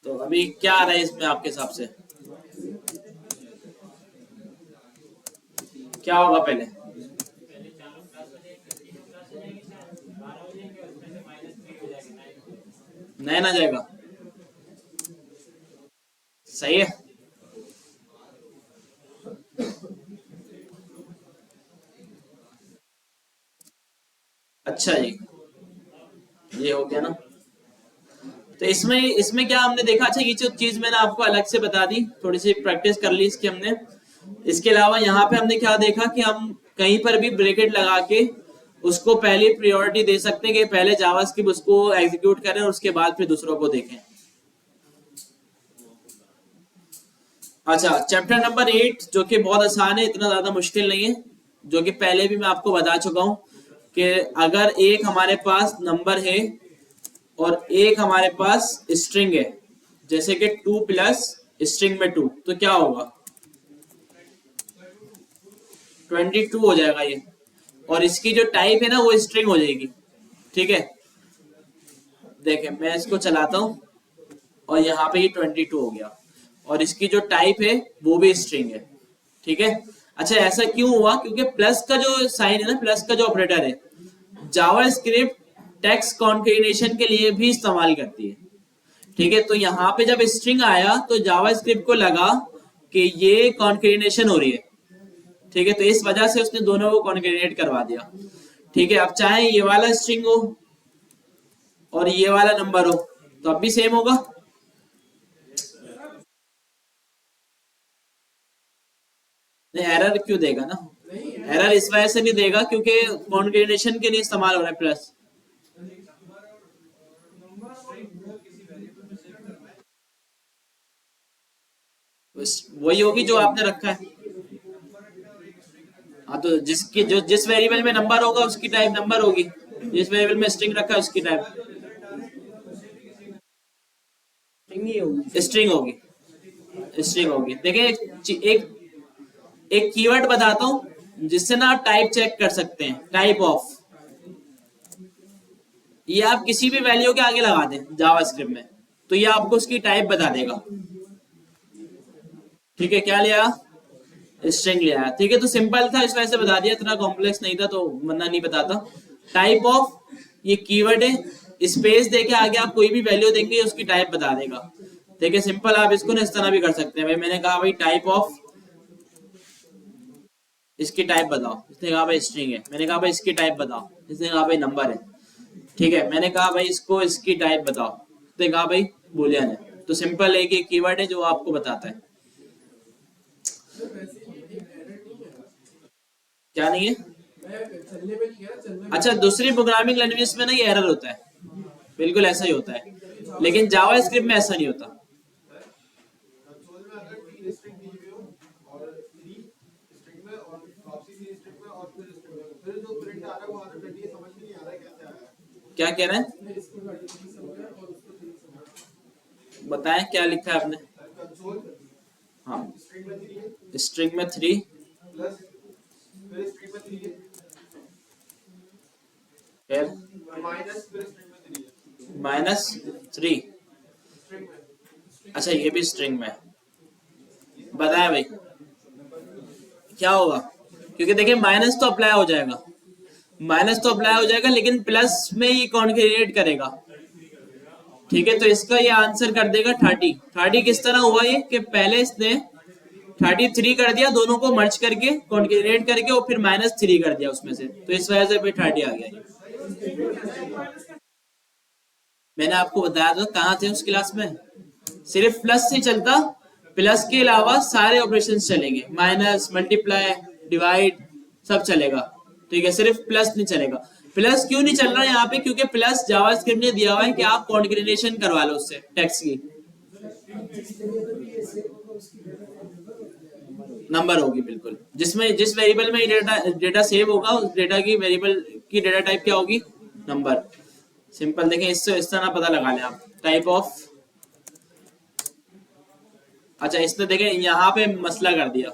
अभी क्या आ रहा है इसमें आपके हिसाब से, क्या होगा पहले, नया ना जाएगा, सही है। अच्छा जी ये हो गया ना। तो इसमें क्या हमने देखा, अच्छा ये जो चीज मैंने आपको अलग से बता दी, थोड़ी सी प्रैक्टिस कर ली इसकी हमने। इसके अलावा यहाँ पे हमने क्या देखा कि हम कहीं पर भी ब्रैकेट लगा के उसको पहले प्रायोरिटी दे सकते हैं कि पहले जावास्क्रिप्ट उसको एग्जीक्यूट करें और उसके बाद फिर दूसरों को देखें। अच्छा चैप्टर नंबर 8 जो कि बहुत आसान है, इतना ज्यादा मुश्किल नहीं है, जो कि पहले भी मैं आपको बता चुका हूं कि अगर एक हमारे पास नंबर है और एक हमारे पास स्ट्रिंग है, जैसे कि 2 प्लस स्ट्रिंग में 2, तो क्या होगा 22 हो जाएगा ये, और इसकी जो टाइप है ना वो स्ट्रिंग हो जाएगी, ठीक है। देखें मैं इसको चलाता हूं और यहाँ पे ये 22 हो गया, और इसकी जो टाइप है वो भी स्ट्रिंग है, ठीक है। अच्छा ऐसा क्यों हुआ, क्योंकि प्लस का जो साइन है ना, प्लस का जो ऑपरेटर है, जावास्क्रिप्ट टेक्स्ट कॉन्केटेनेशन के लिए भी इस्तेमाल करती है, ठीक है। तो यहाँ पे जब स्ट्रिंग आया तो जावास्क्रिप्ट को लगा कि ये कॉन्केटेनेशन हो रही है, ठीक है, तो इस वजह से उसने दोनों को कॉन्केटेनेट करवा दिया, ठीक है। अब चाहे ये वाला स्ट्रिंग हो और ये वाला नंबर हो तो अब भी सेम होगा, नहीं एरर क्यों देगा ना, एरर इस वजह से नहीं देगा क्योंकि कॉन्केटेनेशन के लिए इस्तेमाल हो रहा है प्लस। वही होगी जो आपने रखा है, हाँ तो जिस वेरिएबल में नंबर होगा उसकी टाइप नंबर होगी, जिस वेरिएबल में स्ट्रिंग रखा है उसकी टाइप स्ट्रिंग होगी, स्ट्रिंग होगी। देखिए एक कीवर्ड बताता हूं जिससे ना आप टाइप चेक कर सकते हैं, टाइप ऑफ, ये आप किसी भी वैल्यू के आगे लगा दें जावास्क्रिप्ट में तो ये आपको उसकी टाइप बता देगा, ठीक है। क्या लिया, स्ट्रिंग लिया, ठीक है। तो सिंपल था इस वजह से बता दिया, इतना कॉम्प्लेक्स नहीं था तो वरना नहीं बताता। टाइप ऑफ ये कीवर्ड है, स्पेस देके आगे आप कोई भी वैल्यू देंगे उसकी टाइप बता देगा, ठीक है। सिंपल आप इसको ना इस तरह भी कर सकते हैं, भाई मैंने कहा भाई टाइप ऑफ, इसकी टाइप बताओ, इसने कहा भाई स्ट्रिंग है, मैंने कहा भाई इसकी टाइप बताओ, इसने कहा भाई नंबर है, ठीक है। मैंने कहा भाई इसको इसकी टाइप बताओ, इसने कहा भाई बूलियन है। तो सिंपल एक ही कीवर्ड है जो आपको बताता है। क्या नहीं है, मैं चलने में नहीं कह रहा, चलने में अच्छा, दूसरी प्रोग्रामिंग लैंग्वेज में ना ये एरर होता है, बिल्कुल ऐसा ही होता है, लेकिन जावा स्क्रिप्ट में ऐसा नहीं होता। कंसोल में अगर 3 स्ट्रिंग दी हुई हो और 3 स्ट्रिंग में और प्रॉक्सी 3 स्ट्रिंग में और फिर स्ट्रिंग में, फिर जो प्रिंट आ रहा है वो आधा 20 समझ में नहीं आ रहा है कैसे आया है। क्या कह रहे हैं, मैं इसको 33 समझा और उसको 3 समझा। बताएं क्या लिखा है आपने। कंसोल हाँ, स्ट्रिंग में 3 है स्ट्रिंग में 3 प्लस फिर स्ट्रिंग में 3 है फिर माइनस फिर स्ट्रिंग में 3 है -3। स्ट्रिंग में। अच्छा, ये भी स्ट्रिंग में, बताएं भाई क्या होगा, क्योंकि देखिए माइनस तो अप्लाई हो जाएगा, लेकिन प्लस में ये कॉन्कैटिनेट करेगा। ठीक है, तो इसका ये आंसर कर देगा 30। किस तरह हुआ ये कि पहले इसने 33 कर दिया, दोनों को मर्ज करके कॉन्कैटिनेट करके, और फिर -3 कर दिया उसमें से, तो इस वजह से फिर 30 आ गया। मैंने आपको बताया था कहाँ थे उस क्लास में, सिर्फ प्लस से चलता, प्लस के अलावा सारे ऑपरेशंस चलेंगे, माइनस, मल्टीप्लाई, डिवाइड सब चलेगा। ठीक है, सिर्फ प्लस नहीं चलेगा। प्लस क्यों नहीं चल रहा है यहाँ पे, क्योंकि प्लस जावास्क्रिप्ट ने दिया हुआ है कि आप कॉन्कैटिनेशन करवा लो उससे टेक्स्ट की, नंबर होगी बिल्कुल, जिसमें जिस वेरिएबल में डेटा सेव होगा उस डेटा की वेरिएबल की डेटा टाइप क्या होगी, नंबर। सिंपल देखें, इससे इस तरह पता लगा लें आप, टाइप ऑफ। अच्छा, इसने देखें यहाँ पे मसला कर दिया,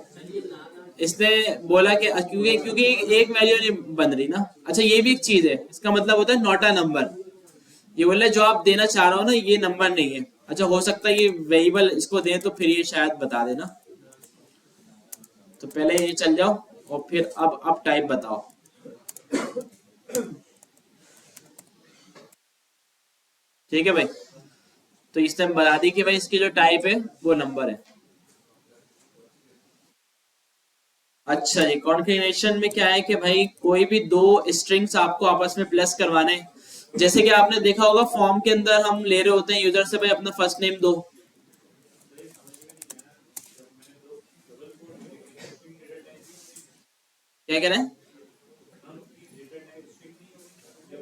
इसने बोला कि क्योंकि एक वैल्यू नहीं बन रही ना। अच्छा, ये भी एक चीज है, इसका मतलब होता है नॉट अ नंबर, ये बोल रहा है जो आप देना चाह रहे हो ना ये नंबर नहीं है। अच्छा, हो सकता है ये वेरिएबल इसको दें तो फिर ये शायद बता देना, तो पहले ये चल जाओ और फिर अब टाइप बताओ। ठीक है भाई, तो इसने बता दी कि भाई इसकी जो टाइप है वो नंबर है। अच्छा जी, कॉन्कैटिनेशन में क्या है कि भाई कोई भी दो स्ट्रिंग्स आपको आपस में प्लस करवाने हैं। जैसे कि आपने देखा होगा फॉर्म के अंदर हम ले रहे होते हैं यूजर से भाई अपना फर्स्ट नेम दो, क्या कह रहे हैं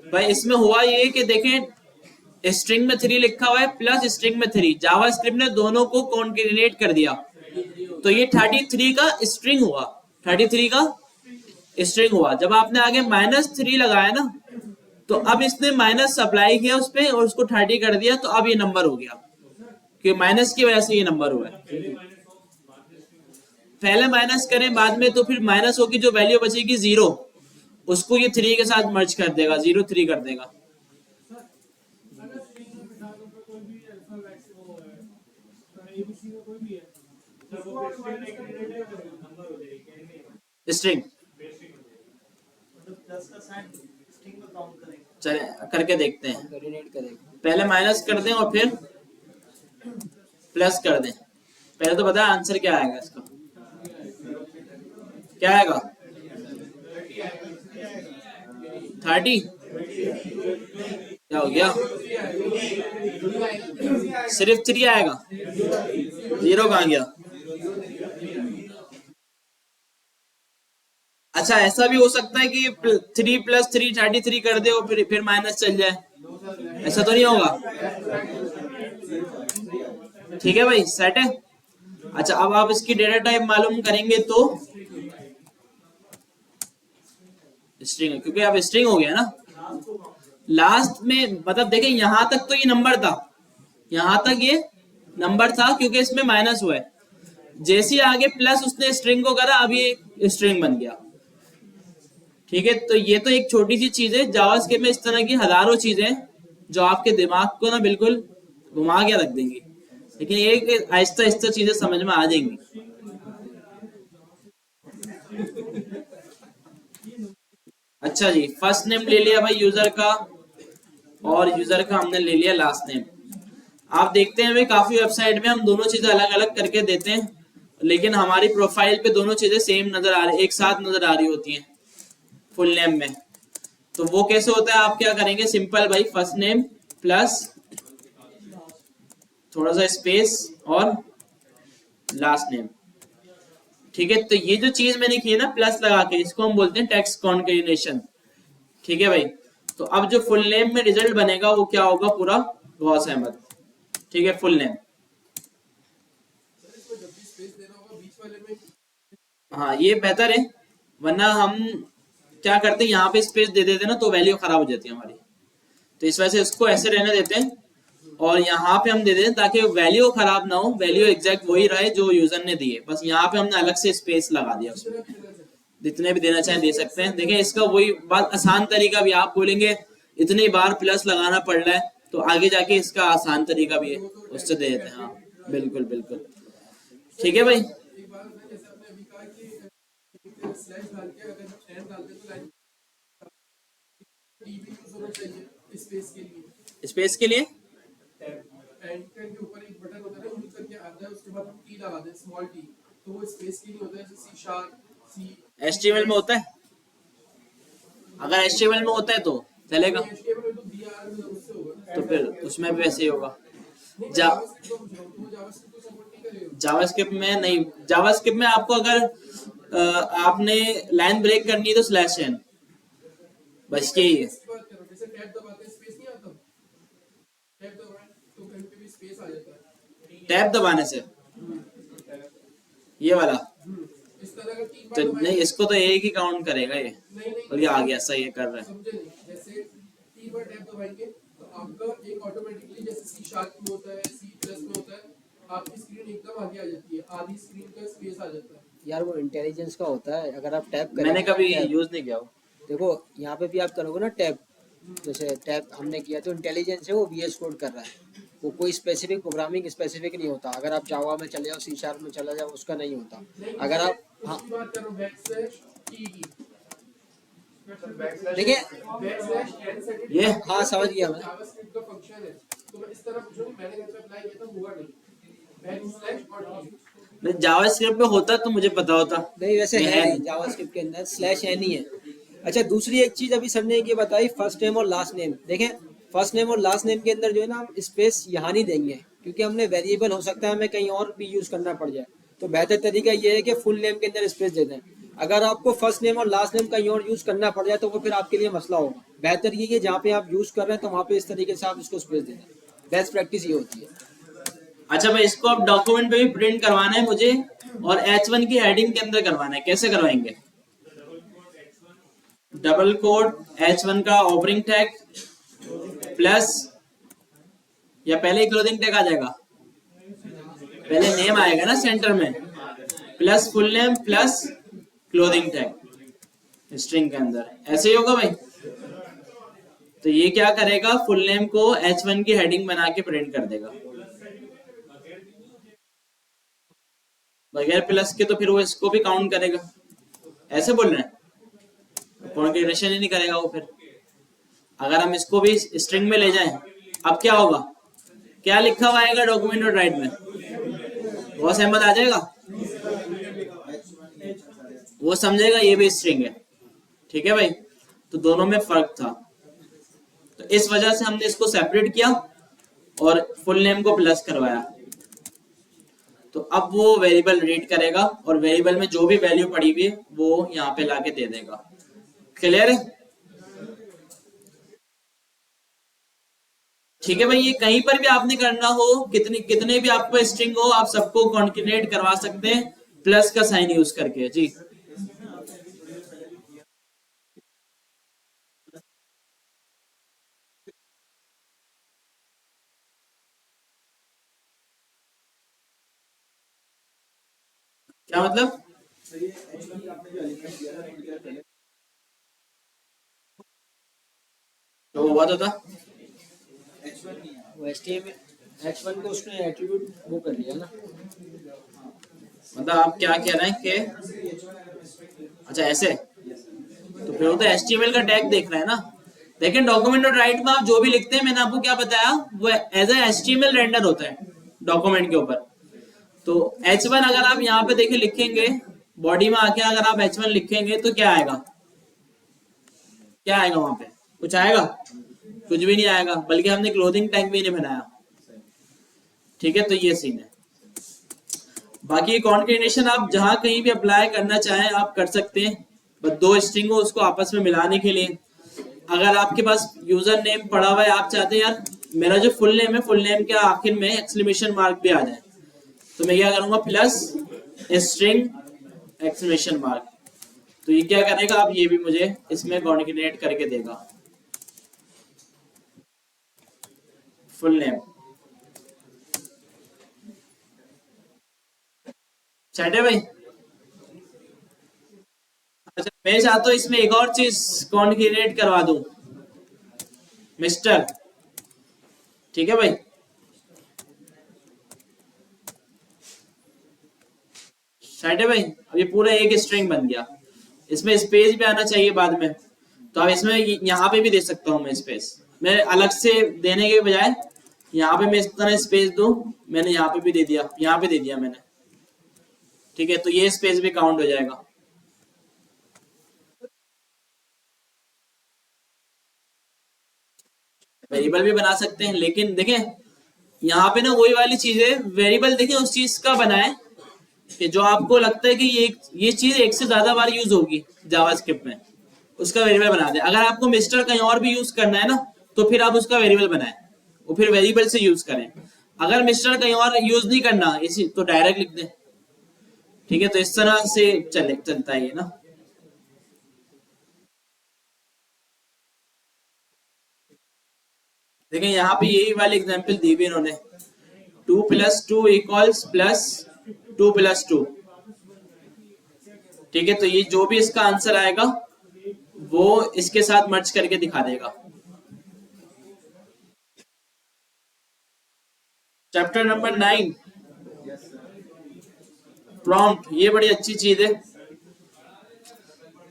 भाई, इसमें हुआ ये कि देखें स्ट्रिंग में 3 लिखा हुआ है प्लस स्ट्रिंग में 3, जावास्क्रिप्ट ने दोनों को कॉन्कैटिनेट कर दिया, तो ये 33 का स्ट्रिंग हुआ, 33 का स्ट्रिंग हुआ। जब आपने आगे -3 लगाया ना, तो अब इसने माइनस अप्लाई किया उस पर और उसको 30 कर दिया, तो अब ये नंबर हो गया, क्योंकि माइनस की वजह से ये नंबर हुआ है। पहले माइनस करें बाद में, तो फिर माइनस होगी, जो वैल्यू बचेगी 0 उसको ये 3 के साथ मर्ज कर देगा, 0 3 कर देगा। स्ट्रिंग चले करके देखते हैं, कॉन्कैटिनेट करेगा। पहले माइनस कर दें और फिर प्लस कर दें। पहले तो बता आंसर क्या आएगा इसका, क्या आएगा 30, क्या हो गया, सिर्फ 3 आएगा, 0 कहाँ गया। अच्छा, ऐसा भी हो सकता है कि 3 + 3 33 कर दे और फिर माइनस चल जाए, ऐसा तो नहीं होगा। ठीक है भाई, सेट है। अच्छा, अब आप इसकी डेटा टाइप मालूम करेंगे तो स्ट्रिंग है, क्योंकि अब स्ट्रिंग हो गया ना। लास्ट में मतलब देखें यहां तक तो ये नंबर था, यहां तक ये नंबर था क्योंकि इसमें माइनस हुआ है, जैसे ही आगे प्लस उसने स्ट्रिंग को करा अब ये स्ट्रिंग बन गया। ठीक है, तो ये तो एक छोटी सी चीज है, जावास्क्रिप्ट में इस तरह की हजारों चीजें जो आपके दिमाग को ना बिल्कुल घुमा के रख देंगी, लेकिन एक आहिस्ता आहिस्ता चीजें समझ में आ जाएंगी। अच्छा जी, फर्स्ट नेम ले लिया भाई यूजर का, और यूजर का हमने ले लिया लास्ट नेम। आप देखते हैं भाई काफी वेबसाइट में हम दोनों चीजें अलग अलग करके देते हैं, लेकिन हमारी प्रोफाइल पे दोनों चीजें सेम नजर आ रही, एक साथ नजर आ रही होती हैं फुल नेम में। तो वो कैसे होता है, आप क्या करेंगे, सिंपल भाई फर्स्ट नेम प्लस थोड़ा सा स्पेस और लास्ट नेम, ठीक है, तो ये जो चीज मैंने की है ना प्लस लगा के, इसको हम बोलते हैं टेक्स्ट कॉन्केटिनेशन। ठीक है भाई, तो अब जो फुल नेम में रिजल्ट बनेगा वो क्या होगा, पूरा गौस अहमद। ठीक है, फुल नेम। सर इसमें जब भी स्पेस देना होगा बीच वाले में, हाँ ये बेहतर है, वरना हम क्या करते हैं यहाँ पे स्पेस दे देते हैं ना तो वैल्यू खराब हो जाती है हमारी। तो इस वजह से इसको ऐसे रहने देते हैं और यहाँ पे हम दे देते हैं ताकि वैल्यू खराब ना हो, वैल्यू एग्जैक्ट वही रहे जो यूजर ने दी है, बस यहाँ पे हमने अलग से स्पेस लगा दिया उसमें। जितने भी देना चाहे दे सकते हैं। देखिए इसका वही बात, आसान तरीका भी, आप बोलेंगे इतनी बार प्लस लगाना पड़ रहा है तो आगे जाके इसका आसान तरीका भी है, उससे दे देते हैं। हाँ बिल्कुल बिल्कुल, ठीक है भाई। एक बार मैं जैसे आपने अभी कहा कि स्लैश डाल के अगर हम एंड डालते तो लाइन टी भी यूज होना चाहिए स्पेस के लिए। स्पेस के लिए एंड के ऊपर एक बटन होता है ना, यूज करके आता है, उसके बाद हम टी लगा दें, स्मॉल टी, तो वो स्पेस के लिए होता है, जैसे सी शार्प सी। HTML में होता है, अगर HTML में होता है तो चलेगा, HTML में तो बीआर में उससे होगा, तो फिर उसमें भी वैसे ही होगा। जावास्क्रिप्ट में नहीं, जावास्क्रिप्ट में आपको अगर आपने लाइन ब्रेक करनी है तो स्लैश एन, बस यही है। जैसे टैब दबाते हैं स्पेस नहीं आता, टैब दबाएं तो कहीं पे भी स्पेस आ जाता है टैब दबाने से, ये वाला इस तरह का 3 बार तो दबाएं। नहीं, इसको तो एक ही काउंट करेगा ये, नहीं और ये आ गया, सही है, कर रहा है। समझे नहीं, जैसे 3 बार टैब दबाएंगे तो आपका एक ऑटोमेटिकली, जैसे सी शार्प में होता है, सी प्लस में होता है, आपकी स्क्रीन एकदम आगे आ जाती है, आधी स्क्रीन का स्पेस आ जाता है। यार वो इंटेलिजेंस का होता है, अगर आप टैप करें, मैंने कभी यूज नहीं किया वो। देखो यहाँ पे भी आप करोगे ना टैप, जैसे टैप हमने किया तो इंटेलिजेंस है वो VS कोड कर रहा है, वो कोई स्पेसिफिक प्रोग्रामिंग स्पेसिफिक नहीं होता। अगर आप जावा में चले जाओ, सी शार्प में चला जाओ, उसका नहीं होता। अगर आप हाँ उसकी बात करो बैकस्लैश टी की, देखिए, बैकस्लैश एंड सेट ये हाँ समझ गया मैं। जावास्क्रिप्ट का फंक्शन है, तो मैं इस तरह पूछूं, मैंने घर पे अप्लाई किया था, हुआ नहीं, बैकस्लैश और टी। जावास्क्रिप्ट में होता तो मुझे पता होता। नहीं वैसे ये है नहीं, जावास्क्रिप्ट के अंदर स्लैश एन ही है। अच्छा दूसरी एक चीज अभी सर ने ये बताई, फर्स्ट नेम और लास्ट नेम। देखें फर्स्ट नेम और लास्ट नेम के अंदर जो है ना, हम स्पेस यहाँ नहीं देंगे, क्योंकि हमने वेरिएबल हो सकता है हमें कहीं और भी यूज करना पड़ जाए। तो बेहतर तरीका ये है कि फुल नेम के अंदर स्पेस दे दें। अगर आपको फर्स्ट नेम और लास्ट नेम कहीं और यूज करना पड़ जाए तो वो फिर आपके लिए मसला होगा। बेहतर ये कि जहाँ पे आप यूज कर रहे हैं तो वहाँ पे इस तरीके से आप इसको स्पेस दे दें। बेस्ट प्रैक्टिस ये होती है। अच्छा भाई, इसको अब डॉक्यूमेंट पे भी प्रिंट करवाना है मुझे, और H1 की हेडिंग के अंदर करवाना है। कैसे करवाएंगे? डबल कोड H1 का ओपनिंग टैग प्लस, या पहले ही क्लोजिंग टैग आ जाएगा? पहले नेम आएगा ना सेंटर में, plus full name plus closing tag string के अंदर, ऐसे ही होगा भाई। तो ये क्या करेगा, फुल नेम को H1 की हेडिंग बना के प्रिंट कर देगा बगैर प्लस के, तो फिर वो इसको भी काउंट करेगा। ऐसे बोल रहे हैं, कॉन्केटेनेशन ही नहीं करेगा वो फिर। अगर हम इसको भी स्ट्रिंग में ले जाएं, अब क्या होगा, क्या लिखा हुआ आएगा डॉक्यूमेंट और राइट में, गॉस अहमद आ जाएगा, वो समझेगा ये भी स्ट्रिंग है। ठीक है भाई, तो दोनों में फर्क था, तो इस वजह से हमने इसको सेपरेट किया और फुल नेम को प्लस करवाया। तो अब वो वेरिएबल रीड करेगा और वेरिएबल में जो भी वैल्यू पड़ी हुई है वो यहाँ पे लाके दे देगा। क्लियर है? ठीक है भाई, ये कहीं पर भी आपने करना हो, कितने भी आपको स्ट्रिंग हो, आप सबको कॉन्केटेनेट करवा सकते हैं प्लस का साइन यूज करके। जी क्या मतलब? तो हुआ तो था वो H1 को उसने एट्रीब्यूट वो कर लिया ना। मतलब आप क्या कह रहे हैं कि अच्छा ऐसे, तो फिर वो तो HTML का टैग देख रहा है ना। देखिए डॉक्यूमेंट और राइट में आप जो भी लिखते हैं, मैंने आपको क्या बताया, वो एज ए HTML रेंडर होता है डॉक्यूमेंट के ऊपर। तो H1 अगर आप यहाँ पे देखिए लिखेंगे, बॉडी में आके अगर आप H1 लिखेंगे तो क्या आएगा, क्या आएगा वहां पे? कुछ आएगा? कुछ भी नहीं आएगा, बल्कि हमने क्लोजिंग टैग भी नहीं बनाया। ठीक है, तो ये सीन है। बाकी कॉन्केटेनेशन आप जहां कहीं भी अप्लाई करना चाहें आप कर सकते हैं, बस दो स्ट्रिंग को उसको आपस में मिलाने के लिए। अगर आपके पास यूजर नेम पड़ा हुआ है, आप चाहते हैं यार मेरा जो फुल नेम है, फुल नेम के आखिर में एक्सक्लेमेशन मार्क भी आ जाए, तो मैं क्या करूंगा प्लस स्ट्रिंग एक्सक्लेमेशन मार्क, तो ये क्या करेगा, अब ये भी मुझे इसमें कॉन्केटेनेट करके देगा फुल नेम। सेट है भाई। अच्छा मैं चाहता हूं इसमें एक और चीज कॉन्केटेनेट करवा दूं, मिस्टर, ठीक है भाई। सेट है भाई। अब ये पूरा एक स्ट्रिंग बन गया, इसमें स्पेस भी आना चाहिए बाद में, तो अब इसमें यहाँ पे भी दे सकता हूँ मैं स्पेस, मैं अलग से देने के बजाय यहाँ पे मैं इस तरह स्पेस दूं, मैंने यहाँ पे भी दे दिया, यहाँ पे दे दिया मैंने, ठीक है, तो ये स्पेस भी काउंट हो जाएगा। वेरिएबल भी बना सकते हैं, लेकिन देखें यहाँ पे ना वही वाली चीज है, वेरिएबल देखें उस चीज का बनाए कि जो आपको लगता है कि ये चीज एक से ज्यादा बार यूज होगी जावास्क्रिप्ट में, उसका वेरिएबल बना दे। अगर आपको मिस्टर कहीं और भी यूज करना है ना, तो फिर आप उसका वेरिएबल बनाएं, वो फिर वेरिएबल से यूज करें। अगर मिस्टर कहीं और यूज नहीं करना इसी, तो डायरेक्ट लिख दें, ठीक है। तो इस तरह से चलता है ये ना। देखें यहाँ पे यही वाली एग्जांपल दी हुई इन्होंने, 2 + 2 = +2 + 2, ठीक है। तो ये जो भी इसका आंसर आएगा वो इसके साथ मर्ज करके दिखा देगा। चैप्टर नंबर 9 प्रॉम्प्ट, ये बड़ी अच्छी चीज है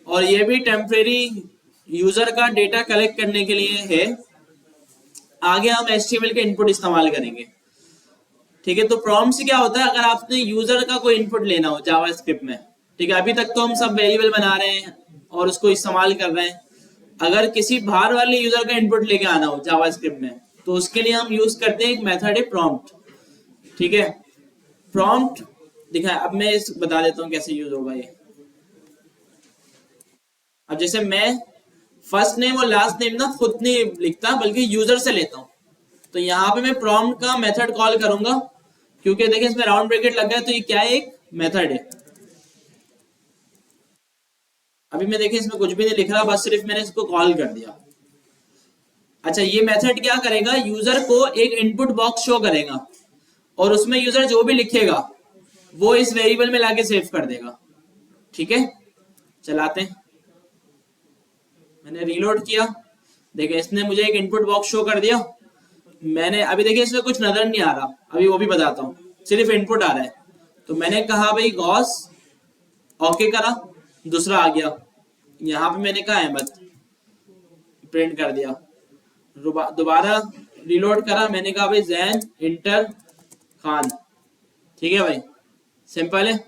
और ये भी टेम्परेरी यूजर का डेटा कलेक्ट करने के लिए है। आगे हम HTML के इनपुट इस्तेमाल करेंगे, ठीक है। तो प्रॉम्प्ट से क्या होता है, अगर आपने यूजर का कोई इनपुट लेना हो जावास्क्रिप्ट में, ठीक है, अभी तक तो हम सब वेरिएबल बना रहे हैं और उसको इस्तेमाल कर रहे हैं। अगर किसी बाहर वाले यूजर का इनपुट लेके आना हो जावास्क्रिप्ट में, तो उसके लिए हम यूज करते हैं एक मेथड है प्रॉम्प्ट, ठीक है। प्रॉम्प्ट दिखा, अब मैं इस बता देता हूँ कैसे यूज होगा ये। अब जैसे मैं फर्स्ट नेम और लास्ट नेम ना खुद नहीं लिखता, बल्कि यूजर से लेता हूँ, तो यहाँ पे मैं प्रॉम्प्ट का मेथड कॉल करूंगा, क्योंकि देखिए इसमें राउंड ब्रैकेट लग गया, तो ये क्या है, एक मेथड है। अभी मैं देखिए इसमें कुछ भी नहीं लिख रहा, बस सिर्फ मैंने इसको कॉल कर दिया। अच्छा ये मेथड क्या करेगा, यूजर को एक इनपुट बॉक्स शो करेगा और उसमें यूजर जो भी लिखेगा वो इस वेरिएबल में लाके सेव कर देगा, ठीक है। चलाते हैं, मैंने रीलोड किया, देखिए इसने मुझे एक इनपुट बॉक्स शो कर दिया। मैंने अभी देखिए इसमें कुछ नजर नहीं आ रहा, अभी वो भी बताता हूँ, सिर्फ इनपुट आ रहा है। तो मैंने कहा भाई गॉस, ओके करा, दूसरा आ गया, यहाँ पे मैंने कहा अहमद, प्रिंट कर दिया। दोबारा रीलोड करा, मैंने कहा भाई जैन इंटर खान, ठीक है भाई, सिंपल है।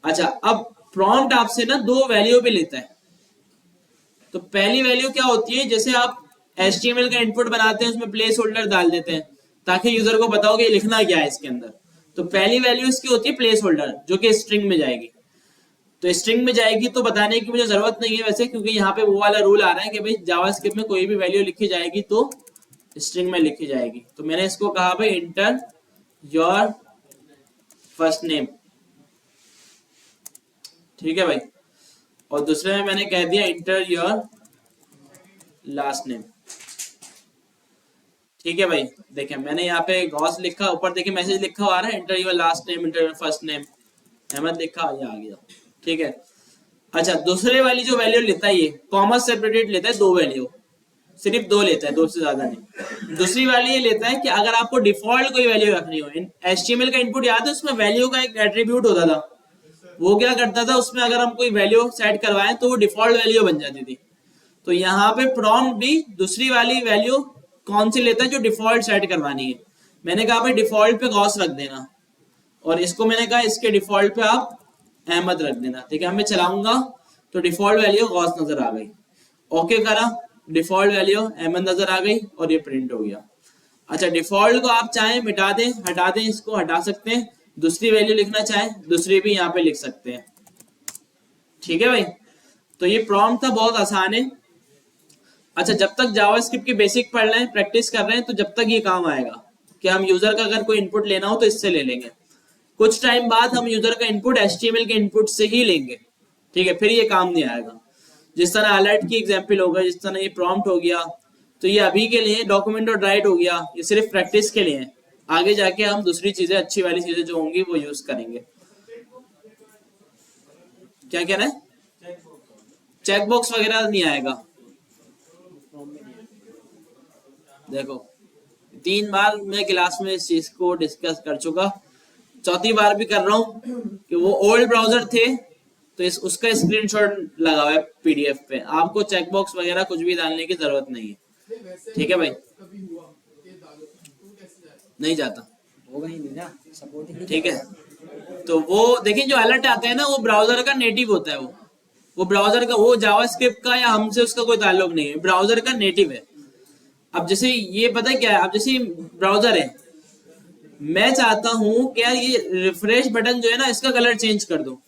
अच्छा अब प्रॉम्प्ट आपसे ना दो वैल्यू भी लेता है। तो पहली वैल्यू क्या होती है, जैसे आप HTML का इनपुट बनाते हैं उसमें प्लेस होल्डर डाल देते हैं ताकि यूजर को बताओ कि लिखना क्या है इसके अंदर। तो पहली वैल्यू इसकी होती है प्लेस होल्डर, जो कि स्ट्रिंग में जाएगी। तो स्ट्रिंग में जाएगी तो बताने की मुझे जरूरत नहीं है वैसे, क्योंकि यहाँ पे वो वाला रूल आ रहा है कि भाई जावास्क्रिप्ट में कोई भी वैल्यू लिखी जाएगी तो स्ट्रिंग में लिखी जाएगी। तो मैंने इसको कहा भाई इंटर योर फर्स्ट नेम, ठीक है भाई, और दूसरे में मैंने कह दिया इंटर योर लास्ट नेम, ठीक है भाई। देखिए मैंने यहाँ पे गॉस लिखा, ऊपर देखिए मैसेज लिखा आ रहा है enter your last name, enter your first name, Ahmad लिखा, ये आ गया, ठीक है। अच्छा दूसरे वाली जो वैल्यू लेता है ये कॉमा सेपरेटेड लेता है, दो वैल्यू, सिर्फ दो लेता है, दो से ज्यादा नहीं। दूसरी वाली ये लेता है कि अगर आपको डिफॉल्ट कोई वैल्यू रखनी हो, HTML का इनपुट याद है उसमें वैल्यू का एक एट्रीब्यूट होता था, वो क्या करता था उसमें अगर हम कोई वैल्यू सेट करवाएं तो वो डिफॉल्ट वैल्यू बन जाती थी। तो यहाँ पे प्रॉम्प्ट भी दूसरी वाली वैल्यू कौन सी लेता है, जो डिफॉल्ट सेट करवानी है। मैंने कहा भाई डिफॉल्ट पे गॉस रख देना, और इसको मैंने कहा इसके डिफॉल्ट पे आप अहमद रख देना, ठीक है। मैं चलाऊंगा तो डिफॉल्ट वैल्यू गॉस नजर आ गई, ओके करा, डिफॉल्ट वैल्यू अहमद नजर आ गई और ये प्रिंट हो गया। अच्छा डिफॉल्ट को आप चाहें मिटा दें, हटा दें, इसको हटा सकते हैं, दूसरी वैल्यू लिखना चाहे दूसरी भी यहाँ पे लिख सकते हैं। ठीक है भाई, तो ये प्रॉम्प्ट था, बहुत आसान है। अच्छा, जब तक जावास्क्रिप्ट की बेसिक पढ़ रहे हैं, प्रैक्टिस कर रहे हैं, तो जब तक ये काम आएगा कि हम यूजर का अगर कोई इनपुट लेना हो तो इससे ले लेंगे। कुछ टाइम बाद हम यूजर का इनपुट HTML के इनपुट से ही लेंगे। ठीक है, फिर ये काम नहीं आएगा। जिस तरह अलर्ट की एग्जाम्पल हो गया, जिस तरह ये प्रॉम्प्ट हो गया, तो ये अभी के लिए डॉक्यूमेंट और राइट हो गया, ये सिर्फ प्रैक्टिस के लिए है। आगे जाके हम दूसरी चीजें, अच्छी वाली चीजें जो होंगी वो यूज करेंगे। क्या कहना है? चेक बॉक्स वगैरह नहीं आएगा। देखो, 3 बार मैं क्लास में इस चीज को डिस्कस कर चुका, चौथी बार भी कर रहा हूँ कि वो ओल्ड ब्राउजर थे तो उसका स्क्रीनशॉट लगा हुआ है PDF पे। आपको चेक बॉक्स वगैरह कुछ भी डालने की जरूरत नहीं है। ठीक है भाई, कभी हुआ ये डालो तो कैसे जाए? नहीं जाता। होगा ही नहीं ना, सपोर्ट ही ठीक है, तो वो देखिए जो अलर्ट आता है ना, वो ब्राउजर का नेटिव होता है। वो ब्राउजर का, वो जावास्क्रिप्ट का या हमसे उसका कोई ताल्लुक नहीं है, ब्राउजर का नेटिव है। अब जैसे ये पता है क्या है, अब जैसे ब्राउजर है, मैं चाहता हूं कि यार ये रिफ्रेश बटन जो है ना, इसका कलर चेंज कर दो।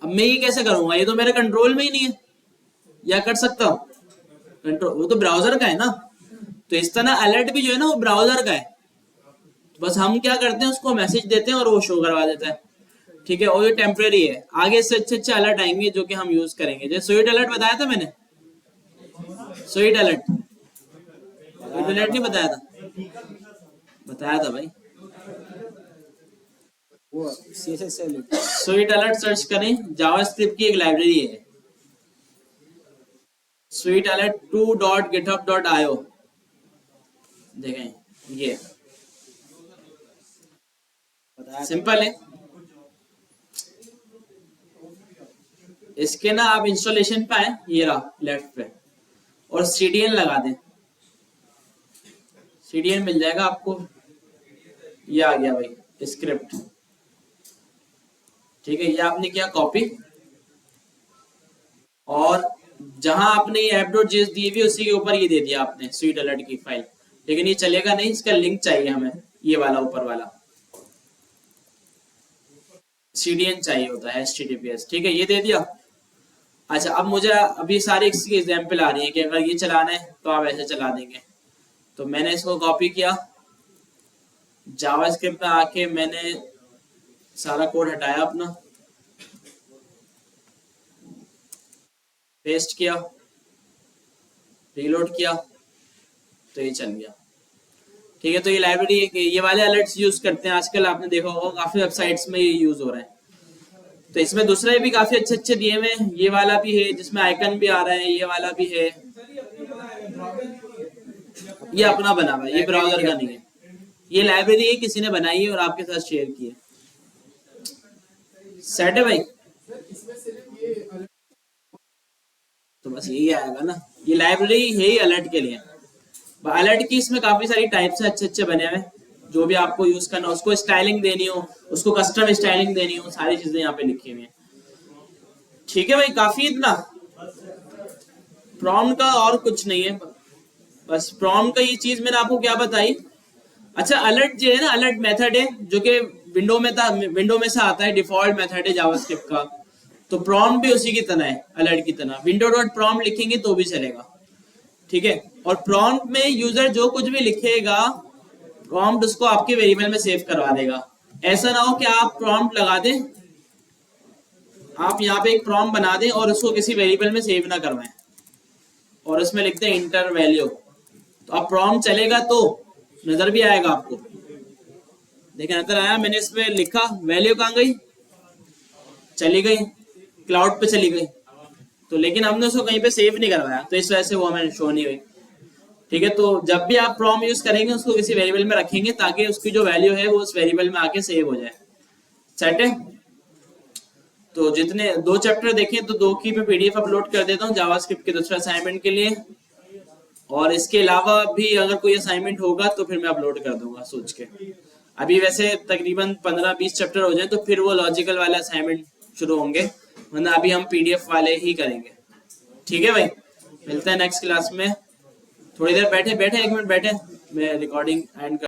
अब मैं ये कैसे करूंगा? ये तो मेरे कंट्रोल में ही नहीं है, या कर सकता हूं? कंट्रोल वो तो ब्राउजर का है ना। तो इस तरह अलर्ट भी जो है ना, वो ब्राउजर का है। तो बस हम क्या करते हैं, उसको मैसेज देते हैं और वो शो करवा देता है। ठीक है, और ये टेम्परेरी है। आगे इससे अच्छे अलर्ट आएंगे जो कि हम यूज करेंगे। जैसे स्वीट अलर्ट बताया था मैंने, स्वीट अलर्ट नहीं बताया था? बताया था भाई। वो CSS से लिखा। स्वीट अलर्ट सर्च करें, जावास्क्रिप्ट की एक लाइब्रेरी है, स्वीट अलर्ट 2.github.io। देखें, ये सिंपल है। इसके ना आप इंस्टॉलेशन पे आए, ये रहा लेफ्ट पे, और CDN लगा दें। CDN मिल जाएगा आपको। ये आ गया भाई स्क्रिप्ट। ठीक है, ये आपने किया कॉपी, और जहां आपने ये app.js दी हुई उसी के ऊपर ये दे दिया आपने स्वीट अलर्ट की फाइल। लेकिन ये चलेगा नहीं, इसका लिंक चाहिए हमें, ये वाला ऊपर वाला CDN चाहिए होता है, HTTPS। ठीक है, ये दे दिया। अच्छा, अब मुझे अभी सारी इसकी एग्जाम्पल आ रही है कि अगर ये चलाना है तो आप ऐसे चला देंगे। तो मैंने इसको कॉपी किया, जावास्क्रिप्ट में आके मैंने सारा कोड हटाया अपना, पेस्ट किया, रीलोड किया, तो ये चल गया। ठीक है, तो ये लाइब्रेरी है कि ये वाले अलर्ट्स यूज करते हैं आजकल, आपने देखा होगा काफी वेबसाइट्स में ये यूज हो रहा है। तो इसमें दूसरे भी काफी अच्छे दिए हुए हैं। ये वाला भी है जिसमें आइकन भी आ रहा है, ये वाला भी है। ये अपना बना हुआ है, ये ब्राउजर का नहीं है। ये लाइब्रेरी है, किसी ने बनाई है और आपके साथ शेयर की है। सेट है भाई? इसमें सिर्फ ये अलर्ट तो बस यही आएगा ना, ये लाइब्रेरी है ही अलर्ट के लिए। अलर्ट की इसमें काफी सारी टाइप्स है, अच्छे बने हुए। जो भी आपको यूज करना, उसको स्टाइलिंग देनी हो, उसको कस्टम स्टाइलिंग देनी हो, सारी चीजें यहाँ पे लिखी हुई है। ठीक है भाई, काफी इतना प्रॉम्प्ट का और कुछ नहीं है, बस प्रॉम्प्ट का ये चीज मैंने आपको क्या बताई। अच्छा, अलर्ट जो है ना, अलर्ट मेथड है जो कि विंडो में से आता है, डिफॉल्ट मेथड है जावास्क्रिप्ट का। तो प्रॉम्प्ट भी उसी की तरह है, अलर्ट की तरह। window.prompt लिखेंगे तो भी चलेगा। ठीक है, और प्रॉम्प्ट में यूजर जो कुछ भी लिखेगा, प्रॉम्प्ट उसको आपके वेरिएबल में सेव करवा देगा। ऐसा ना हो कि आप प्रॉम्प्ट लगा दें, आप यहाँ पे एक प्रॉम्प्ट बना दें और उसको किसी वेरिएबल में सेव ना करवाएं और उसमें लिखते हैं इंटर वैल्यू। तो अब प्रॉम्प्ट चलेगा तो नजर भी आएगा आपको। देखिए, नजर आया, मैंने इसमें लिखा, वैल्यू कहाँ गई? चली गई, क्लाउड पे चली गई। तो लेकिन हमने उसको कहीं पे सेव नहीं करवाया, तो इस वजह से वो हमें शो नहीं हुई। ठीक है, तो जब भी आप प्रॉम्प्ट यूज करेंगे उसको किसी वेरिएबल में रखेंगे ताकि उसकी जो वैल्यू है वो उस वेरिएबल में आके सेव हो जाए। सेट है? तो जितने 2 चैप्टर देखें तो 2 की मैं PDF अपलोड कर देता हूँ जावास्क्रिप्ट के दूसरे असाइनमेंट के लिए, और इसके अलावा भी अगर कोई असाइनमेंट होगा तो फिर मैं अपलोड कर दूंगा सोच के। अभी वैसे तकरीबन 15-20 चैप्टर हो जाए तो फिर वो लॉजिकल वाले असाइनमेंट शुरू होंगे, वरना अभी हम PDF वाले ही करेंगे। ठीक है भाई, मिलते हैं नेक्स्ट क्लास में। थोड़ी देर बैठे 1 मिनट बैठे, मैं रिकॉर्डिंग एंड